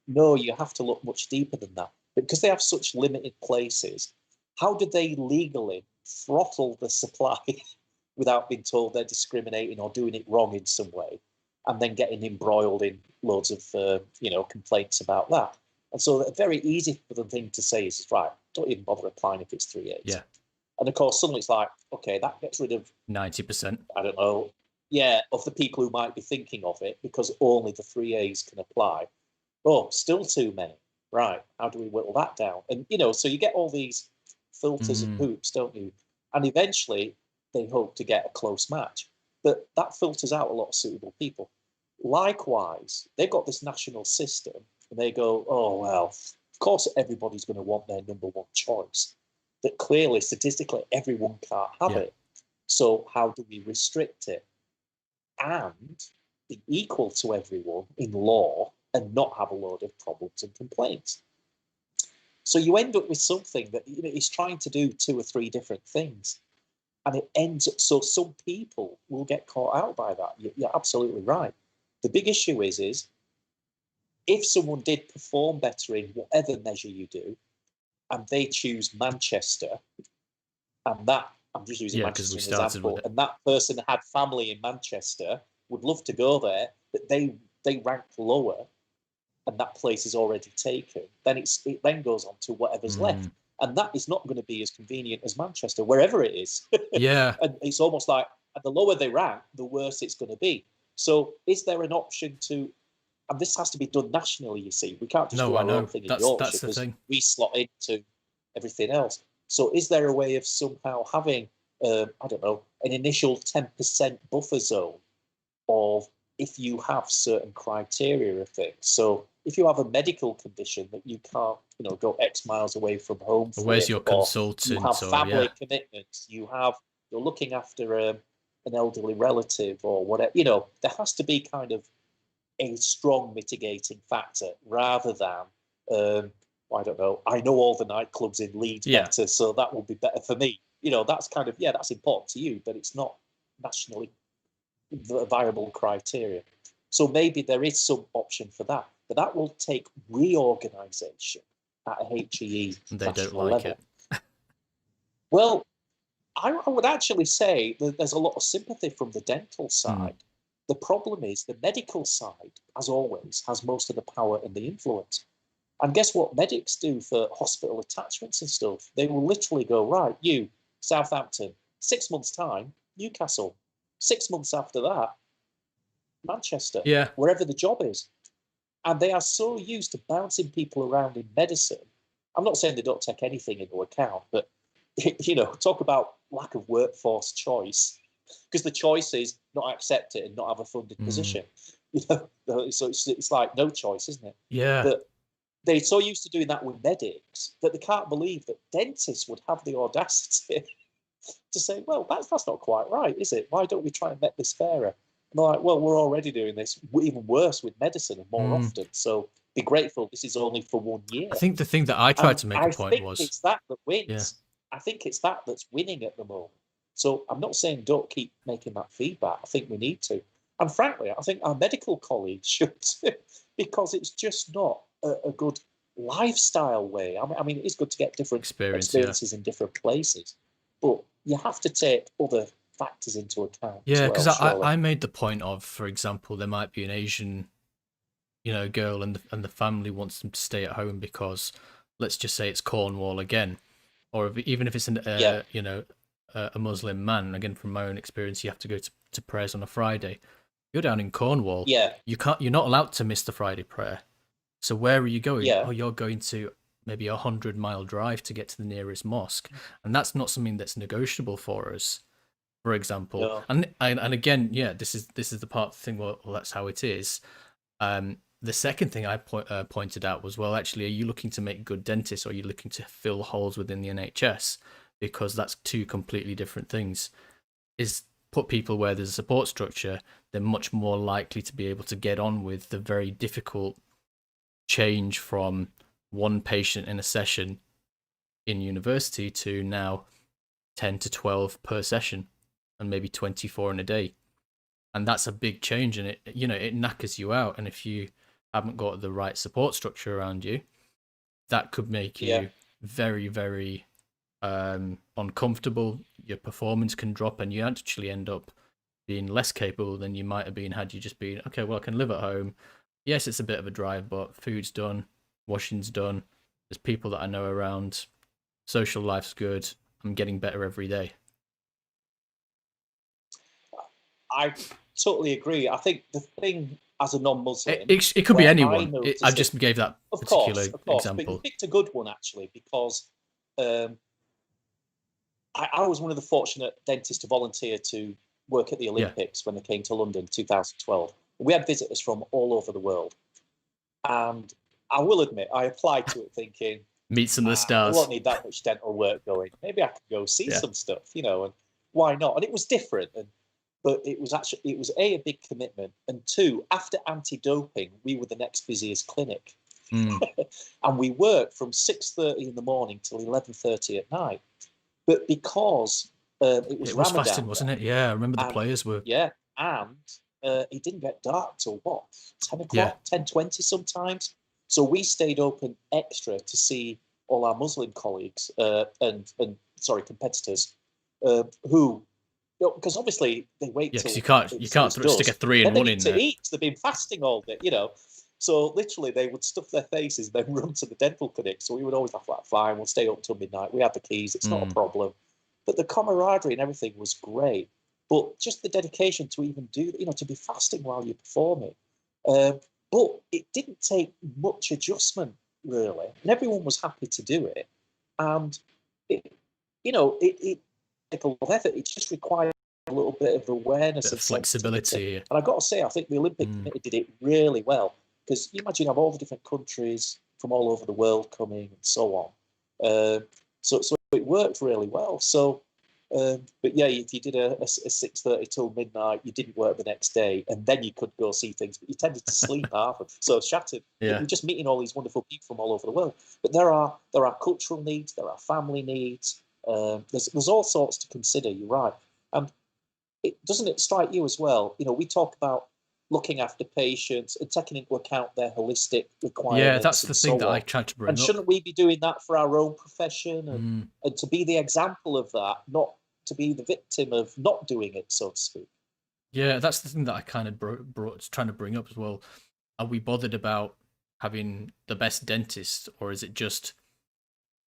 no, you have to look much deeper than that. Because they have such limited places, how do they legally throttle the supply without being told they're discriminating or doing it wrong in some way, and then getting embroiled in loads of, complaints about that? And so a very easy for the thing to say is, right, don't even bother applying if it's 3/8. Yeah. And of course, suddenly it's like, okay, that gets rid of 90%. I don't know. Yeah, of the people who might be thinking of it, because only the 3As can apply. Oh, still too many. Right. How do we whittle that down? And, so you get all these filters and hoops, don't you? And eventually they hope to get a close match. But that filters out a lot of suitable people. Likewise, they've got this national system, and they go, oh, well, of course everybody's going to want their number one choice. But clearly, statistically, everyone can't have it. So how do we restrict it and be equal to everyone in law and not have a load of problems and complaints? So you end up with something that is trying to do 2 or 3 different things. And it ends up, so some people will get caught out by that. You're absolutely right. The big issue is if someone did perform better in whatever measure you do, and they choose Manchester, and that, I'm just using Yeah, because Manchester we as an started with example, it. and that person had family in Manchester, would love to go there, but they ranked lower, and that place is already taken. Then it then goes on to whatever's left, and that is not going to be as convenient as Manchester, wherever it is. Yeah. And it's almost like the lower they rank, the worse it's going to be. So, is there an option to? And this has to be done nationally. You see, we can't just No, do I our own know. thing in That's Yorkshire the because thing. we slot into everything else. So, is there a way of somehow having, I don't know, an initial 10% buffer zone of if you have certain criteria of things? So, if you have a medical condition that you can't, go X miles away from home But for where's it, your or you have consultant? Or family yeah, commitments, you're looking after an elderly relative or whatever, there has to be kind of a strong mitigating factor rather than I don't know, I know all the nightclubs in Leeds yeah. better, so that will be better for me. That's kind of, yeah, that's important to you, but it's not nationally viable criteria. So maybe there is some option for that, but that will take reorganisation at a HEE They don't national like level. it. Well, I would actually say that there's a lot of sympathy from the dental side. The problem is the medical side, as always, has most of the power and the influence. And guess what medics do for hospital attachments and stuff? They will literally go, right, you, Southampton, 6 months' time, Newcastle. 6 months after that, Manchester, Yeah. wherever the job is. And they are so used to bouncing people around in medicine. I'm not saying they don't take anything into account, but talk about lack of workforce choice, because the choice is not accept it and not have a funded position. So it's like no choice, isn't it? Yeah. But they're so used to doing that with medics that they can't believe that dentists would have the audacity to say, well, that's not quite right, is it? Why don't we try and make this fairer? And they're like, well, we're already doing this even worse with medicine and more often. So be grateful this is only for 1 year. I think the thing that I tried And to make a I point think was, it's that wins. yeah, I think it's that that's winning at the moment. So I'm not saying don't keep making that feedback. I think we need to. And frankly, I think our medical colleagues should too, because it's just not a good lifestyle way. I mean, it is good to get different experience. Yeah. experiences in different places, but you have to take other factors into account as Yeah, well, because surely. I made the point of, for example, there might be an Asian, girl, and the family wants them to stay at home because, let's just say it's Cornwall again, or even if it's Yeah, a Muslim man. Again, from my own experience, you have to go to prayers on a Friday. You're down in Cornwall. yeah, You're not allowed to miss the Friday prayer. So where are you going? yeah, Oh, you're going to maybe 100-mile drive to get to the nearest mosque, and that's not something that's negotiable for us, for example. no, And again, yeah, this is the part of the thing. Well, that's how it is. The second thing I pointed out was, well, actually, are you looking to make good dentists, or are you looking to fill holes within the NHS? Because that's two completely different things. Is put people where there's a support structure, they're much more likely to be able to get on with the very difficult change from one patient in a session in university to now 10 to 12 per session, and maybe 24 in a day. And that's a big change, and it knackers you out. And if you haven't got the right support structure around you, that could make yeah. you very, very uncomfortable. Your performance can drop, and you actually end up being less capable than you might have been had you just been, okay, well, I can live at home. Yes, it's a bit of a drive, but food's done, washing's done, there's people that I know around, social life's good, I'm getting better every day. I totally agree. I think the thing as a It, non-Muslim, it, it could be where I anyone. I notice it, just gave that of particular course, but you example. picked a good one actually, because um, I was one of the fortunate dentists to volunteer to work at the Yeah, Olympics when they came to London 2012. We had visitors from all over the world. And I will admit, I applied to it thinking, meet some of the I stars. won't need that much dental work going. Maybe I could go see Yeah. some stuff, and why not? And it was different. But it was a big commitment. And two, after anti-doping, we were the next busiest clinic. Mm. And we worked from 6:30 in the morning till 11:30 at night. But because it was It was fasting, Ramadan wasn't then, it? Yeah, I remember the and players were. yeah, and it didn't get dark till what, 10 Yeah. o'clock, 10:20 sometimes. So we stayed open extra to see all our Muslim colleagues and sorry, competitors who, because obviously they wait Yeah, till because you can't it's stick a dusk, 3 then in they 1 need in to there. eat. They've been fasting all day, So literally, they would stuff their faces, then run to the dental clinic. So we would always have like, fine, we'll stay up until midnight. We have the keys; it's not a problem. But the camaraderie and everything was great. But just the dedication to even do, to be fasting while you're performing. But it didn't take much adjustment really, and everyone was happy to do it. And it took a lot of effort. It just required a little bit of awareness Bit of and sensitivity. flexibility. And I got to say, I think the Olympic Committee did it really well, because you imagine you have all the different countries from all over the world coming and so on. So it worked really well. So, but yeah, if you did a 6:30 till midnight, you didn't work the next day, and then you could go see things, but you tended to sleep half. So shattered. Yeah. You're just meeting all these wonderful people from all over the world. But there are cultural needs, there are family needs. There's all sorts to consider. You're right, and doesn't it strike you as well? We talk about looking after patients and taking into account their holistic requirements. Yeah, that's the thing that I tried to bring and up. shouldn't we be doing that for our own profession and to be the example of that, not to be the victim of not doing it, so to speak? Yeah, that's the thing that I kind of trying to bring up as well. Are we bothered about having the best dentist, or is it just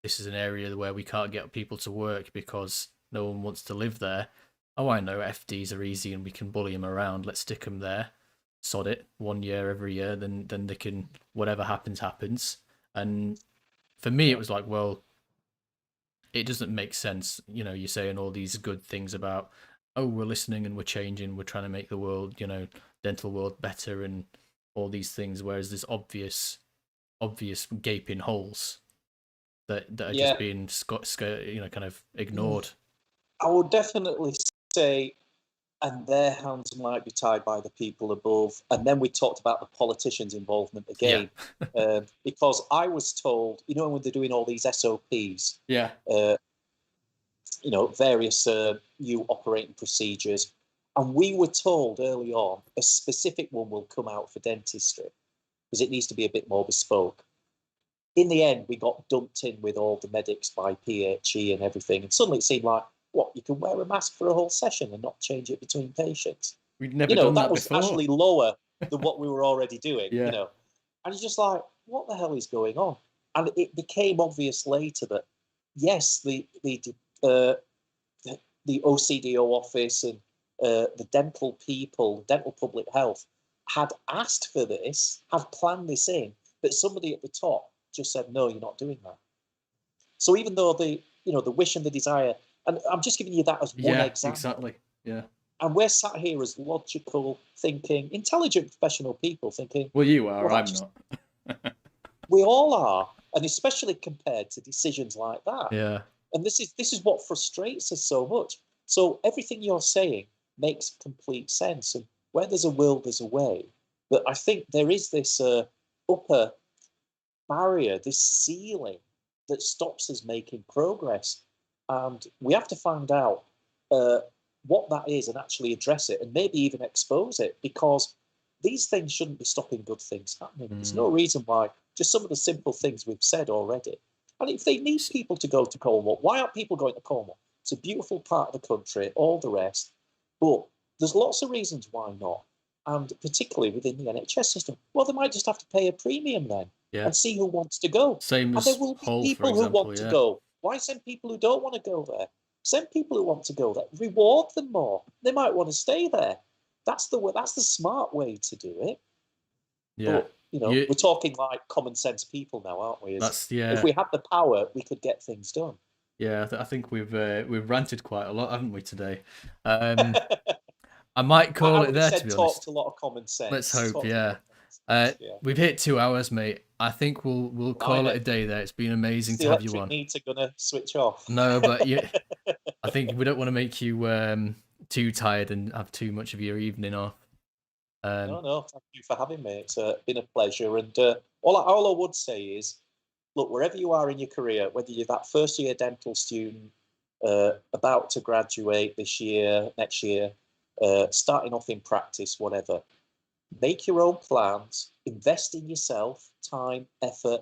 this is an area where we can't get people to work because no one wants to live there? Oh, I know, FDs are easy and we can bully them around. Let's stick them there. Sod it. 1 year every year, then they can, whatever happens. And for me, it was like, well, it doesn't make sense. You're saying all these good things about, oh, we're listening and we're changing, we're trying to make the world, dental world better and all these things, whereas there's obvious gaping holes that are just being kind of ignored. I would definitely say, and their hands might be tied by the people above. And then we talked about the politicians' involvement again, because I was told, when they're doing all these SOPs, various new operating procedures, and we were told early on a specific one will come out for dentistry because it needs to be a bit more bespoke. In the end, we got dumped in with all the medics by PHE and everything, and suddenly it seemed like, what, you can wear a mask for a whole session and not change it between patients? We'd never done that was before. Actually lower than what we were already doing. And you're just like, what the hell is going on? And it became obvious later that yes, the OCDO office and the dental people, dental public health, had asked for this, had planned this in, but somebody at the top just said, no, you're not doing that. So even though the wish and the desire, and I'm just giving you that as one example. Exactly. Yeah. And we're sat here as logical, thinking, intelligent, professional people thinking, well, you are, I'm not. We all are, and especially compared to decisions like that. Yeah. And this is what frustrates us so much. So everything you're saying makes complete sense. And where there's a will, there's a way. But I think there is this upper barrier, this ceiling that stops us making progress. And we have to find out what that is and actually address it and maybe even expose it, because these things shouldn't be stopping good things happening. There's no reason why, just some of the simple things we've said already. And if they need people to go to Cornwall, why aren't people going to Cornwall? It's a beautiful part of the country, all the rest. But there's lots of reasons why not. And particularly within the NHS system. Well, they might just have to pay a premium then and see who wants to go. Same as and there will be Hull, people who want to go. Why send people who don't want to go there? Send people who want to go there. Reward them more. They might want to stay there. That's the way. That's the smart way to do it. Yeah. But, we're talking like common sense people now, aren't we? If we had the power, we could get things done. Yeah, I think we've ranted quite a lot, haven't we, today? I might call it there, to be honest. Talked a lot of common sense. Let's hope, yeah. We've hit 2 hours, mate. I think we'll call it a day there. It's been amazing to have you on. The electric meter gonna switch off. No, but I think we don't want to make you too tired and have too much of your evening off. No, thank you for having me. It's been a pleasure. And all I would say is, look, wherever you are in your career, whether you're that first year dental student, about to graduate this year, next year, starting off in practice, whatever, make your own plans, invest in yourself, time, effort,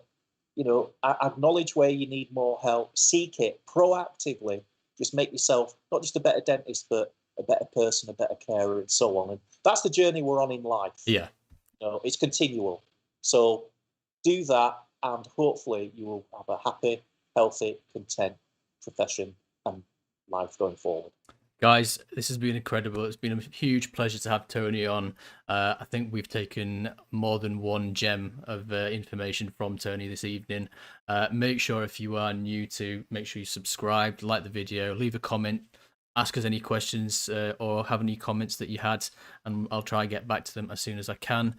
acknowledge where you need more help, seek it proactively. Just make yourself not just a better dentist, but a better person, a better carer, and so on. And that's the journey we're on in life. Yeah. It's continual. So do that, and hopefully you will have a happy, healthy, content profession and life going forward. Guys, this has been incredible. It's been a huge pleasure to have Tony on. I think we've taken more than one gem of information from Tony this evening. Make sure if you are new to, make sure you subscribe, like the video, leave a comment, ask us any questions or have any comments that you had, and I'll try and get back to them as soon as I can.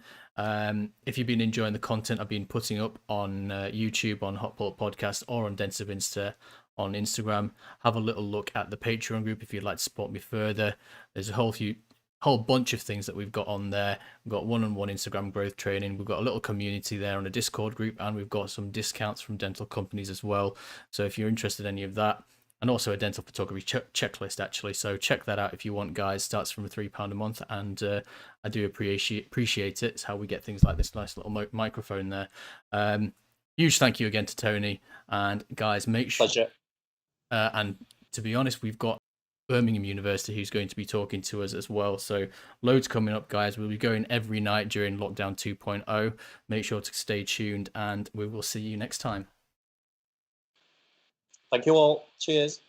If you've been enjoying the content I've been putting up on YouTube, on Hotpot Podcast, or on Dentistry Insta on Instagram, have a little look at the Patreon group if you'd like to support me further. There's a whole bunch of things that we've got on there. We've got one-on-one Instagram growth training. We've got a little community there on a Discord group, and we've got some discounts from dental companies as well. So if you're interested in any of that, and also a dental photography checklist actually. So check that out if you want, guys. Starts from £3 a month, and I do appreciate it. It's how we get things like this nice little microphone there. Huge thank you again to Tony, and guys, make sure. Pleasure. And to be honest, we've got Birmingham University who's going to be talking to us as well. So loads coming up, guys. We'll be going every night during lockdown 2.0. Make sure to stay tuned, and we will see you next time. Thank you all. Cheers.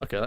Okay, that's